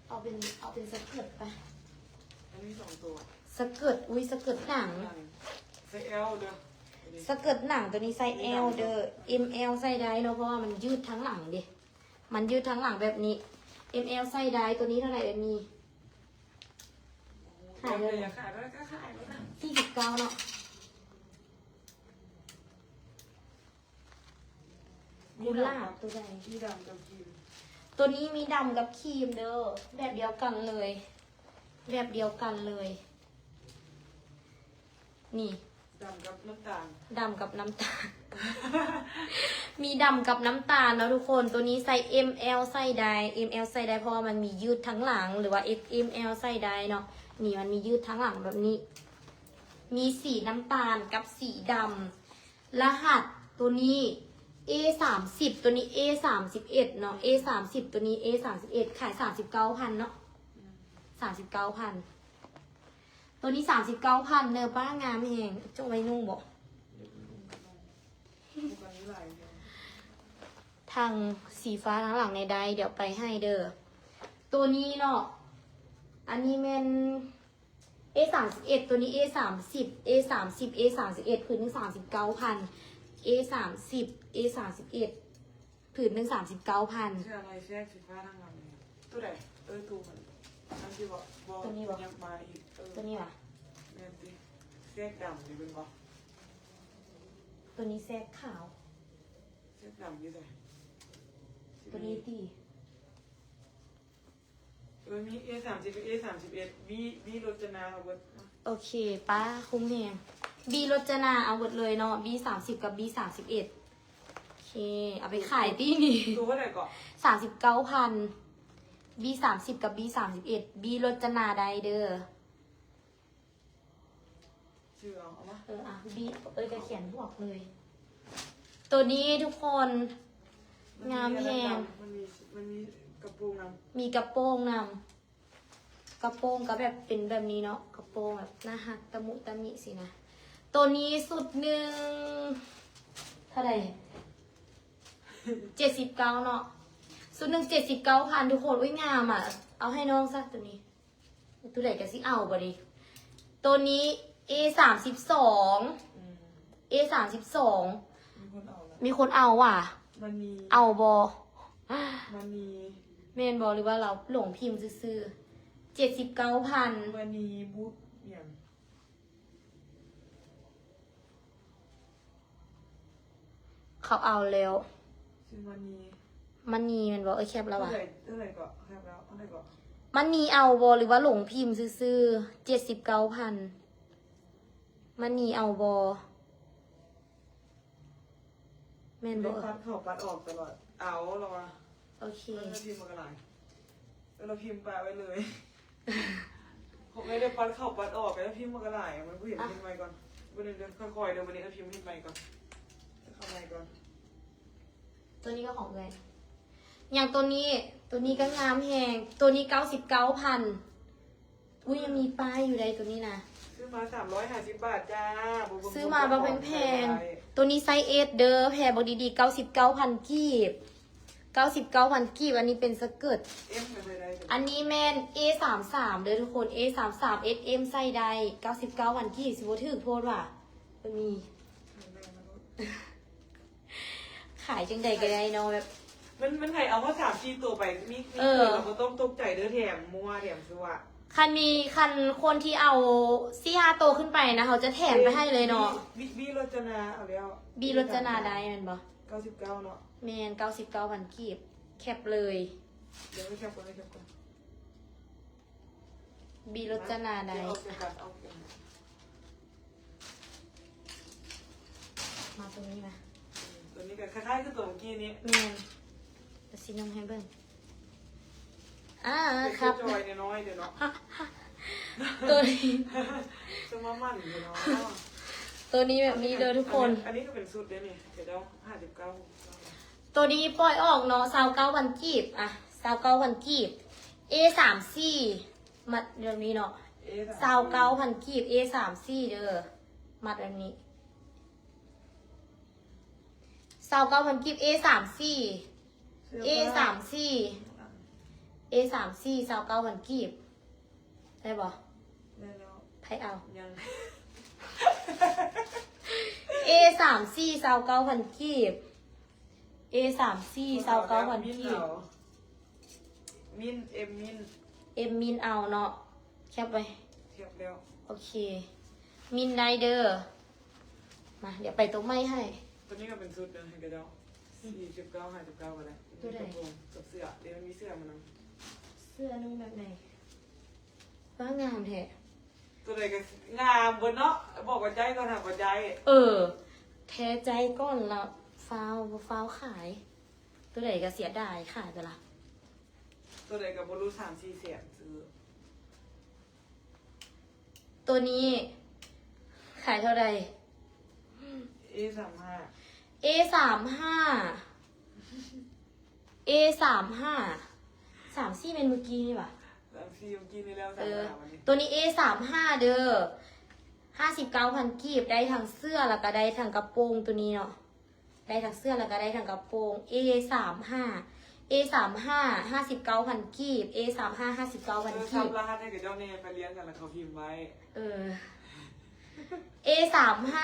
เอาเป็นสเกิร์ตไป อันนี้สองตัว สเกิร์ตอุ้ยสเกิร์ตหนัง ไซส์แอลเด้อ สเกิร์ตหนังตัวนี้ไซส์ L เด้อ ML ใส่ได้เนาะเพราะว่ามันยืดทั้งหลังดิมันยืดทั้งหลังแบบนี้ ML ใส่ได้ตัวนี้เท่าไหร่แบบนี้ ขายเลยอยากขายแล้วก็ขายแล้วนะ 49เนาะ กุหลาบตัวใด ที่ดำกับครีม ตัวนี้มีดำกับครีมเด้อแบบเดียวกันเลย แบบเดียวกันเลย นี่ ดำกับน้ำตาล ดำกับน้ำตาล มีดำกับน้ำตาลแล้วทุกคนตัวนี้ใส่ ML ใส่ได้ ML ใส่ได้เพราะว่ามันมียืดทั้งหลังหรือว่า XML ใส่ได้เนาะนี่มันมียืดทั้งหลังแบบนี้ มีสีน้ำตาลกับสีดำรหัสตัวนี้ A30 ตัวนี้ A31 เนาะ A30 ตัวนี้ A31 ขาย39,000เนาะ39,000ตัวนี้39,000เนอะป้างามแหงจงไว้นุ่งบอก วันนี้หลายเดือน ทางสีฟ้าทั้งหลังในใดเดี๋ยวไปให้เด้อตัวนี้เนาะอันนี้เป็น A31 ตัวนี้ A30 A30 A31 ผืนหนึ่ง39,000 A30 A31 ผืนหนึ่ง39,000 ชื่ออะไรแทรกสีฟ้าทั้งหลังเลยตัวไหนตัวมันอันที่บอกยังมาอีก ตัวนี้วะ แม่ตีแทรกดำนี่เป็นบอก ตัวนี้แซกขาว แทรกดำยี่ไง ตัวนี้ตี มี A30 กับ A31 บีรจนาเอาไว้ โอเคป้าคุ้มแหง B รจนาเอาหมดเลยเนาะ B30 กับ B31 โอเค เอาไปขายที่นี่ ตัวเท่าไหร่ก่อน 39,000 B30 กับ B31 B รจนาใดเด้อ ชื่อเอามา บีจะเขียนบวกเลย ตัวนี้ทุกคนงามแพง มันมีกระโปรงน มีกระโปรงนำกระโปรงก็แบบเป็นแบบนี้เนาะกระโปรงแบบหน้าหักตะมุตะมิสินะตัวนี้สุดหนึ่งเท่าไหร่79เนาะสุดหนึ่ง79,000ทุกคนอุ้ยงามอ่ะเอาให้น้องซะตัวนี้ตัวไหนกันสิเอาบ่ดิตัวนี้ A32 ำ A32 มีคนเอาแล้ว มีคนเอาว่ะ มันมี เอาบอ มันมี เมนบอหรือว่าเราหลงพิมพ์ซื้อ79,000 มันมีบูทอย่าง เขาเอาแล้ว ชื่อมันมี มันนีมันบอกแคปแล้วว่ะ เท่าไหร่ก็ครับแล้วเท่าไหร่ก็ มันนีเอาบอหรือว่าหลงพิมพ์ซื้อ79,000มันนีเอาบอเมนบ เล่ อน ปัดเข้าปัดออกตลอดเอาเราอะ โอเค เราพิมพ์มากระไรเราพิมพ์แปะไว้เลย ผมไม่ได้ปัดเข้าปัดออกแล้วพิมพ์มากระไรมันผู้เห็นพิมพ์ไปก่อนวันนี้เดี๋ยวค่อยๆเดี๋ยววันนี้เราพิมพ์ไปก่อนเข้าไปก่อน ตัวนี้ก็ของเลยอย่างตัวนี้ก็งามแหงตัวนี้99,000อุ้ยยังมีป้ายอยู่ในตัวนี้นะ ซื้อมา350 บาทจ้า ซื้อมาบางแพงๆตัวนี้ไซส์เอสเด้อแพงบอกดีๆ99,000กีบ99,000กีบอันนี้เป็นสเกิร์ต เอ็มไม่เคยได้ อันนี้แมน A33 เด้อทุกคน A33 SM ใส่ได้99,000กีบสิบ่ถือโพดว่ะมันมี ขายจังใดก็ได้เนาะแบบ มันไทยเอาข้อ3 4ตัวไปมีเราก็ต้องตกใจเด้อแถมมัวแถมซัว คันคนที่เอา4-5โตวขึ้นไปนะเขาจะแถมไปให้เลยเนาะ บีรจนาเอาแล้ว บีรจนาได้แมันบ่ 99เนาะ แมน99,000กีบแคปเลย เดี๋ยวไม่แคปก่อนไม่แคปก่อน บีรจนาได้ เอาเก็บกันเอาเก็บ มาตรงนี้นะ ตัวนี้กันคล้ายๆคือตัวเมื่อกี้นี้ แมนเดี๋ยวสินมให้เบิ่งเป็น ครับ จอยน้อยเดี๋ยวเนาะ ตัวนี้ จะมามั่นเดี๋ยวเนาะ ตัวนี้แบบนี้เลยทุกคน อันนี้ก็เป็นสูตรเดี๋ยวนี่เดี๋ยว59 ตัวนี้ปล่อยออกเนาะ29,000กีบอะ29,000กีบ A34 มัดเดี๋ยวนี้เนาะ29,000กีบ A34 เด้อมัดแบบนี้29,000กีบ A34 A34 A34 29,000กีบได้บ่ ได้แล้ว ไพ่เอา ยัง A34 29,000กีบ A34 29,000กีบ มินเอ็มมิน เอ็มมินเอาเนาะแคปไป เทียบแล้ว โอเค มินไนเดอร์มาเดี๋ยวไปตัวไม่ให้ ตัวนี้ก็เป็นสูตรเดิมให้กันแล้ว49 59ก็ได้กับเสื้อเดี๋ยวมันมีเสื้อมันนะ เสื้อนุ่งแบบไหนว่างามแท้ ตัวไหนก็งามบนเนาะบอกว่าใจก็ทำว่าใจ แท้ใจก้อนละฟาวขาย ตัวไหนก็เสียดายขายไปละ ตัวไหนกับบรู3-4 แสนซื้อ ตัวนี้ขายเท่าไหร่ A35 A35 A35 34เป็นเมื่อกี้นี่ป่ะ 3-4เมื่อกี้นี่แล้ว35วันนี้ ตัวนี้ A35 เด้อ59,000กีบได้ทั้งเสื้อแล้วก็ได้ทั้งกระโปรงตัวนี้เนาะได้ทั้งเสื้อแล้วก็ได้ทั้งกระโปรง A35 A35 59,000กีบ A35 59,000กีบ ทำรหัสให้กับเจ้าเนยไปเลี้ยงกันแล้วเขาพิมพ์ไว้ A35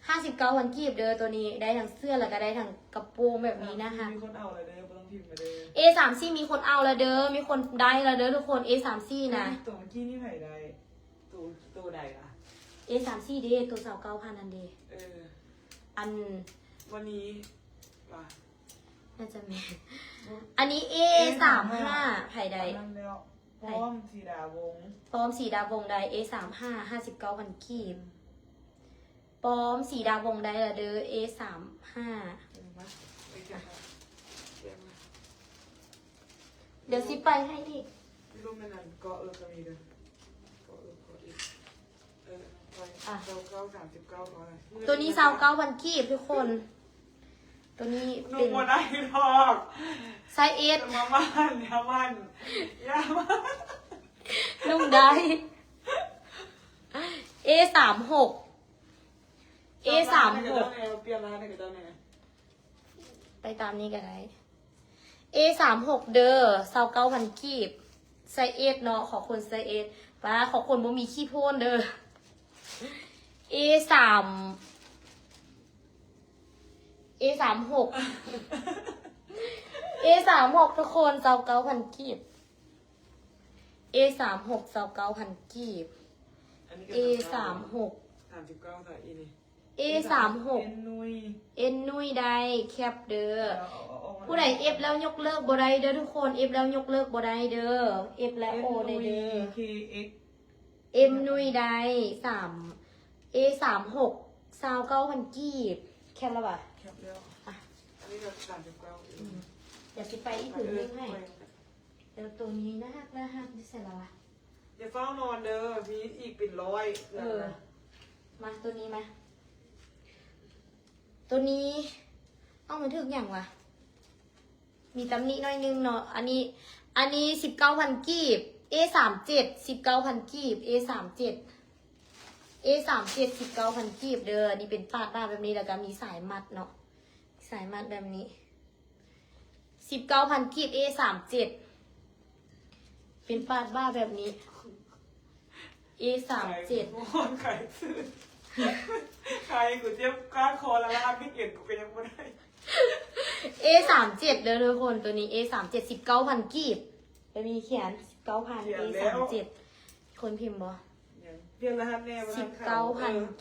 59,000กีบเด้อตัวนี้ได้ทั้งเสื้อแล้วก็ได้ทั้งกระโปรงแบบนี้นะคะ มีคนเอาอะไรเด้อไม่ต้องพิมพ์ไปเลย A34 มีคนเอาแล้วเด้อมีคนได้แล้วเด้อทุกคน A34 นะ ตัวเมื่อกี้นี่ไผ่ใดตัวใดล่ะ A34 เด้ตัว29,000อันเด้ อัน วันนี้ป่ะ น่าจะแม่อันนี้ A35 ไผ่ใด นั่นแล้วพร้อมสีดาวง ปลอมสีดาวงใด A35 59,000กีบปลอมสีดาวงใดละเด้อ A35 เดี๋ยวซิไปให้อีก พี่ลูกแม่นันเกาะเออก็มีเด้อเกาะเออเกาะอีก เก้า39เขาเลย ตัวนี้29,000กีบทุกคน ตัวนี้ นุ่ เป็ ม น มาได้ทอก ไซส์เอส มาบ้านยามันยามัน นุ่มได้ A36 A36 เปลี่ยนร้านให้กับเจ้าแม่ ไปตามนี้ก็ได้ A36 เด้อ29,000กีบไซส์เอสเนาะขอคนไซส์เอสป้าขอคนบ่มีขี้โพ้นเด้อ A3 A36 A36 ทุกคน29,000กีบ A36 29,000กีบ A36 39ถ่ายอีนี่ A36 เอ็นนุย เอ็นนุยได้แคปเด้อผู้ใดเอฟแล้วยกเลิกบ่ได้เด้อทุกคนเอฟแล้วยกเลิกบ่ได้เด้อเอฟและโอได้เด้อ KX เอ็มนุยได้A36 29,000กีบแคปแล้วป่ะ แคปแล้วอันนี้ก็39 อย่าสิไปอีกผืนนึงให้เดี๋ยวตัวนี้นะฮักนี่เสร็จแล้วอ่ะ อย่าเฝ้านอนเด้อมีอีกเป็นร้อย มาตัวนี้มาตัวนี้เอามาถึงอย่างวะมีตำหนิน้อยนึงเนาะอันนี้19,000กีบ A37 19,000กีบ A37 19,000กีบเด้ออันนี้เป็นปาดบ้าแบบนี้แล้วก็มีสายมัดเนาะสายมัดแบบนี้19,000กีบ A37 เป็นปาดบ้าแบบนี้ A37 ใครซื้อใครกูเจ็บก้านคอแล้วล่ะพี่เก่งกูก็ยังไม่ได้ A37 เด้อทุกคนตัวนี้ A37 19,000กีบไปมีเขียน 19,000 A37 คนพิมพ์บ่ เปลี่ยนรหัสแน่มัน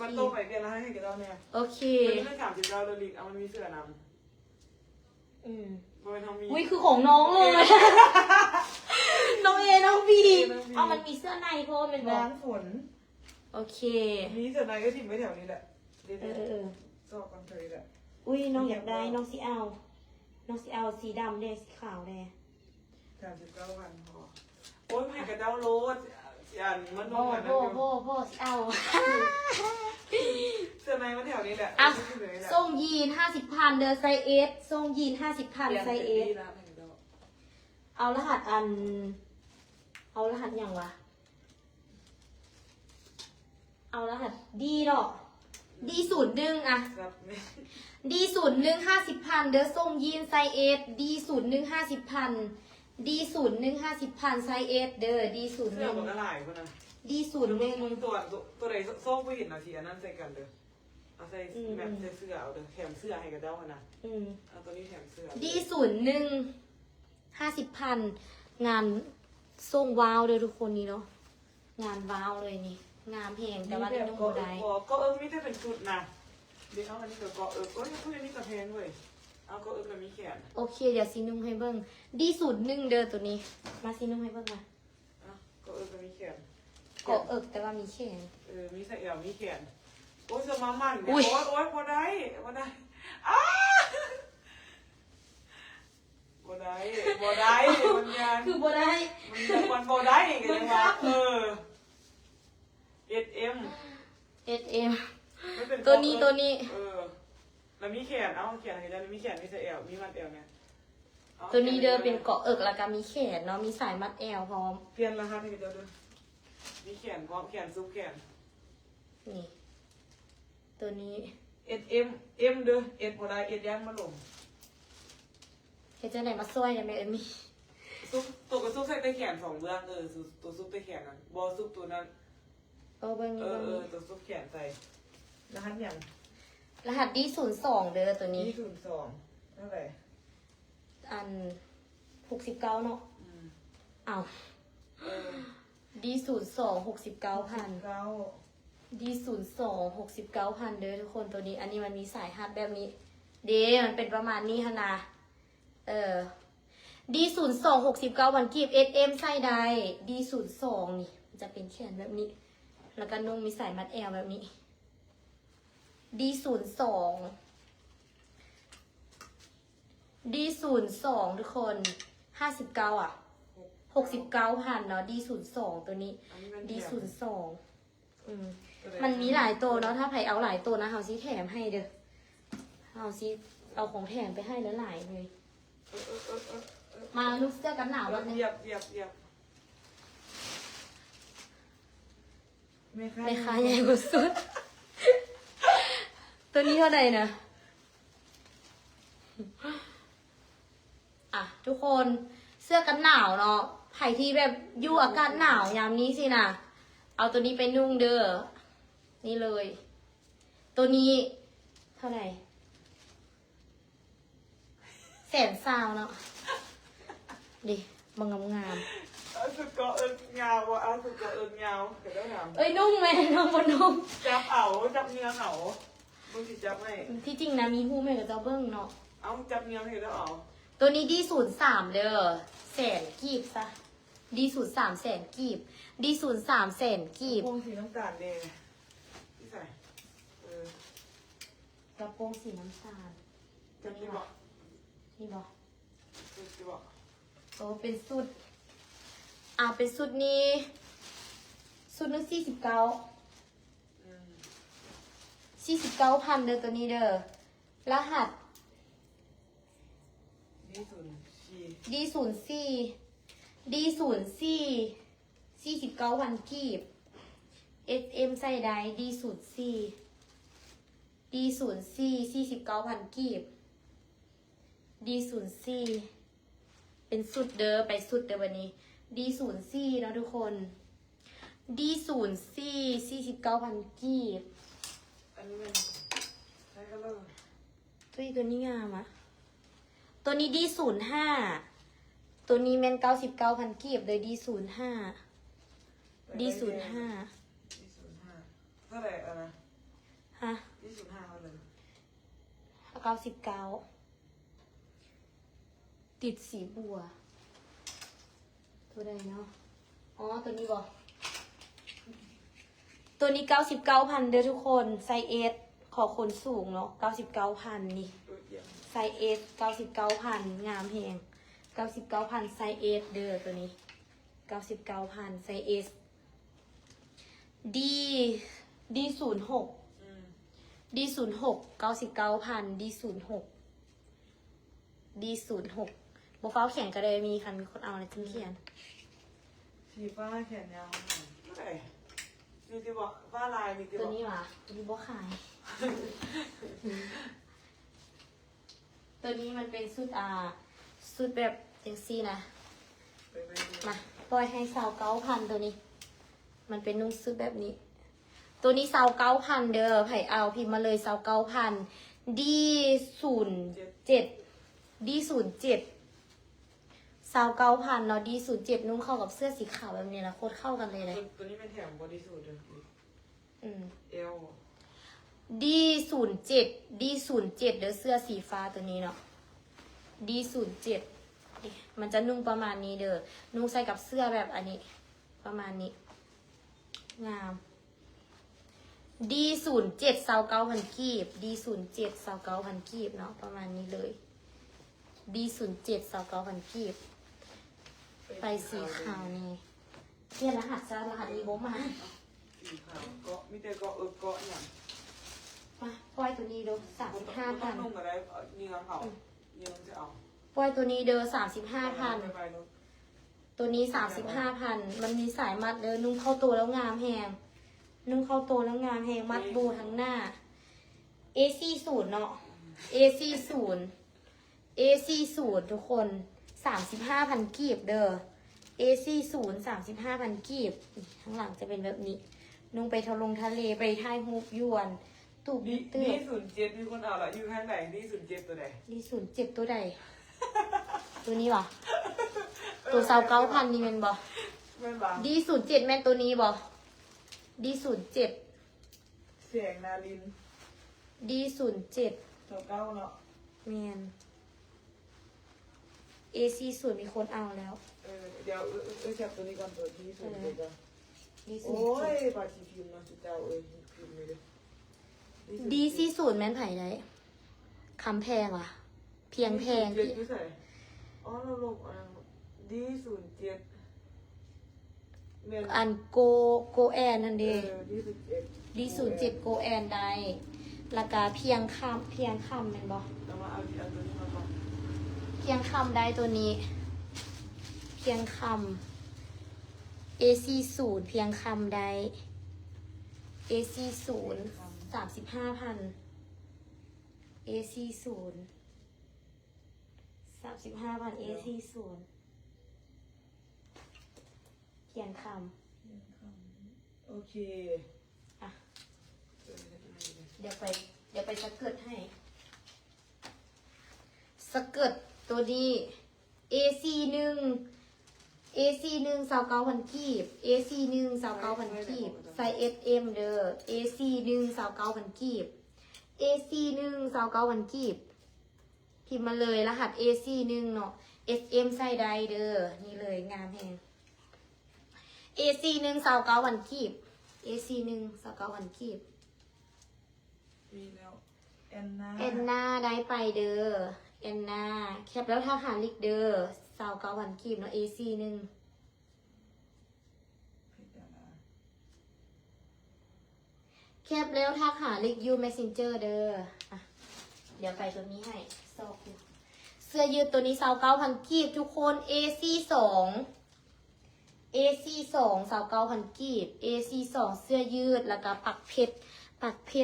มันโตไปเปลี่ยนรหัสให้กับเราแน่ โอเค มันไม่39เลยลิกเอามันมีเสื้อนำมันทำมี อุ้ยคือของน้องเลย น้องเอน้องบีเอามันมีเสื้อในเพราะว่ามันบอ ร้าก นฝน โอเค มีเสื้อในก็ทิ้งไว้แถวนี้แหละซอกกันเลยแหละ อุ้ยน้องอยากได้น้องสิเอาสีดำแดงสีขาวแดง 39,000พอโอ้ยไม่กับเจ้าโรสอันมัน พ่อ มัน พ่อสิเอา เสื้อในมันแถวนี้แหละ อ่ะส่งยีน50,000เด้อไซเอสส่งยีน50,000ไซเอสเอารหัสอย่างวะเอารหัสดีหรอD01อะD01 50,000เด้อส่งยีนไซเอสD01 50,000 D01 50,000ไซเอสเด้อ D01 เสื้อมันก็หลายคนนะ D01 มึงตัวไหนส้มไปเห็นนาทีอันนั้นใส่กันเด้อเอาใส่แบบใส่เสื้อเอาเด้อแถมเสื้อให้กับเจ้านะเอาตัวนี้แถมเสื้อ D01 50,000งานส่งว้าวเลยทุกคนนี่เนาะงานว้าวเลยนี่งามเพลงแต่ว่าต้องดูได้ ก็ไม่ได้เป็นชุดนะเดี๋ยวเอาอันนี้กับก็ก็ยังพูดอันนี้กับเพลงเว้ยเอาก็แบบมีแขน โอเคเดี๋ยวซีนุ่งให้เบิ้งD01เด้อตัวนี้มาซีนุ่งให้เบิ้งมา ก็แบบมีแขน เกาะเอิกแต่ว่ามีแขน มีใส่เอวมีแขนโอ้ยจะมามั่นเนี่ยโอ้ยพอได้อ้าพอได้มันยัน คือบ่ได้ มันพอได้กันยังวะSM SM ตัวนี้แล้วมีแขนเอาแขนให้ได้มีแขนมีใส่เอวมีมัดเอวเนี่ย ตัวนี้เด้อเป็นเกาะเอิกแล้วก็มีแขนเนาะมีสายมัดแอวพร้อม เปลี่ยนรหัสให้เจ้าด้วยมีแขนพร้อมแขนซุปแขน นี่ตัวนี้ SM เด้อ S พอได้ S ย่างมาลง เฮ็ดจังได๋มาซอยได้แม่เอ็มมี่ ซุปตัวกับซุปใส่แต่แขน2เบื้องตัวซุปแต่แขนนั้นบอซุปตัวนั้น เบิ่งนี่เบิ่งนี่ ตัวซุปแขนใส่รหัสอย่าง รหัสD02เด้อตัวนี้ 2เท่าไหร่ อัน69เนาะอ้าวD02 69,000 D02 69,000เด้อทุกคนตัวนี้อันนี้มันมีสายฮัดแบบนี้เด้มันเป็นประมาณนี้ฮะนะD02 69,000กีบ SM ใส่ได้ D02 นี่มันจะเป็นแขนแบบนี้แล้วก็นุ่งมีสายมัดแอวแบบนี้ D02 ทุกคน59อ่ะ69,000เนาะ D02 ตัวนี้ D02 มันมีหลายตัวเนาะถ้าใครเอาหลายตัวนะเฮาซีแถมให้เด้อเฮาซีเอาของแถมไปให้แล้วหลายเลย มาลูกเสื้อกันหนาววันนี้ เหยียบไม่ค่า ในคาใหญ่กว่าสุด ตัวนี้เท่าไหร่นะอ่ะทุกคนเสื้อกันหนาวเนาะใครที่แบบอยู่อากาศหนาวยามนี้สินะเอาตัวนี้ไปนุ่งเด้อนี่เลย ตัวนี้เท่าไหร่100,000เนาะดิบังงาม เอาสุดเกาะเอิญเงาว่ะเอาสุดเกาะเอิญเงาเดี๋ยวต้องถาม เอ้ยนุ่งไหมน้องบนนุ่ง จับเอาจับเนื้อเอามึงสิจับให้ ที่จริงนะมีหูแม่กับเจ้าเบิ้งเนาะ เอาจับเนื้อให้แล้วเอา ตัวนี้D03เด้อ100,000กีบซะD03 100,000กีบD03 100,000กีบ พวงสีน้ำตาลแดงที่ใส่เออก ระโปรงสีน้ำตาล จับที่บอก นี่บอก ที่บอก โอ้เป็นสุดเป็นสุดนี้สุดนึง49,000เด้อตัวนี้เด้อรหัส D04 D04 49,000กีบ SM ใส่ได้ D04 49,000กีบ D04 เป็นสุดเด้อไปสุดเด้อวันนี้ D04 เนาะทุกคน D04 49,000กีบ อันนี้มันใช้กันเลย ตัวนี้งามอะตัวนี้ D05 ตัวนี้แม่น99,000กีบเลย D05 D05 เท่าไหร่อะนะ ฮะ D05เท่าไหร่ 99ติดสีบัว ตัวใดเนาะอ๋อตัวนี้บอกตัวนี้99,000เด้อทุกคนไซส์ S ขอคนสูงเนาะ99,000นี่ ตัวเดียว ไซส์ S 99,000งามแฮง99,000ไซส์ S เด้อตัวนี้99,000ไซส์ S D06 D06 99,000 D06 D06โบฟ้าเขียนก็เลยมีคันมีคนเอาในจิ้มเขียน สีฟ้าแขนยาวเท่าไหร่มีที่บอกฟ้าลายมีที่บ ตั อ ว ก นี้หวะตัวนี้โบขาย ตัวนี้มันเป็นสุดสุดแบบจังซี่นะ ไปดู มาปล่อยให้29,000ตัวนี้ มันเป็นนุ่งสุดแบบนี้ ตัวนี้29,000เด้อไผ่เอาพิมพ์มาเลย29,000 D07 D07 29,000เนาะ D07 นุ่งเข้ากับเสื้อสีขาวแบบนี้นะโคตรเข้ากันเลยเลย ตัวนี้เป็นแถมบอดี้สูทเลย เอล D07 D07 เด้อเสื้อสีฟ้าตัวนี้เนาะ D07 มันจะนุ่งประมาณนี้เด้อนุ่งใส่กับเสื้อแบบอันนี้ ประมาณนี้ งาม D07 29,000กีบ D07 29,000กีบเนาะประมาณนี้เลย D07 29,000กีบไปสีขาวนี่เรียนรหัสจ้ารหัสอีโบมา สีขาวเกาะมีแต่เกาะเกาะอย่าง มาปล่อยตัวนี้ดู ต้อง 35,000 นุ่งอะไรเนื้อเขาเนื้อจะเอา ปล่อยตัวนี้เด้อ ไป 35,000 ตัวนี้ 35,000 มันมีสายมัดเด้อนุ่งเข้าตัวแล้วงามแฮงนุ่งเข้าตัวแล้วงามแฮงมัดโบทั้งหน้า AC0 เนาะ AC0 AC0 ทุกคน 35,000กีบเด้อ AC0 35,000กีบข้างหลังจะเป็นแบบนี้ นุ่งไปทะเลไปท่ายฮูบยวน ตูบ นี่ เตื้อ 07มีคนเอาละอยู่ข้างไหนนี่07ตัวไหน D07 ตัวใด ตัวนี้บ่ตัว29,000นี่แม่นบ่ แม่นบาง D07 แม่นตัวนี้บ่ D07 เสียงนาลิน D07 ตัวเก้าเนาะ แม่น AC0 มีคนเอาแล้ว เดี๋ยวจับตัวนี้ก่อนตัวที่สุดเลยจ้ะ D07 โอ้ยปาชีพิมพ์มาสุดเจ้าพิมพ์เลย D40 แม่นไผได้คำแพงว่ะ เพียงแพง เจ็ดไม่ใส่อ๋อเราลงD07 เมียน อันโกแอนนั่นเด้ 27 D07 โกแอนได้ราคาเพียงคำแม่นบ่ แล้วมาเอาตัวนี้มาก่อน เพียงคำได้ตัวนี้ เพียงคำ AC0 เพียงคำได้ AC0 35,000 AC0 35,000 AC0 เพียงค โอเค ำอ่ะ เดี๋ยวไปสเกิร์ตให้ สเกิร์ตตัวนี้ AC1 AC1 29,000กีบ AC1 29,000กีบใส่ SM เด้อ AC1 29,000กีบ AC1 29,000กีบพิมพ์มาเลยรหัส AC1 เนาะ SM ใส่ใดเด้อ นี่เลยงามแฮง AC1 29,000กีบ AC1 29,000กีบ มีแล้วแอนนา แอนนาได้ไปเด้อแอนนาแคปแล้วทหารลิกเด้อ29,000กีบเนาะ AC1 แคปแล้วทักหาลิกยูเมสเซนเจอร์เด้ออ่ะเดี๋ยวไปตัวนี้ให้ซอกอยู่เสื้อยืดตัวนี้29,000กีบทุกคน AC2 AC2 29,000กีบ AC2 เสื้อยืดแล้วก็ปักเพช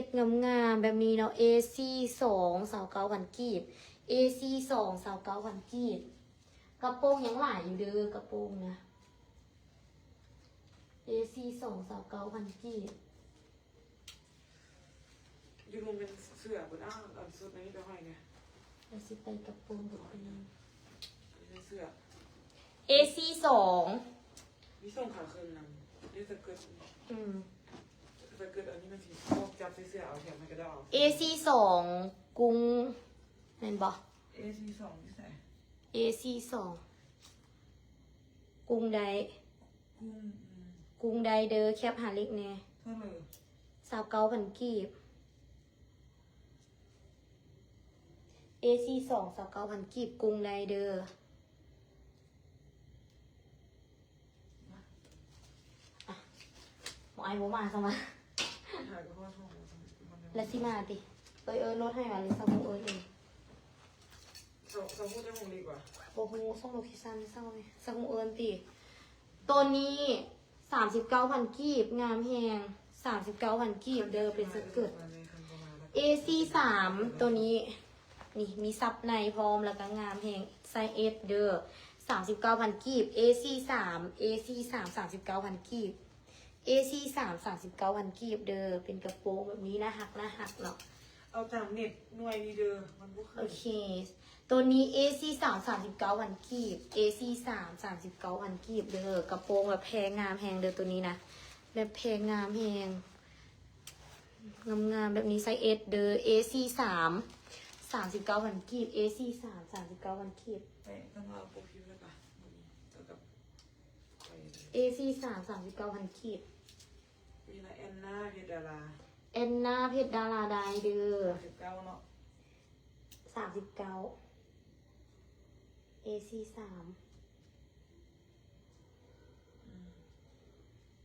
รงามๆแบบนี้เนาะ AC2 29,000กีบ AC2 29,000กีบกระโปรงยังหลายอยู่เด้อกระโปรงนะ AC2 29,000กีบ ยูรวมเป็นเสื้อบนอ้างอันสุดในนี้ไปห้อยเนี่ย แล้วสิไปกระโปรงบุกนี้ เป็นเสื้อ AC2 มีส่งขาคืนนำนี่สเกิร์ต อืม สเกิร์ตอันนี้มันสีพวกจับเสื้อเอาแถมมันก็ได้เอา AC2 กรุงเห็นบ่ AC2 ที่ใส่ AC2 กรุงใด กุ้ง กรุงใดเด้อแคปหาเล็กแน่ เท่าเลย 29,000กีบ AC2 29,000กีบกรุงใดเด้ออ่ะหมอไอ้บ่มาซะมา ถ่ายก็พ่อท่อง แล้วสิมาติรถให้มาเลยซะบ่เอง เราพูดได้มงดีกว่า บ่ฮู้ส่งโลเคชั่นเศร้าไหมซะบ่ติตัวนี้39,000กีบงามแฮง39,000กีบเด้อเป็นสเกิร์ต AC3 ตัวนี้นี่มีซับในพร้อมแล้วก็งามแหงไซส์ S เด้อ39,000กีบ AC3 AC3 39,000กีบ AC3 39,000กีบเด้อเป็นกระโปรงแบบนี้นะหักเนาะ เอาจากเน็ตหน่วยดีเด้อมันบุก โอเค ตัวนี้ AC3 39,000กีบ AC3 39,000กีบเด้อกระโปรงแบบแพงงามแหงเด้อตัวนี้นะแบบแพงงามแหงงามแบบนี้ไซส์ S เด้อ AC3 39,000กีบ AC3 39,000กีบ ไปต้องเอาโปรพิวเลยป่ะแล้วกับ AC3 39,000กีบ มีนะแอนนาเพดารา แอนนาเพชรดาราไดเด้อ 19เนาะ 39 AC3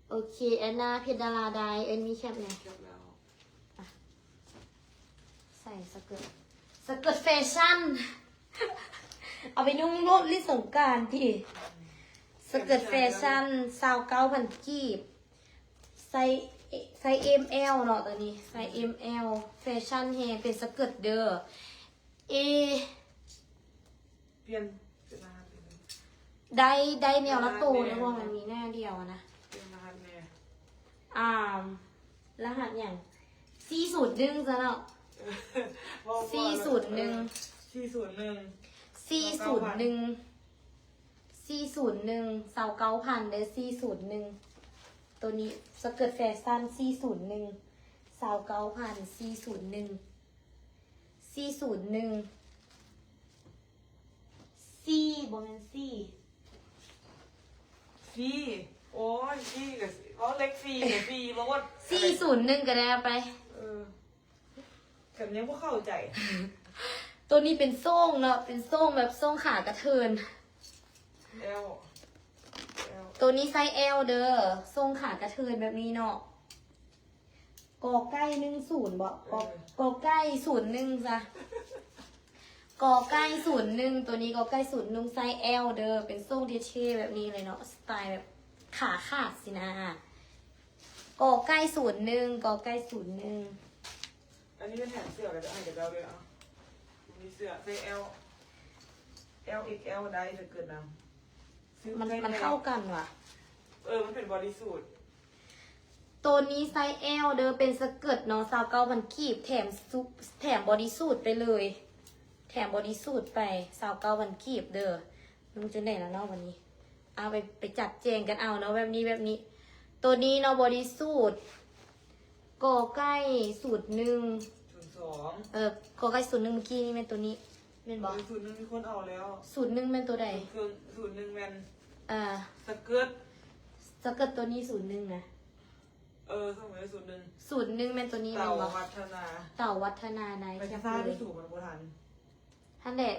โอเคแอนนาเพชรดาราไดเอ็นมีแคปไง จบแล้ว ใส่สเกิร์ตแฟชั่น เอาไปนุ่งโลดลิสงกรารที่สเกิร์ตแฟชั่น29,000กีบไซส์ ML เนาะตัวนี้ไซส์ ML แฟชั่นแฮงเป็นสเกิร์ตเด้อเอ เปลี่ยนเป็นรหัสเลย ได้แนวละตัวนะว่ามันมีหน้าเดียวอะนะ เปลี่ยนรหัสแม่ รหัสอย่าง401ซะเนาะ401 29,000ได้401ตัวนี้สเกิร์ตแฟชั่น401 29,000 401บ่แม่น4 ฟรีโอ้ยฟรีกับเขาเล็กฟรีกับฟรีรถ 401ก็ได้เอาไป กับเนี้ยพวกเข้าใจ ตัวนี้เป็นส่งเนาะเป็นส่งแบบส่งขากระเทิน L ตัวนี้ไซส์ L เด้อทรงขากระเทินแบบนี้เนาะกอไก่10บ่กอไก่01จ้ะกอไก่01ตัวนี้กอไก่01ไซส์ L เด้อเป็นทรงเท่ๆแบบนี้เลยเนาะสไตล์แบบขาขาดสินะกอไก่01กอไก่01อันนี้เป็นแถมเสื้อกับจะให้กับเราเลยอ่ะมีเสื้อไซส์ L XL ได้จะเกิดนะมันเข้ากันว่ะ มันเป็นบอดี้สูท ตัวนี้ไซส์ L เด้อเป็นสเกิร์ตเนาะ29,000กีบแถมบอดี้สูทไปเลยแถมบอดี้สูทไป29,000กีบเด้อมึงจะไหนแล้วเนาะวันนี้เอาไปจัดแจงกันเอาเนาะแบบนี้ตัวนี้เนาะบอดี้สูทกอไก่สูตร1 02กอไก่สูตร1เมื่อกี้นี่เป็นตัวนี้เป็นบอ สูตรนึงมีคนเอาแล้ว สูตร1เป็นตัวใด สูตรนึงแมน ส สเกิร์ต เกิร์ตตัวนี้สูตร1นะ สมัยสูตรนึง สูตร1เป็นตัวนี้ เต่า เป็นบอ วัฒนา เต่าวัฒนาใน ไป แคป ซ่า เล ที่ ย สูงมันโบราณ ท่านเด็ก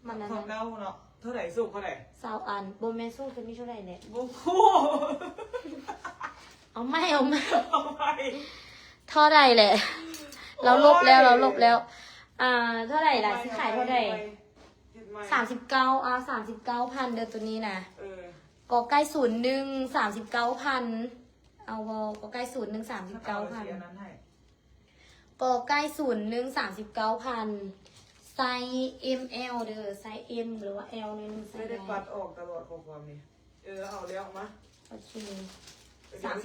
มันนั้น ของเน่าเนาะเท่าไหร่สูงเท่าไหร่ 20 อันโบแมนสู้ตัวนี้เท่าไหร่เนี่ย โอ้โห เอาไม่ เอาไป เท่าไหร่แหละ เราลบแล้วเท่าไหร่ล่ะสิขายเท่าไหร่39,000เดือนตัวนี้นะกอไก่01 39,000เอากอไก่01 39,000กอไก่01 39,000ไซส์ ML เด้อไซส์ M หรือว่า L ในนึงไซ ไม่ ส์ ได้ปัดออกตลอดของความนี้เอาแล้วมา โอเค39,000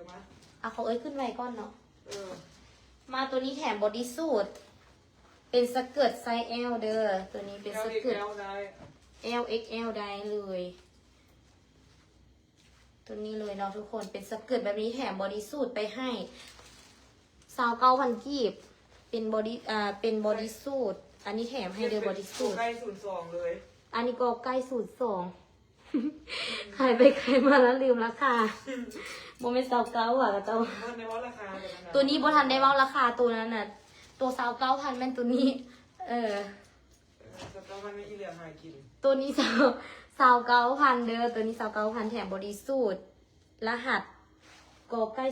มา เขาขึ้นไว้ก่อนเนาะ เออ มาตัวนี้แถมบอดี้สูทเป็นสเกิร์ตไซส์ L เด้อตัวนี้เป็นสเกิร์ต ได้ L XL ได้เลย ตัวนี้เลยเนาะทุกคนเป็นสเกิร์ตแบบนี้แถมบอดี้สูทไปให้29,000กีบเป็นบอดี้สูทอันนี้แถมให้เด้อบอดี้สูท ใกล้02เลย อันนี้ก็ใกล้02ขายไปขายมาแล้วลืมราคาโมเมนต์29อ่ะกระเจ้า ในว่าราคา ตัวนี้บ่ทันได้เว่าราคาตัวนั้นน่ะตัว29,000แม่นตัวนี้ สตอมันไม่อีเหลี่ยมหายกิน ตัวนี้29,000เด้อตัวนี้29,000แถมบอดี้สูทรหัสกอไก่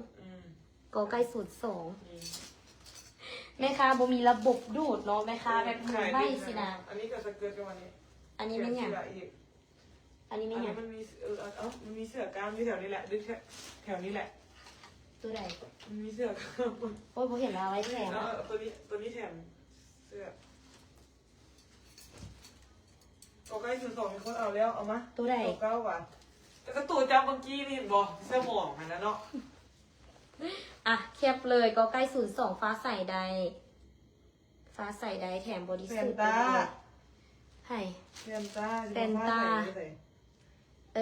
02กอไก่02แม่ค้าบ่มีระบบดูดเนาะแม่ค้าแบบมือไว้สินะ อันนี้กับสเกิร์ตกับวันนี้ อันนี้ไม่หยังอันนี้ไม่หยัง มันมีมันมีเสื้อกล้ามที่แถวนี้แหละดึงแถวนี้แหละ ตัวใด มันมีเสื้อกล้าม โอ้ยบ่เห็นเอาไว้แถมอะ ตัวนี้แถมเสื้อตัวใกล้02มีคนเอาแล้วเอามา9 บาทแต่ก็ตัวจำเมื่อกี้นี่เห็นบ่เสื้อหมองมันนะเนาะ อ่ะแคปเลยกอไก่02ฟ้าใสใดแถมบอดี้สูทไปเลยให้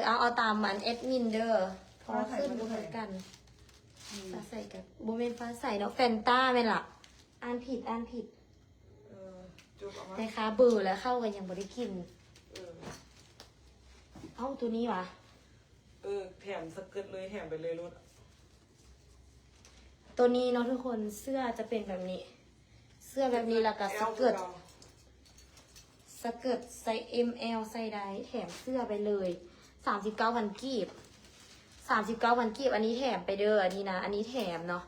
เอาตามมันแอดมินเด้อพอขึ้นดูเหมือนกันฟ้าใสกับโบเมนฟ้าใสเนาะแฟนต้าเป็นล่ะอ่านผิดจุกเอามา นะคะเบื่อแล้วเข้ากันยังบริกินเอ้าตัวนี้วะ แถมสเกิร์ตเลยแถมไปเลยรถ ตัวนี้เนาะทุกคนเสื้อจะเป็นแบบนี้ เสื้อแบบนี้แล้วก็สเกิร์ตไซส์ ML ไซส์ใดแถมเสื้อไปเลย39,000กีบ39,000กีบอันนี้แถมไปเด้ออันนี้นะอันนี้แถมเนาะ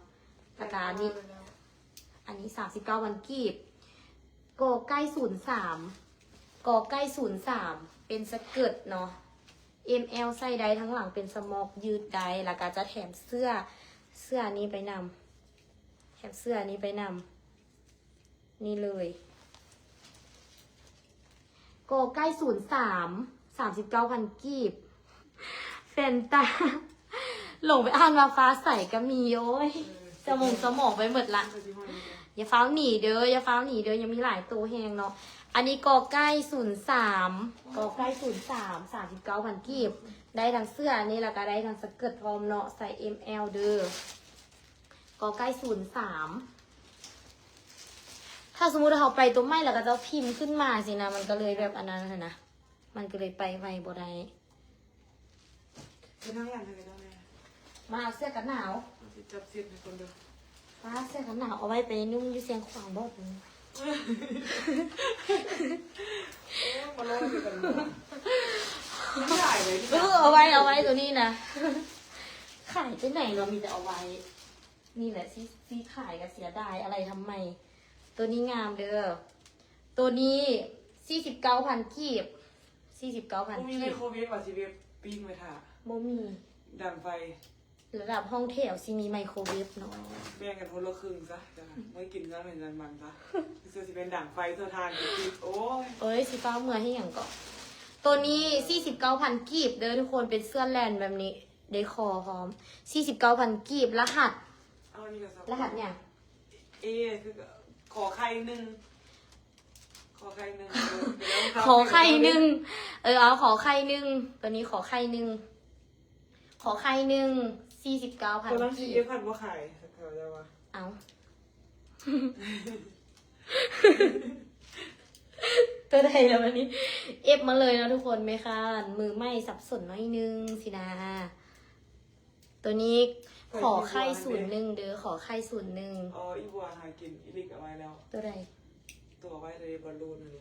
ราคาอันนี้39,000กีบกอไก่03เป็นสเกิร์ตเนาะ ML ไซส์ใดทั้งหลังเป็นสโมกยืดใดแล้วก็จะแถมเสื้อนี้ไปนำแถมเสื้อนี้ไปนำนี่เลยกอไก่39,000กีบแฟนตาหลงไปอ่านมาฟ้าใสก็มีโอ้ยสมองไปหมดละอย่าฟ้าวหนีเด้อยังมีหลายตัวแหงเนาะอันนี้กอไก่39,000กีบได้ทั้งเสื้อนี่แล้วก็ได้ทั้งสเกิร์ตพร้อมเนาะใส่ ML เด้อกอไก่03ถ้าสมมุติเราไปตัวไม่แล้วก็จะพิมพ์ขึ้นมาสินะมันก็เลยแบบอันนั้นนะมันก็เลยไปไวบ่ได้ ไปนั่งหลังเลยได้ไหม มาเอาเสื้อกันหนาว จับเสียบให้คนเดียว เสื้อกันหนาวเอาไว้ไปนุ่งอยู่เสียงขวางบอก มาโลดกันไม่ได้เลย เอาไว้ตัวนี้นะ ขายที่ไหนเรามีแต่เอาไว้ นี่แหละที่ขายกับเสียดายอะไรทำไม ตัวนี้งามเด้อ ตัวนี้49,000 กีบ49,000 มี กี ใน บ โควิดว่าชีวิตปิ้งเลยค่ะ โมมี ดังไฟ ระดับห้องแถวซีมีไมโครเวฟเนาะ แบ่งกันคนละครึ่งซะจ้ะไม่กินเงินเป็นจันมันซะเสื้อสิเป็นดังไฟเสื้อทานกินโอ้ย เอ้ยสีฟ้าเมื่อให้อย่างก่อนตัวนี้49,000 กีบเด้อทุกคนเป็นเสื้อแลนแบบนี้เดคอพร้อม49,000 กีบรหัส เอานี่ก็ รหัสเนี่ย คือขอไข่หนึ่ง ขอไข่หนึ่งเอาขอไข่หนึ่งตัวนี้ขอไข่หนึ่ง49,000 ตัวนั้น กี CF พันว่าขายเขาจะว่า เอา ตัวใดแล้ววันนี้ เอฟมาเลยนะทุกคนไหมคะมือไม่สับสนน้อยนึงสินะตัวนี้ขอไข่01เด้อขอไข่01 อ๋ออีบัวหากินอีลิกเอาไว้แล้ว ตัวใด ตัวไว้เลยบอลลูนเลย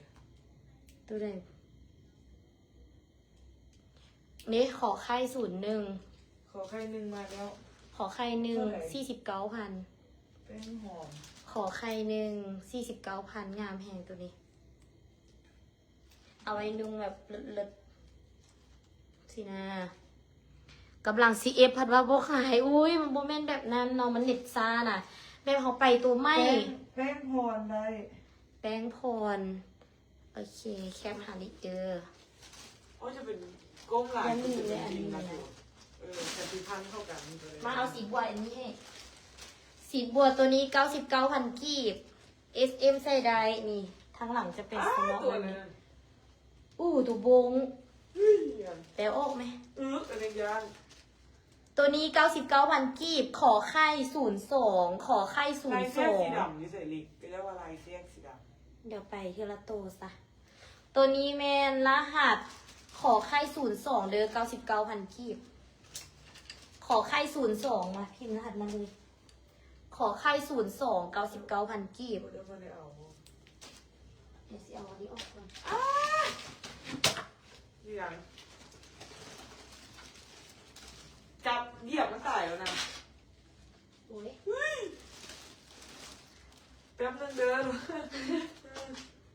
ตัวใดนี่ขอไข่01 ขอไข่หนึ่งมาแล้ว ขอไข่49,000 แป้งหอม ขอไข่49,000งามแหงตัวนี้ เอาไว้นุ่งแบบเลิศๆสินะกำลัง CF พัดว่าโบขายอุ้ยมันโบแม่นแบบนั้นเนาะมันเน็ตซ่าน่ะแบบเขาไปตัวไม่ แป้งพรได้ แป้งพรโอเคแคปหาลิเดอร์ โอ้จะเป็นก้มหลาย ยังมีเลยอันนี้นะ แต่ที่พันเข้ากันเลย มาเอาสีบัวอันนี้ให้สีบัวตัวนี้99,000 กีบ SM ใส่ได้นี่ทางหลังจะเป็นสมอง ตัว แบบ นั้ นี้ น ตัวบง เฮ้ย แปลออกไหม อันนี้ยาน ตัวนี้99,000 กีบ ขอไข่02ขอไข่ ลายเส้นสี 02 ดำนี่ใส่ลิกเรียกว่าลายเส้นสีด เดี๋ยวไปเทละโตซะ ตัวนี้แมนรหัส ขอไข่02เด้อ99,000 กีบ ขอไข่02มาพิมพ์รหัสมาเลย ขอไข่02 99,000 กีบ ำเดี๋ยวมันได้เอา เดี๋ยวสิเอาอันนี้ออกก่อน นี่ยังจับเหยียบมันตายแล้วนะ โอ้ย แป๊บนึงเดิน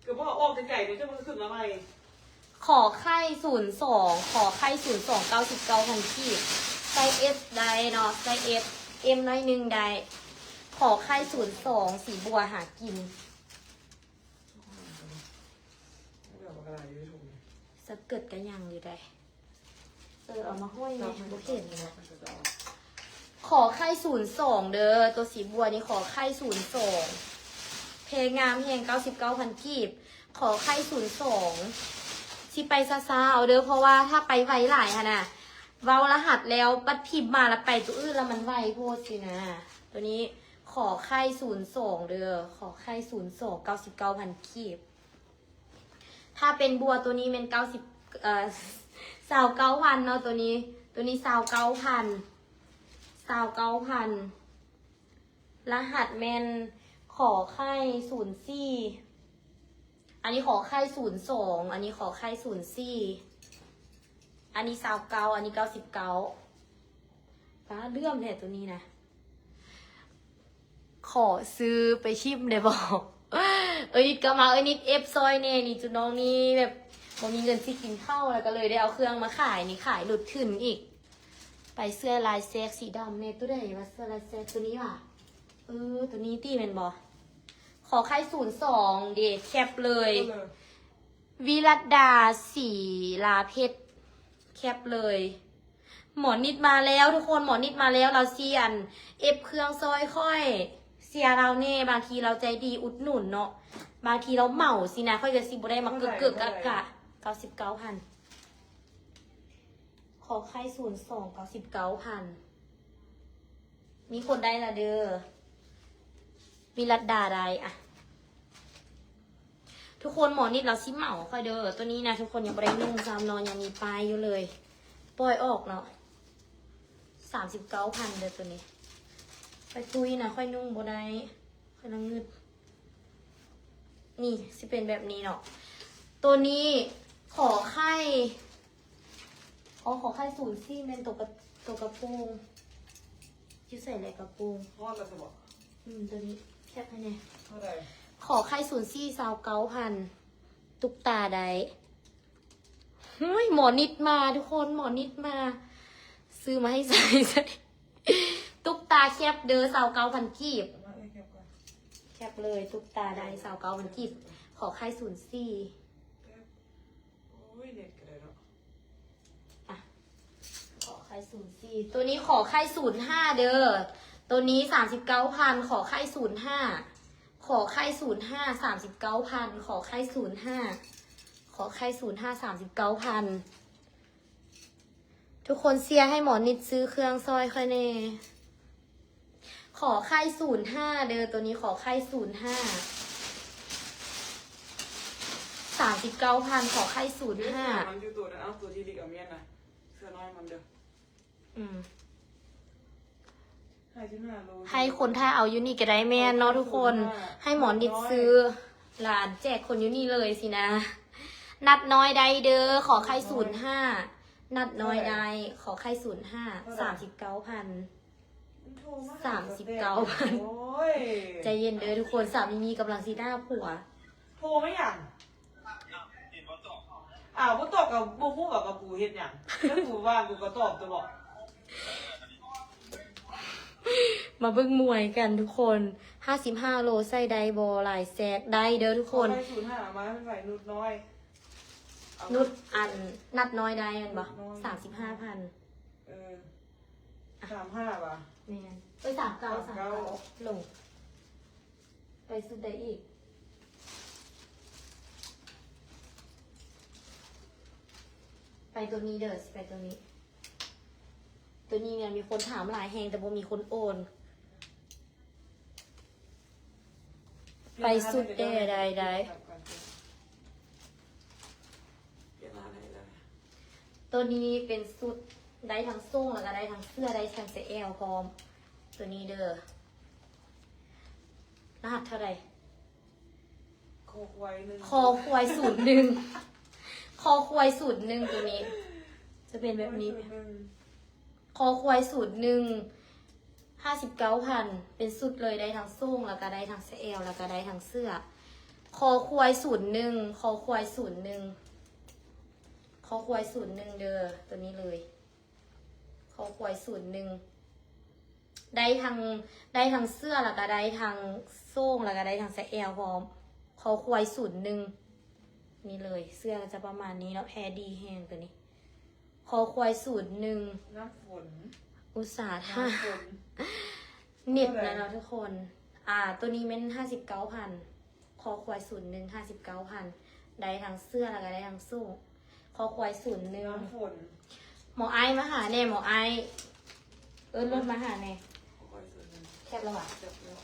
เกือบว่าออกไก่ๆเดี๋ยวจะมันขึ้นมาใหม่ ขอไข่02ขอไข่02 99,000 กีบไซส์ S ได้เนาะไซส์ S M น้อยหนึงได้ ขอไข่02สีบัวหากิน เดี๋ยวมันกระไรอยู่ถุง สะเกิดกันยังอยู่ได้เอามาห้อยไหมบุเห็นนะขอไข่02เด้อตัวสีบัวนี่ขอไข่02เพงามแหง99,000 กีบ ขอไข่02สิไปซาๆเอาเด้อเพราะว่าถ้าไปไวหลายค่ะนะเว้ารหัสแล้วบัดพิมพ์มาแล้วไปตัวอื่นแล้วมันไวโพดสินะ ตัวนี้ขอไข่02เด้อขอไข่02 99,000 กีบ ถ้าเป็นบัวตัวนี้เป็น29,000เนาะตัวนี้29,000รหัสแมนขอไข่04อันนี้ขอไข่02อันนี้ขอไข่04อันนี้29อันนี้99ฟ้าเลื่อมแหละตัวนี้นะ ขอซื้อไปชิมได้บอกนิดก็มานิดเอฟซอยเน่นี่จุดน้องนี่แบบบ่มีเงินที่กินข้าวแล้วก็เลยได้เอาเครื่องมาขายนี่ขายหลุดขึ้นอีก ไปเสื้อลายแซกสีดำเนี่ยตัวใดวะเสื้อลายแซกตัวนี้ว่ะตัวนี้ตีเป็นบอขอไข่02เดทแคปเลย วิรัตดาสีลาเพชรแคปเลย หมอนิดมาแล้วทุกคนหมอนิดมาแล้วเราเซียนเอฟเครื่องซอยค่อยเสียเราเน่บางทีเราใจดีอุดหนุนเนาะบางทีเราเหมาสินะค่อยจะสิบ่ได้มาเกือกๆกะ99,000ขอไข่02 99,000มีคนได้ละเด้อวิรัตดาได้อะทุกคนหมอนิดเราซิเหมาค่อยเด้อตัวนี้นะทุกคนยังบ่ได้นุ่งซ้ำนอนยังมีปลายอยู่เลยปล่อยออกเนาะ39,000เด้อตัวนี้ไปคุยนะค่อยนุ่งบ่ได้ค่อยนั่งงึด นี่สิเป็นแบบนี้เนาะตัวนี้ขอไข่ขอไข่ศูนย์ซี่เป็นตัวกระโปรงที่ใส่อะไรกระโปรง ทอดแล้วจะบอก ตัวนี้แคบให้แน่ เท่าไหร่ ขอไข่ศูนย์ซี่29,000ตุกตาใดเฮ้ยหมอนิดมาทุกคนหมอนิดมา ซื้อมาให้ใส่ใส่ตุกตาแคบเด้อ29,000กีบ มาเก็บก่อน แคบเลยตุกตาใด29,000กีบขอไข่ศูนย์ซี่ โอ้ยเน็ตกันเลยเนาะ อ่ะขอไข่ศูนย์สี่ตัวนี้ขอไข่05เด้อตัวนี้39,000ขอไข่05ขอไข่05 39,000ขอไข่05ขอไข่05 39,000ทุกคนเชียร์ให้หมอนิดซื้อเครื่องซอยค่อยเน่ขอไข่05เด้อตัวนี้ขอไข่05 39,000ขอไข่05มันอยู่ตัวนั้นเอาตัวที่ดีกับเมียนนะเสื้อน้อยมันเด้อ 5.5 โล ให้คนถ้าเอายูนี่ก็ได้แม่นเนาะทุกคน ให้หมอนิดซื้อหลานแจกคนยูนี่เลยสินะ นัดน้อยใดเด้อขอไข่05นัดน้อยใดขอไข่05 39,000 มันโทรมา 39,000 โอ้ย ใจเย็นเด้อทุกคนสามีมีกำลังสีหน้าผัว โทรไม่หยังอ้าวกูตอบกับบูฮู้กับกูเฮ็ดหยังแล้วกูว่างกูก็ตอบตัวบอก มาเบิ่งมวยกันทุกคน55โลใส่ไดบอหลายแซกได้เด้อทุกคน ไป05มาเป็นไหวนุดน้อยเอา นุดอันนัดน้อยได้แมันบ่ น้อย 35,000 เออ35ป่ะ แม่นไป39 39ลง ไปสุดได้อีก ไปตัวนี้เด้อไปตัวนี้ ตัวนี้เนี่ยมีคนถามหลายแหงแต่บ่มีคนโอน ไปสุดได้ เปลี่ยนอะไรเลย ตัวนี้เป็นสุดได้ทั้งส่งแล้วก็ได้ทั้งเสื้อได้ทั้งเสื้อแอลพร้อม ตัวนี้เด้อรหัสเท่าไหร่ โคกไว้หนึ่ง คอควาย01คอควาย01ตัวนี้ จะเป็นแบบนี้ คอควาย59,000เป็นสุดเลยได้ทั้งส่งแล้วก็ได้ทั้งเสื้อแอลแล้วก็ได้ทั้งเสื้อ คอควาย01คอควาย01คอควาย01เด้อตัวนี้เลย คอควาย01ได้ทั้งเสื้อแล้วก็ได้ทั้งส่งแล้วก็ได้ทั้งเสื้อแอลพร้อม คอควาย01นี่เลยเสื้อจะประมาณนี้แล้วแพรดีแห้งตัวนี้ คอควาย01น้ำฝน อุตสาห์ท่า น้ำฝน เน็ตนะเนาะทุกคน ตัวนี้เป็น59,000คอควาย51 59,000ได้ทั้งเสื้อแล้วก็ได้ทั้งสู้คอควาย01น้ำฝน หมอไอ้มาหาแน่หมอไอ้รถมาหาแน่ โคกไว้ส่วนหนึ่ง แคบแล้วอ่ะ จับแล้ว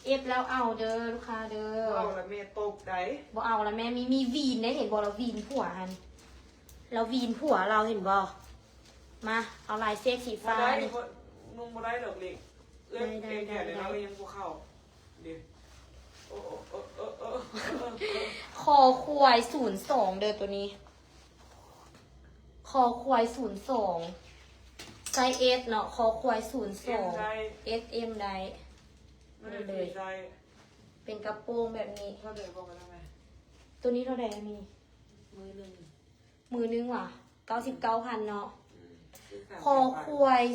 เอฟแล้วเอาเด้อลูกค้าเด้อ เอาละเมตกได้ บ่เอาละแม่มีวีนได้เห็นบ่เราวีนผัวหันเราวีนผัวเราเห็นบ่มาเอาลายเซ็กสี มา ฟ้า ได้ นี่ นุ่งมาได้ดอกเล็กเล็ก ได้ เล็กแก่เดี๋ยว ได้ เรายังกูเข้าเดี๋ยวโอ้ คอควาย02เด้อตัวนี้ คอควาย02ไซส์เอสเนาะคอควาย02 SM ได้ ไม่ได้เลยใจ เป็นกระโปรงแบบนี้ ถ้าเดี๋ยวบอกกันทำไม ตัวนี้เท่าไหร่มี มือหนึ่ง มือนึงว่ะ99,000เนาะ ซื้สาม คอควาย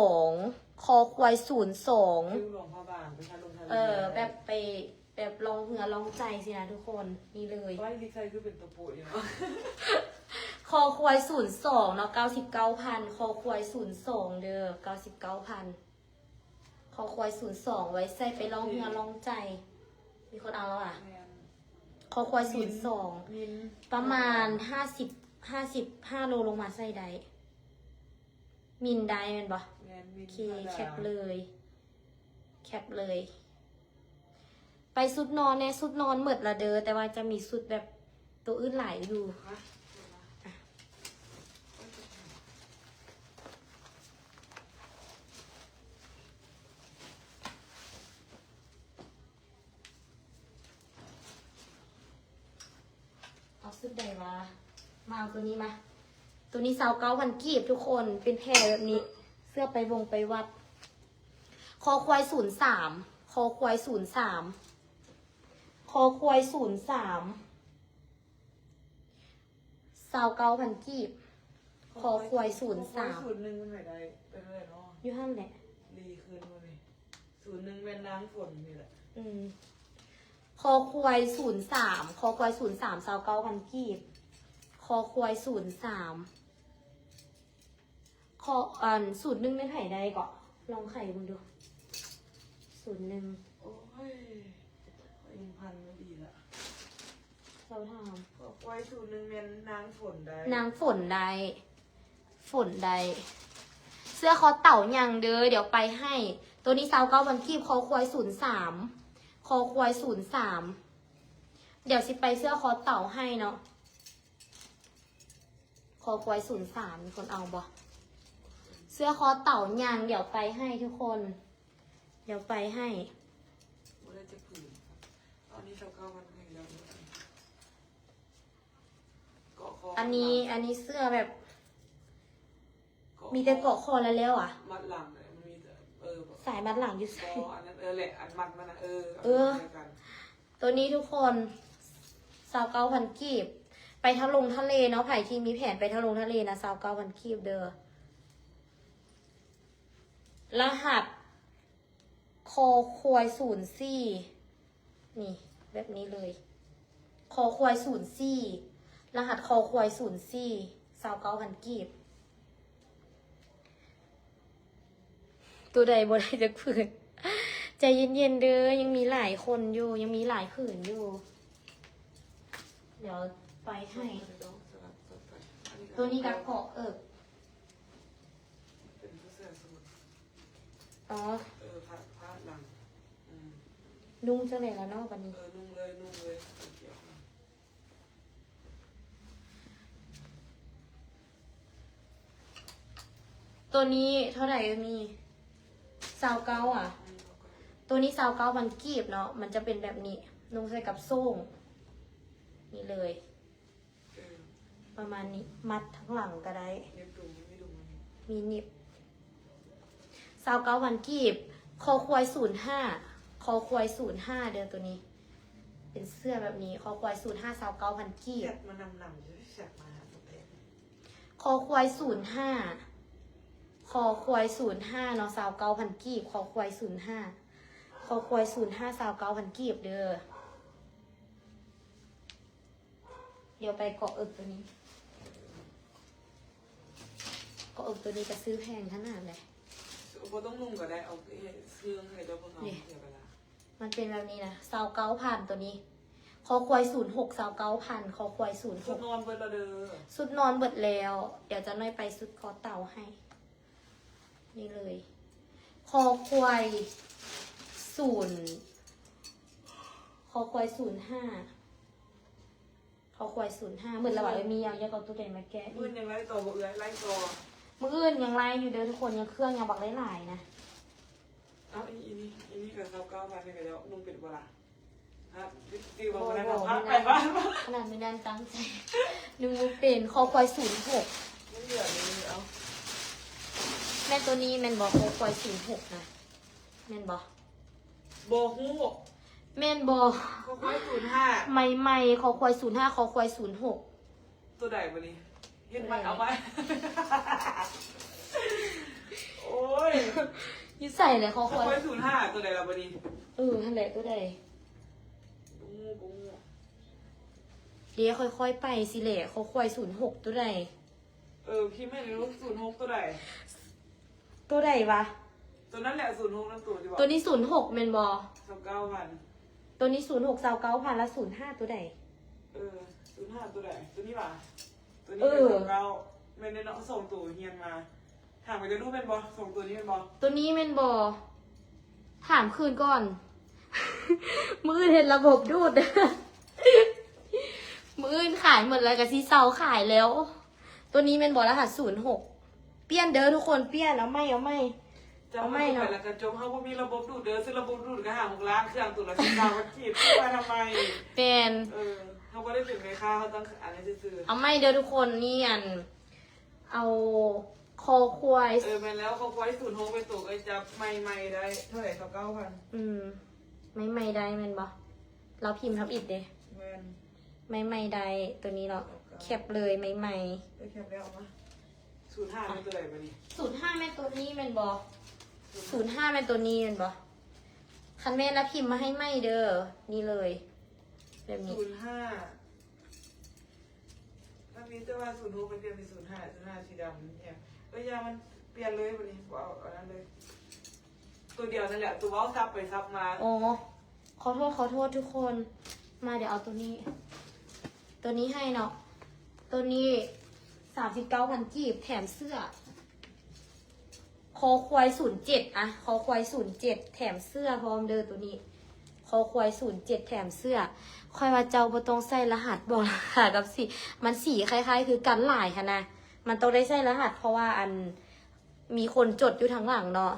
02คอควาย02 ซื้อหลวงพ่อบางประชาลงทะเล แบบไปแบบลองเหงื่อลองใจสินะทุกคนนี่เลย ไว้ดีใจคือเป็นตัวโปรดอยู่เนาะ คอควาย02เนาะ99,000คอควาย02เด้อ99,000คอควาย02ไว้ใส่ไปลองเหงื่อลองใจ มีคนเอาแล้วอ่ะ คอควายมิน 02ประมาณ55โลลงมาใส่ได้มินได้แมันบ่ แมนมิ โอน เคแคปเลยแคปเลย ไปสุดนอนแน่สุดนอนหมดละเด้อแต่ว่าจะมีสุดแบบตัวอื่นหลายอยู่ ฮะ ส่มามาเอาตัวนี้มา ตัวนี้29,000กีบทุกคนเป็นแพรแบบนี้ เสื้อไปวงไปวัด คอควาย03คอควาย03คอควาย03 29,000กีบคอควาย03 ศูนย์หนึ่งมันไหนได้เป็นอะไรเนาะ อยู่ห้ามแหละ ดีขึ้นมาเลยศูนย์หนึ่งเป็นน้ำฝนนี่แหละ คอควาย03คอควาย03 29,000กีบคอควาย03คอ01ไม่ไข่ได้ก่อนลองไข่มึงดู01โอ้ยอิงพันไม่ดีละ เราท บอกไว้ศูนย์หนึ่งเป็นน้ำฝนได้ ำนางฝนใดเสื้อคอเต่ายังเด้อเดี๋ยวไปให้ ตัวนี้29,000กีบคอควาย03คอควาย03เดี๋ยวสิไปเสื้อคอเต่าให้เนาะคอควาย03มีคนเอาบ่เสื้อคอเต่ายังเดี๋ยวไปให้ทุกคน เดี๋ยวไปให้ ไม่ได้จะผืนตอนนี้ชาวเก้ามันให้แล้วเกาะคอ อั อั นนี้เสื้อแบบ มีแต่เกาะคอแล้วอ่ะ มัดหลังเลยมันมีแต่แบบ สายมัดหลังอยู่ ค ใส่ ออันนั้นแหละอันมัดมันนะากัน ตัวนี้ทุกคน29,000กีบไปทะเลเนาะไผ่ที่มีแผนไปทะเลนะ29,000กีบเด้อรหัสคอควาย04นี่แบบนี้เลยคอควาย04รหัสคอควาย04 29,000กีบตัวใดบ่ได้จะผืนใจเย็นๆเด้อยังมีหลายคนอยู่ยังมีหลายผืนอยู่ เดี๋ยวไปให้ ตัวนี้กับเกาะเป็นเสื้อสมุด อ๋อ ผ้าหลัง นุ่งจังเลยแล้วเนาะวันนี้ นุ่งเลยเกี่ยว ตัวนี้เท่าไหร่มี29อ่ะ ตัวนี้29,000กีบเนาะมันจะเป็นแบบนี้นุ่งใส่กับโซ่งนี่เลย ประมาณนี้มัดทั้งหลังก็ได้ เย็บดูไม่ดูมัน มีนิบ29,000กีบคอควาย05คอควาย05เดือนตัวนี้ เป็นเสื้อแบบนี้คอควาย05 29,000กีบ แฉกมันนำจะแฉกมาหมดเลย คอควาย05คอควาย05เนาะ29,000กีบคอควาย05คอควาย05 29,000กีบเด้อเดี๋ยวไปเกาะเอิกตัวนี้เกาะเอิกตัวนี้จะซื้อแพงขนาดไหน พอต้องนุ่งก็ได้เอาเครื่องให้เจ้าพวกเขาเสียเวลา มันเป็นแบบนี้นะ29,000ตัวนี้คอควาย06 29,000คอควาย ชุด 06 นอนเบิร์ดละเด้อ สุดนอนเบิดแล้ว เดี๋ยวจะน้อยไปสุดคอเต่าให้ นี่เลย คอควายคอควาย05คอควาย05เหมือนระหว่างมีอย่างเยอะกับตัวใดมาแกะ มื่นยังไล่ต่อบ่เอื้อยไล่ต่อ มืออื่นยังไล่อยู่เด้อทุกคนยังเครื่องยังบักหลายๆนะ เอ้าอีนี่กับเขา9,000นี่ก็แล้วนุ่งเป็นเวลาฮะตีบอกว่าได้พักไปบ้าน ขนาดไม่ได้ตั้งใจนึกว่าเป็นคอควาย06 ไม่เหลือเลยเอา แม่ตัวนี้แม่นบอกคอควาย06นะแม่นบอก โบฮู้ แม่นบอก เขาค่อย05 ใหม่ๆคอควาย05คอควาย06 ตัวใดบ่นี่เฮ็ดมันเอาไว้โอ้ย ยิ่ใส่เลยคอค เขา วาย ค่อย05ตัวใดล่ะบ่นี่ นั่นแหละตัวใด บู เดี๋ยวค่อยๆไปสิแหละคอควาย06ตัวใด พี่ไม่รู้06ตัวใด ตัวใดวะ ตัวนั้นแหละ06นั่นตัวที่บอก ตัวนี้06แม่นบอ 29,000 ตัวนี้06 29,000แล้ว05ตัวใด 05ตัวใดตัวนี้ป่ะตัวนี้ เอ เป็น อ 29ไม่ได้เนาะส่งตัวเฮียนมาถามไปจะรู้เป็นบอส่งตัวนี้เป็นบอ ตัวนี้แม่นบอถามคืนก่อน มืออื่นเห็นระบบดูด มืออื่นขายหมดแล้วกับซีเซาขายแล้ว ตัวนี้แม่นบอรหัส06เปลี่ยนเด้อทุกคนเปลี่ยนเอาไม่ จะไม่เนาะแล้วกันจมเขาว่ามีระบบดูดเด้อซึ่งระบบดูดก็หา6 ล้านเครื่องตัวละ19,000ขีดว่าทำไม เป็น เออ เขาไม่ได้เป็นไงค่าเขาต้องอันนี้ซื้อ เอาไม่เด้อทุกคนนี่อันเอาคอควาย แม่นแล้วเขาไว้ศูนย์โฮไปตกไอ้จับไม่ได้เท่าไหร่เขา9,000 ไม่ได้แม่นบ่เราพิมพ์ทับอิดเด้ แม่น ไม่ได้ตัวนี้เนาะแคปเลยไม่ ได้แคปแล้วเอามา05เป็นตัวไหนมานี่ 05แม่นตัวนี้แม่นบ่05แม่นตัวนี้แม่นบ่คันแม่นแล้วพิมพ์มาให้ไม่เด้อนี่เลยแบบนี้ 05ถ้ามีแต่ว่าศูนย์โฮมันเปลี่ยนเป็น05สีดำเนี่ยยามันเปลี่ยนเลยวันนี้เอานั้นเลยตัวเดียวนั่นแหละตัวว่าซับไปซับมา อ๋อขอโทษทุกคนมาเดี๋ยวเอาตัวนี้ ตัวนี้ให้เนาะตัวนี้39,000กีบแถมเสื้อคอควาย07อะคอควาย07แถมเสื้อพร้อมเด้อตัวนี้คอควาย07แถมเสื้อค่อยว่าเจ้าบ่ต้องใส่รหัสบอกรหัสกับสีมันสีคล้ายๆ คือกันหลายค่ะนะมันต้องได้ใส่รหัสเพราะว่าอันมีคนจดอยู่ทางหลังเนาะ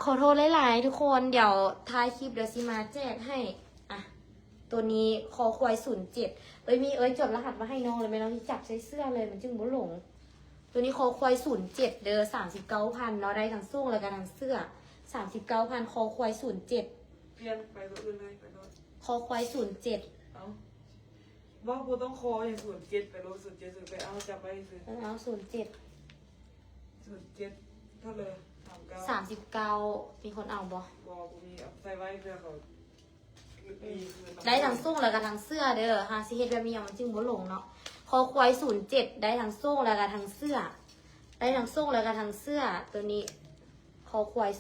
ขอโทษหลายๆทุกคนเดี๋ยวท้ายคลิปเดี๋ยวซิมาแจกให้อ่ะตัวนี้คอควาย07มีจดรหัสมาให้น้องเลยไหมน้องที่จับใส่เสื้อเลยมันจึงบ่หลงตัวนี้คอควาย07เด้อ39,000เนาะได้ทั้งส่งแล้วก็ทั้งเสื้อ39,000คอควาย07เปลี่ยนไปตัวอื่นเลยไปรถ คอควาย07เอาว่ากูต้องคออย่าง07ไปรถ07ไปเอาจับไปซื้อ เอา07 07เท่าเลย39มีคนเอาบ่ บอกกูมีใส่ไว้เพื่อเขาได้ทั้งส่งแล้วก็ทั้งเสื้อเด้อหาสิเฮ็ดแบบนี้มันจึงบ่หลงเนาะคอควาย07ได้ทั้งส่งแล้วก็ทั้งเสื้อได้ทั้งส่งแล้วก็ทั้งเสื้อตัวนี้คอควาย07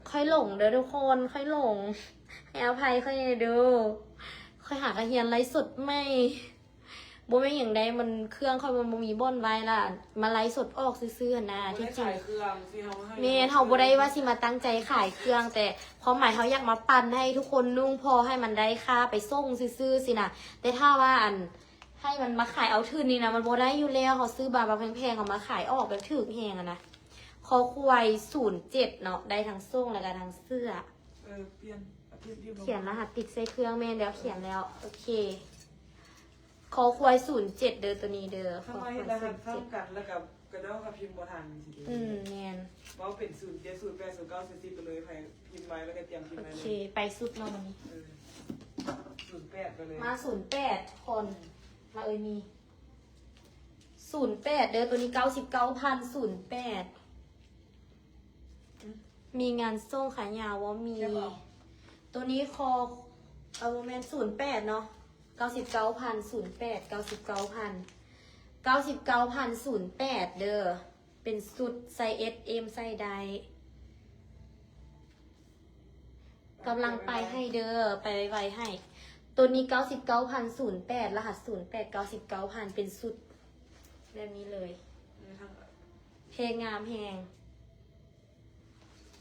ค่อยหลงเด้อทุกคนค่อยหลงให้อภัยค่อยเด้อค่อยหากระเฮียนไลฟ์สดไม่บ่แม่นหยังใดมันเครื่องค่อยมันบ่มีบ่อนไว้ล่ะมาไลฟ์สดออกซื่อๆนะที่จริง เครื่องที่เขาให้ แม่เฮาบ่ได้ว่าสิมาตั้งใจขายเครื่อง แต่ความหมายเขาอยากมาปั่นให้ทุกคนนุ่งพอให้มันได้ค่าไปส่งซื่อๆสินะแต่ถ้าว่าอันให้มันมาขายเอาทื่นนี่นะมันบ่ได้อยู่แล้วเขาซื้อบาร์แพงๆเอามาขายออกแบบถึกแฮงอะนะคอควาย07เนาะได้ทั้งส่งแล้วก็ทั้งเสื้อเปลี่ยนเขียนรหัสติดใส่เครื่องแม่เดี๋ยวเขียนแล้วโอเคคอควาย07เด้อตัวนี้เด้อค ทำ อ ไม ควาย รหัสเท่ากันแล้วกับกระเด้ากับพิมพ์บ่ทันสิ แม่น ว่าเป็น07 08 09 10ไปเลยใครพิมพ์ไว้แล้วก็เตรียมพิมพ์ โอ ไว้ เค เลย ไปสุดเนาะวันนี้08ไปเลยมา08คนมามี08เด้อตัวนี้99,008มีงานส่งขายยาวว่ามีตัวนี้คอโมเมนต์08เนาะ99,008 99,008เด้อเป็นสุดไซส์ S M ไซส์ใดกำลังไปให้เด้อไปไวๆให้ ตัวนี้99,008รหัส08 99,000เป็นสุดแบบนี้เลยเพลงงามแหง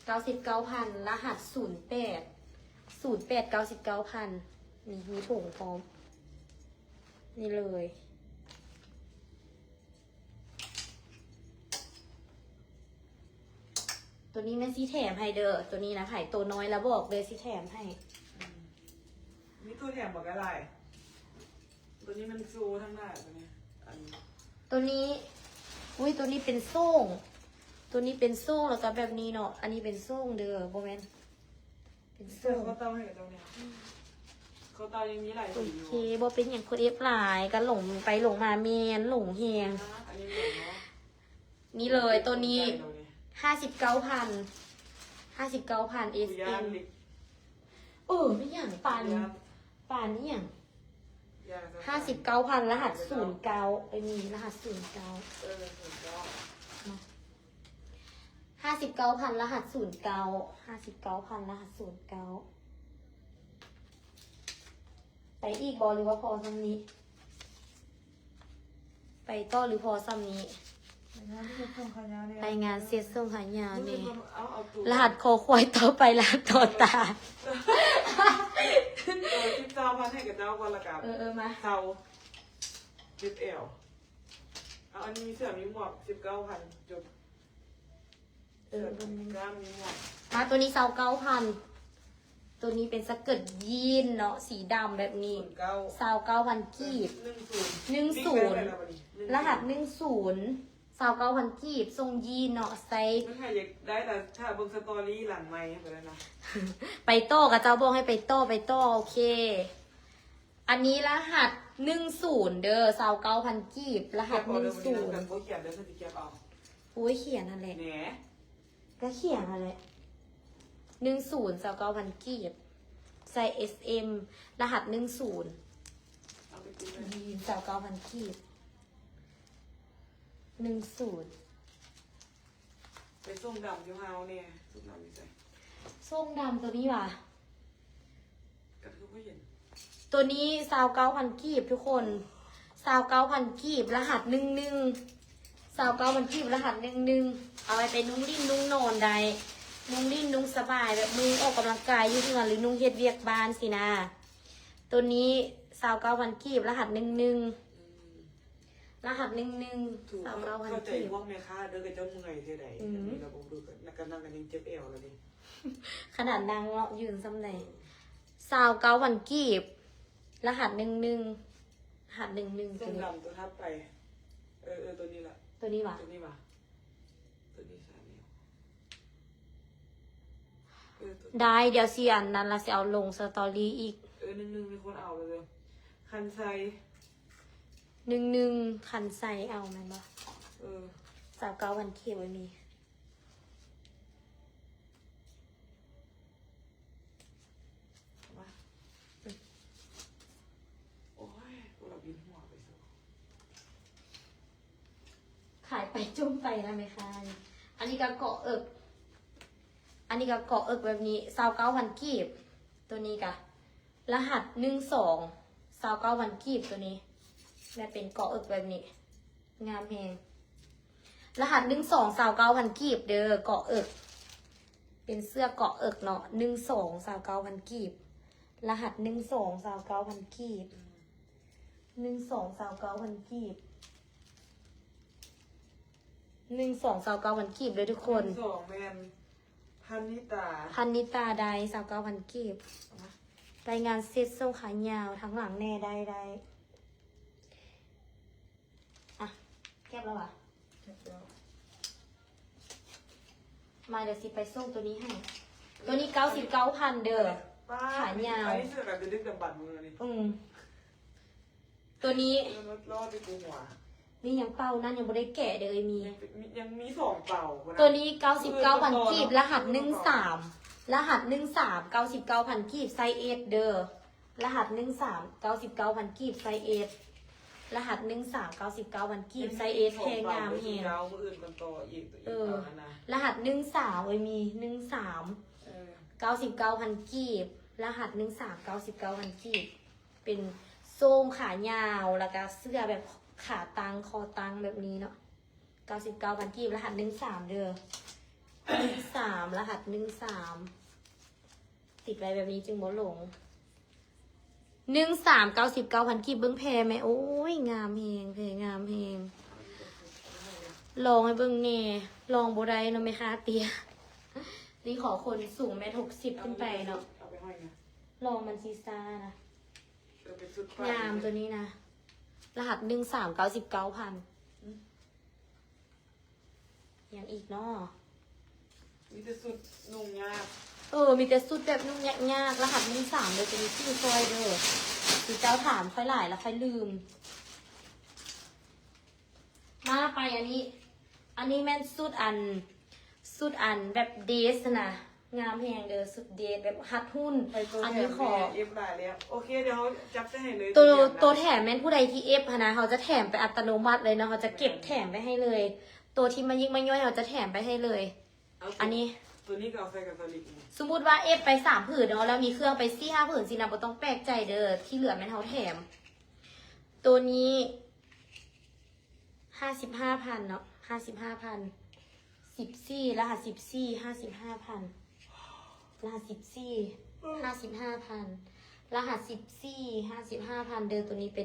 99,000รหัส08 99,000มีถุงพร้อมนี่เลยตัวนี้แม่ซีแถมให้เด้อตัวนี้นะขายตัวน้อยแล้วบอกเลยซีแถมให้มีตัวแถมบอกอะไรตัวนี้มันโซ่ทั้งหน้าตัวนี้ตัวนี้อุ้ยตัวนี้เป็นโซ่งตัวนี้เป็นโซ่งแล้วก็แบบนี้เนาะอันนี้เป็นโซ่งเด้อโบแมนเป็นโซ่งเขาเต้าให้กับเจ้าเนี่ยเขาเต้ายังมีหลายสีอยู่โอเคโบเป็นอย่างคนเอฟหลายก็หลงไปหลงมาเมียนหลงเฮียงนี่เลยตัวนี้59,000 S M ไม่อย่างปานนี่อย่าง59,000รหัส09มีรหัส09 59,000รหัส59,000รหัส09ไปอีกบอหรือว่าพอซ้ำนี้ไปต่อหรือพอซ้ำนี้ไปงานเสียส่งขายาวนี่รหัสคอควายต่อไปรหัสต่อตาทิปเจ้าพันให้กับเจ้าก่อนละกับมาเท้าทิปเอลอันนี้มีเสื้อมีหมวก19,000จบกล้ามมีหมวกมาตัวนี้29,000 ตัวนี้เป็นสเกิร์ตยีนเนาะสีดำแบบนี้ 29,000 กีบ 10 รหัส10 29,000 กีบทรงยีนเนาะไซส์ มันหาอยากได้แต่ถ้าเบิ่งสตอรี่หลังไมค์ไปแล้วนะ ไปโต้กับเจ้าบอกให้ไปโต้โอเค อันนี้รหัส10เด้อ29,000 กีบรหัส กัน 10 โบเขียนเดี๋ยวฉันจะเก็บเอา โอ้ยเขียนอะไร แหน ก็เขียนอะไร29,000 กีบใส่ SM รหัส10 เอาไปกินเลย ยีน29,000 กีบ10 ไปส้มดำยูฮาวเนี่ยส้มดำอยู่ใส่ ส้มดำตัวนี้ว่ะ ก็คือผู้เห็น ตัวนี้29,000 กีบทุกคน29,000 กีบรหัส29,000 กีบรหัสเอาไปเป็นนุ่งดิ้นนุ่งนอนได้นุ่งดิ้นนุ่งสบายแบบมึงออกกำลังกายอยู่เฮือนหรือนุ่งเฮ็ดเวียกบ้านสินะตัวนี้29,000 กีบรหัสรหัสถูก 29,000 เข้าใจ กีบ พวกแม่ค้าเดินกับเจ้าเมื่อยเท่าใดอันนี้เราบอกดูกันนักการนั่งกันยังเจ็บเอวแล้วดิ ขนาดนางเนาะยืนซ้ำไหน29,000 กีบรหัสรหัสส้ตัวม นี้ ดำตัวทับไปตัวนี้แหละ ตัวนี้ว่ะ ตัวนี้มาตัวนี้ใช่เนี่ยตัว ได้เดี๋ยวสิอันนั้นละสิเอาลงสตอรี่อีก 11มีคนเอาเลยคันไซ คันใส่เอาแมันบ่29,000 กีบไว้มีมาโอ้ยกูเราบินหัวไปสิ ขายไปจุ่มไปนะไหมคะอันนี้ก็เกาะเอิกแบบนี้29,000 กีบตัวนี้กะรหัส29,000 กีบตัวนี้แม่เป็นเกาะเอิกแบบนี้ งามแฮงรหัส29,000 กีบเด้อเกาะเอิกเป็นเสื้อเกาะเอิกเนาะ29,000 กีบรหัส29,000 กีบ29,000 กีบ29,000 กีบเลยทุกคน สองแมนพันนิตา พันนิตาใด29,000 กีบไปงานเซ็ตโซ่ขายาวทั้งหลังแน่ได้อ่ะแคบแล้วอ่ะมาเดี๋ยวสิไปส่งตัวนี้ให้ ตัวนี้99,000เด้อ ขายาว อันนี้เสื้อแบบดึกดำบันมือนี่ ตัวนี้ รอดไปกูหัว นี่ยังเป่านั่นยังไม่ได้แกะเด้อมี ยังมีสองเป่า ตัวนี้99,000 กีบรหัส13รหัส99,000 กีบไซส์เอเด้อรหัส99,000 กีบไซส์เอรหัส99,000 กีบไซส์เอแพงงามแฮง ยาวมืออื่นกันต่ออีกนะ รหัส13มี99,000 กีบรหัส99,000 กีบเป็นโซ่งขายาวแล้วก็เสื้อแบบขาตังคอตังแบบนี้เนาะ99,000 กีบรหัส13เด้อ13รหัส13ติดไว้แบบนี้จึงบ่หลง99,000 กีบเบิ้งแพรไหมโอ้ยงามเฮงงามเฮงลองให้เบิ้งเน่ลองบ่ได้เนาะไหมคะเตียนี่ขอคนสูง1.60 ขึ้นไปเนาะ เอาไปห้อยนะ ลองมันซีซ่านะ เป็นชุด งามตัวนี้นะรหัส1399,000ยังอีกเนาะ มีแต่สุดนุ่งยาก มีแต่สุดแบบนุ่งยากๆรหัส13เลยจะมีชื่อซอยเด้อสีเจ้าถามค่อยหลายแล้วค่อยลืมมาไปอันนี้แม่นสุดอันแบบเดสนะงามแหงเด้อสุดเดสแบบฮัดหุ้นอันนี้ขอ เอฟได้แล้วโอเคเดี๋ยวเขาจับได้ให้เลย ตัวแถมแม่นผู้ใดที่เอฟนะเขาจะแถมไปอัตโนมัติเลยเนาะเขาจะเก็บแถมไปให้เลย ตัวที่มันยิ่งมันย่อยเขาจะแถมไปให้เลย อันนี้ ตัวนี้ก็เอาใส่กับสลิง สมมุติว่าเอฟไป3 ผืนเนาะแล้วมีเครื่องไป4-5 ผืนสินะบ่ต้องแปลกใจเด้อที่เหลือแม่นเขาแถม ตัวนี้55,000เนาะ55,000 14รหัส14 55,000รหัส14 55,000รหัส14 55,000เด้อตัวนี้เ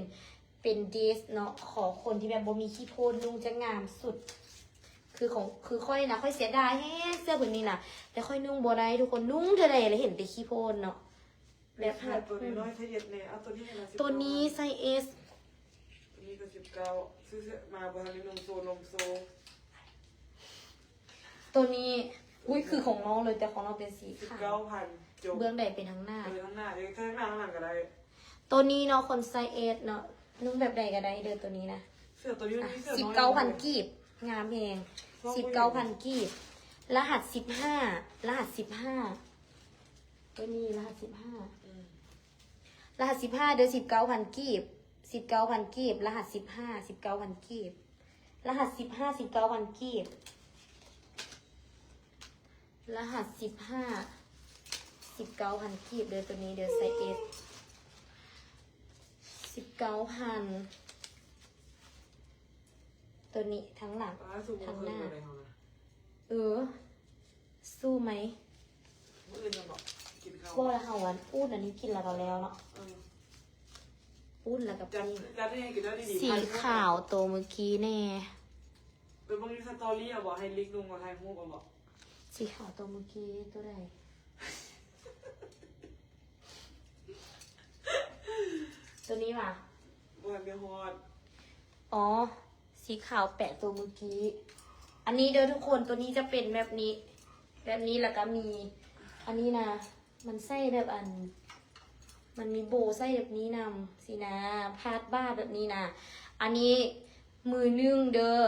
ป็นเดสเนาะขอคนที่แบบบ่มีขี้โพนนุ่งจะงามสุดคือค่อยนะค่อยเสียดายแฮะเสื้อผืนนี้นะแต่ค่อยนุ่งบ่ได้ทุกคนนุ่งเท่าไรเลยเห็นแต่ขี้โพนเนาะ แบบหัด ตัวน้อยไซส์เอ็ดเนี่ยเอาตัวนี้ให้มา19 ตัวนี้ไซส์ S ตัวนี้ก็19ซื้อมาบนนี้ลงโซ ตัวนี้อุ้ยคือของน้องเลยแต่ของเราเป็นสีขาว 19,000จบ เบื้องใดเป็นทั้งหน้า เลยข้างหน้าเดี๋ยวข้างหน้าข้างหลังก็ได้ ตัวนี้เนาะคนไซส์ S เนาะนุ่งแบบใดก็ได้เด้อตัวนี้นะ เสื้อตัวนี้มันมีเสื้อ 19,000กีบงามเพลง19,000กีบรหัส15รหัส15ตัวนี้รหัส15รหัส15เดือน19,000กีบ19,000กีบรหัส15 19,000กีบรหัส15 19,000กีบรหัส15 19,000กีบเดือนตัวนี้เดือนไซส์ S 19,000ตัวนี้ทั้งหลัง สูง ทั้งหน้า อะไรของนะ สู้ไหม เมื่ออื่นจะบอกกินข้าว ว่าแล้วค่ะวันพูดอันนี้กินแล้วก็แล้วเนาะพูดแล้วกับ จัด นี่ จัดให้กินได้ดี สีขาวตัวเมื่อกี้แน่ เป็นบางทีสตอรี่อะบอกให้ลิกลุงกับไทยมูกบอก สีขาวตัวเมื่อกี้ตัวใดตัวนี้ว่ะ บอกเบียร์ฮอด อ๋อสีขาวแปะตัวเมื่อกี้อันนี้เด้อทุกคนตัวนี้จะเป็นแบบนี้แล้วก็มี อันนี้นะมันไส้แบบมันมีโบไส้แบบนี้นำสินะพาดบ้าแบบนี้นะอันนี้มือนึ่งเด้อ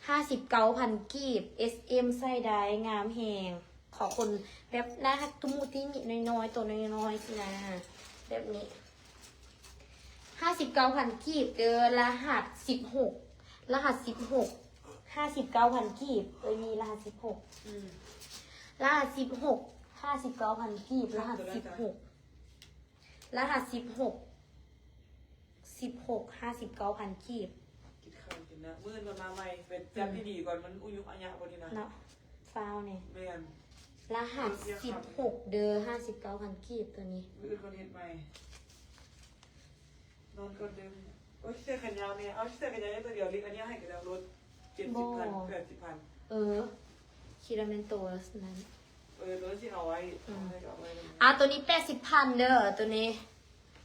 59,000กีบ SM ไส้ได้งามแหงขอคนแบบหน้าฮักตุ้มูตี้นิดน้อยๆตัวน้อยๆสินะแบบนี้59,000กีบเด้อรหัส16รหัส59,000กีบมีรหัส16รหัส59,000กีบรหัส16รหัส16 59,000กีบ กินข้าวกินนะมื่นมันมาใหม่เป็นจัดที่ดีก่อนมันอุยุอัญญะพอดีนะ เนาะฟาวเนี่ย แม่น รหัส16เด้อ59,000กีบตัวนี้ มื่นคนเห็นใหม่นอนก่อนเดิมโอ้ยเสื้อแขนยาวเนี่ยเอาเสื้อแขนยาวตัวเดียวลิกอันนี้ให้กับดาวรถ70,000 80,000 คิราเมนโตสนั้น ตัวที่เอาไว้ให้เอาไว้ ตัวนี้80,000เด้อตัวนี้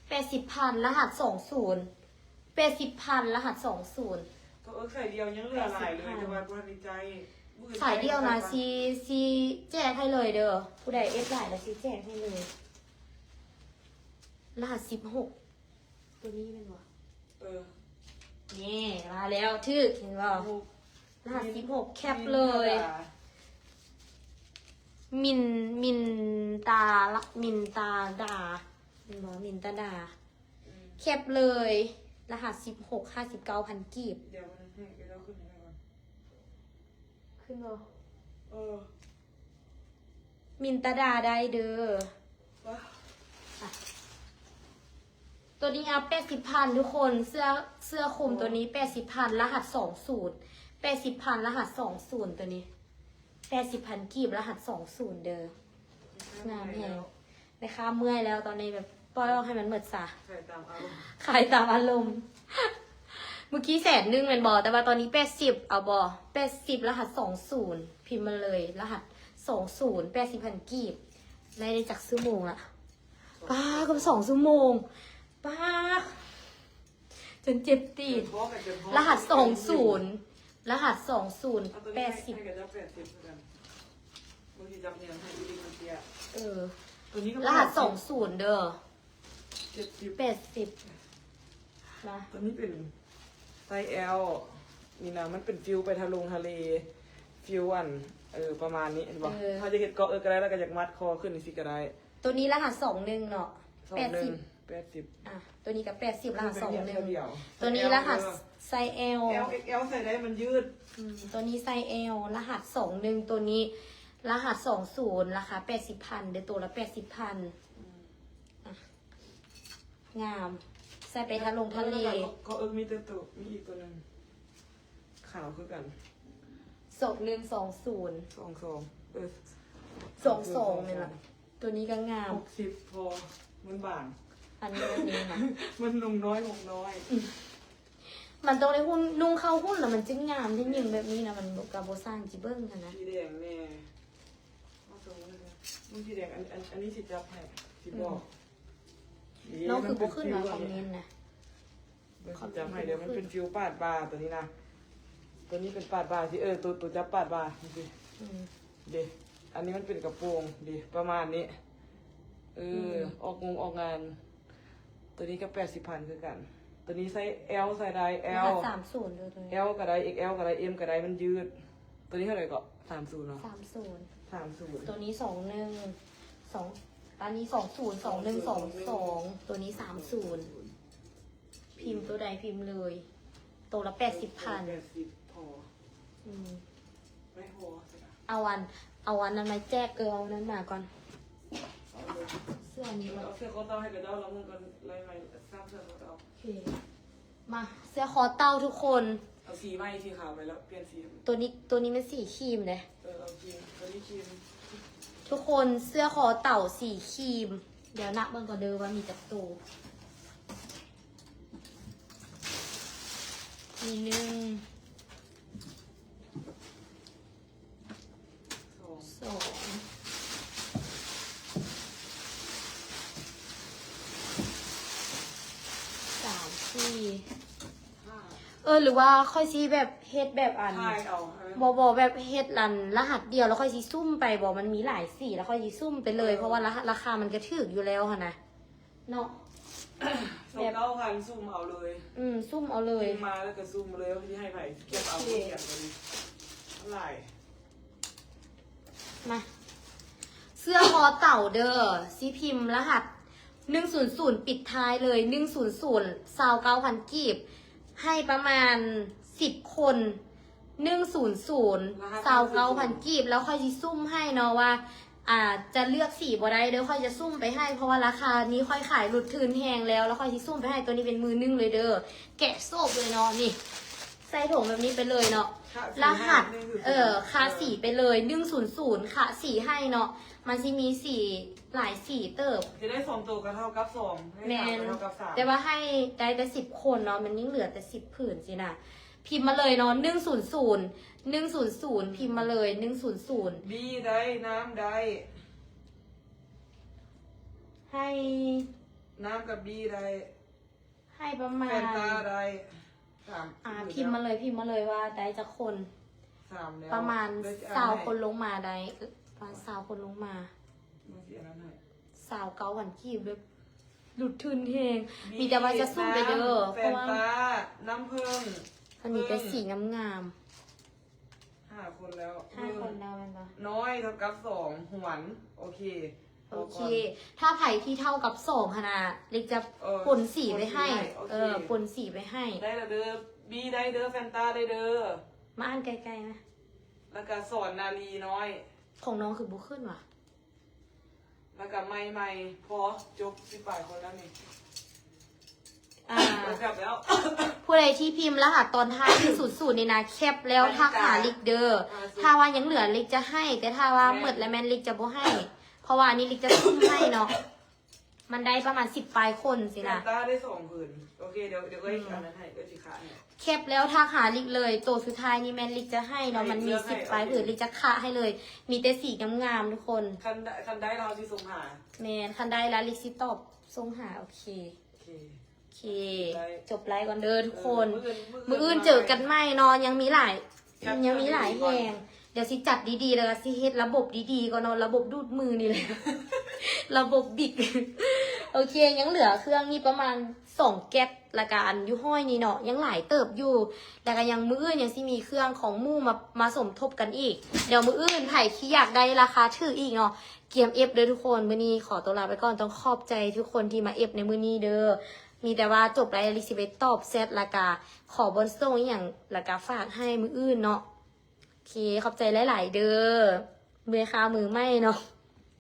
80,000รหัส20 80,000รหัส20 ก็ใส่เดียวยังเหลือหลายเลยแต่ว่าความดีใจ สายเดียวนะซีแจกให้เลยเด้อผู้ใดเอฟหลายแล้วซีแจกให้เลยรหัส16ตัวนี้เป็นวะนี่มาแล้วชื่อเห็นว่ารหัส16แคปเลยมินตาละมินตาดาเป็นวะมินตาดาแคปเลยรหัส16 59,000กีบ เดี๋ยวมันให้เราขึ้นไปก่อน ขึ้นบ่ เออ มินตาดาได้เด้อ ว้า ตัวนี้เอา80,000ทุกคนเสื้อคลุมตัวนี้80,000รหัส20 80,000รหัส20ตัวนี้80,000กีบรหัส20เด้องามแฮงนะคะเมื่อยแล้วตอนนี้แบบปล่อยออกให้มันหมดซะ ใส่ตามอารมณ์ ขายตามอารมณ์ เมื่อกี้100,000เป็นบอแต่ว่าตอนนี้80เอาบอ80รหัส20พิมพ์มาเลยรหัส20 80,000กีบได้จากชั่วโมงละป้าก็2ชั่วโมงป้าจนเจ็บตีนรหัส20รหัส20 ให้ 80 กับเจ้า80เหมือนกันบางทีจับเนี่ยให้อีกมันเตี้ย ตัวนี้ก็ รหัส20เด้อ 70 80นะ ตัวนี้เป็นไซส์ L นี่นะมันเป็นฟิวไปทะเลฟิวประมาณนี้เห็นป่ะถ้าจะเห็นเกาะก็ได้แล้วก็อยากมัดคอขึ้นอีกสิก็ได้ ตัวนี้รหัส21เนาะ80 80ตัวนี้กับ80รหัส21 ตั ตัวนี้รหัสไซส์ L L ใส่ได้มันยืด ตัวนี้ไซส์ L รหัส21ตัวนี้รหัส20ราคา80,000เดี๋ยวตัวละ80,000งามใส่ไปทะเล ก็มีตัวมีอีกตัวหนึ่งขาวคือกัน 2120 22 22นี่แหละตัวนี้ก็งาม 60พอมันบาง อันนี้นะ มันลงน้อยลงน้อย มันต้องได้หุ้นนุ่งเข้าหุ้นแล้วมันจึงงามที่ยิงแบบนี้นะมันกับโบสร้างจิเบิ้งกันนะ สีแดงแน่เอาตรงนี้เลยมันสีแดงอันนี้สีจับให้สีบอก น้องคือบ่ขึ้นมาคอมเมนต์นะ จำให้เดี๋ยวมันเป็นฟิวปาดบาร์ตัวนี้นะตัวนี้เป็นปาดบาร์ที่ตัวจับปาดบาร์นี่สิ อืม เดี๋ยวอันนี้มันเป็นกระโปรงดีประมาณนี้ออกงาน ตัวนี้ก็80,000คือกัน ตัวนี้ไซส์ L ใส่ได้ รหั L ส30เลย L ก็ได้ XL ก็ได้ M ก็ได้มันยืด ตัวนี้เท่าไหร่ก็30เนาะ 30 30 ตัวนี้21 อันนี้20 21 22ตัวนี้30พิมพ์ตัวใดพิมพ์เลยตัวละ80,000 80พอ อืม ไม่พอสินะ เอาวันนั้นมาแจกเอานั้นมาก่อน เอาเลย เสื้อนี้มา เอาเสื้อคอเต้าให้กับเจ้าแล้วมึงกันไล่ใหม่สร้างเสื้อคอเต้า โอเคมาเสื้อคอเต้าทุกคน เอาสีไหมสีขาวไปแล้วเปลี่ยนสี ตัวนี้เป็นสีครีมเลย เอาครีมตัวนี้ครีม ทุกคนเสื้อคอเต่าสีครีม เดี๋ยวนับเบิ่งก่อนเด้อว่ามีจักตัวมี1 สอง 2 3 4 ห้า หรือว่าค่อยซีแบบเฮ็ดแบบอัน ใช่เอาใช่ไหม บอแบบเฮ็ดลันรหัสเดียวแล้วค่อยซีซุ่มไปบอกมันมีหลายสีแล้วค่อยซีซุ่มไปเลยเพราะว่าราคามันก็ถูกอยู่แล้วค่ะนะเนาะ 29,000ซูมเอาเลย ซุ่มเอาเลย พิมพ์มาแล้วก็ซูมมาเลยว่าพี่ให้ไผ่เก็บเอาเก็บเลยเท่าไหร่ มาเสื้อคอเต่าเด้อซีพิมพ์รหัส100ปิดท้ายเลย100 29,000กีบให้ประมาณ10คน100 29,000กีบแล้วค่อยสิซุ่มให้เนาะว่าจะเลือกสีบ่ได้เด้อค่อยจะซุ่มไปให้เพราะว่าราคานี้ค่อยขายหลุดทืนแหงแล้วค่อยสิซุ่มไปให้ตัวนี้เป็นมือ1เลยเด้อแกะโซ่เลยเนาะนี่ใส่ถุงแบบนี้ไปเลยเนาะรหัสคาสีไปเลย100ค่ะสีให้เนาะมันสิมีสีหลายสีเติบ จะได้2ตัวก็เท่ากับ2ให้ แม 3 น ก็เท่ากับ3 แต่ว่าให้ได้แต่10 คนเนาะมันยิ่งเหลือแต่10 ผืนสินะพิมพ์มาเลยเนาะ100พิมพ์มาเลย100 บีได้น้ำได้ ให้ น้ำกับบีได้ ให้ประมา แฟ ณ นตาได้พิมพ์มาเลยว่าได้จะคน 3แล้ว ประมาณ ได้จะ 20 คนลงมาได้ประมาณ20 คนลงมา มึงเสียนั้นให้ 29,000กีบเลยหลุดทุนเองมีแต่ว่าจะสู้ไปเด้อ แฟ เพราะ น ว่า ตาน้ำเพิ่ง มันมีแต่สีงาม 5 คนแล้ว ๆ5 คนแล้วมันปะ น้อยเท่ากับ2หวนโอเค โอเค ถ้าไผ่ที่เท่ากับ2ขนาดเล็กจะปนสีไปให้ ปนสีไปให้ ได้ละเด้อบีได้เด้อแฟนตาได้เด้อ มาอ่านไกลๆนะ แล้วก็สอนนาลีน้อย ของน้องคือบุขึ้นว่ะ แล้วก็ไม่พอจบ18คนแล้วนี่ กลับแล้ว ผู้ใดที่พิมพ์รหัสตอนท้ายที่สูตรนี่นะแคปแล้วทักหาลิกเดอร์ถ้าว่ายังเหลือลิกจะให้ แต่ถ้าว่าหมดแล้วแมนลิกจะบ่ให้ เพราะว่าอันนี้ลิกจะซุ่มให้เนาะมันได้ประมาณ10 ปลายคนสิ แฟ นะ นตาได้2ผืนโอเคเดี๋ยวเอ้ยอันนั้นให้เอ้ยสีขาเนี่ย แคปแล้วทักหาลิกเลยตัวสุดท้ายนี่แมนลิกจะให้เนาะมันมี10 ปลายผืนลิกจะคะให้เลย มีแต่สีงามๆทุกคน คันได้เราที่ส่งหา แมนคันได้แล้วลิกสิตอบส่งหาโอเค โอเค โอเค จบไลฟ์ก่อนเด้อทุกคน มืออื่นเจอกันไหมนอนยังมีหลายแหงเดี๋ยวสิจัดดีๆแล้วก็สิเฮ็ดระบบดีๆก่อนเนาะระบบดูดมือนี่แหละ ระบบบิก โอเคยังเหลือเครื่องนี่ประมาณ2 แก๊สละกันอยู่ห้อยนี่เนาะยังหลายเติบอยู่แล้วก็ยังมืออื่นยังสิมีเครื่องของมู่มาสมทบกันอีกเดี๋ยวมืออื่นไผ่ที่อยากได้ราคาถืออีกเนาะเกียมเอฟเด้อทุกคนมื้อนี้ขอตัวลาไปก่อนต้องขอบใจทุกคนที่มาเอฟในมื้อนี้เด้อมีแต่ว่าจบไลฟ์ลิซิเบตตอบเซตละกาขอบนส่งอหย่างละกาฝากให้มืออื่นเนาะโอเคขอบใจหลายๆเด้อมือคามือไม่เนาะ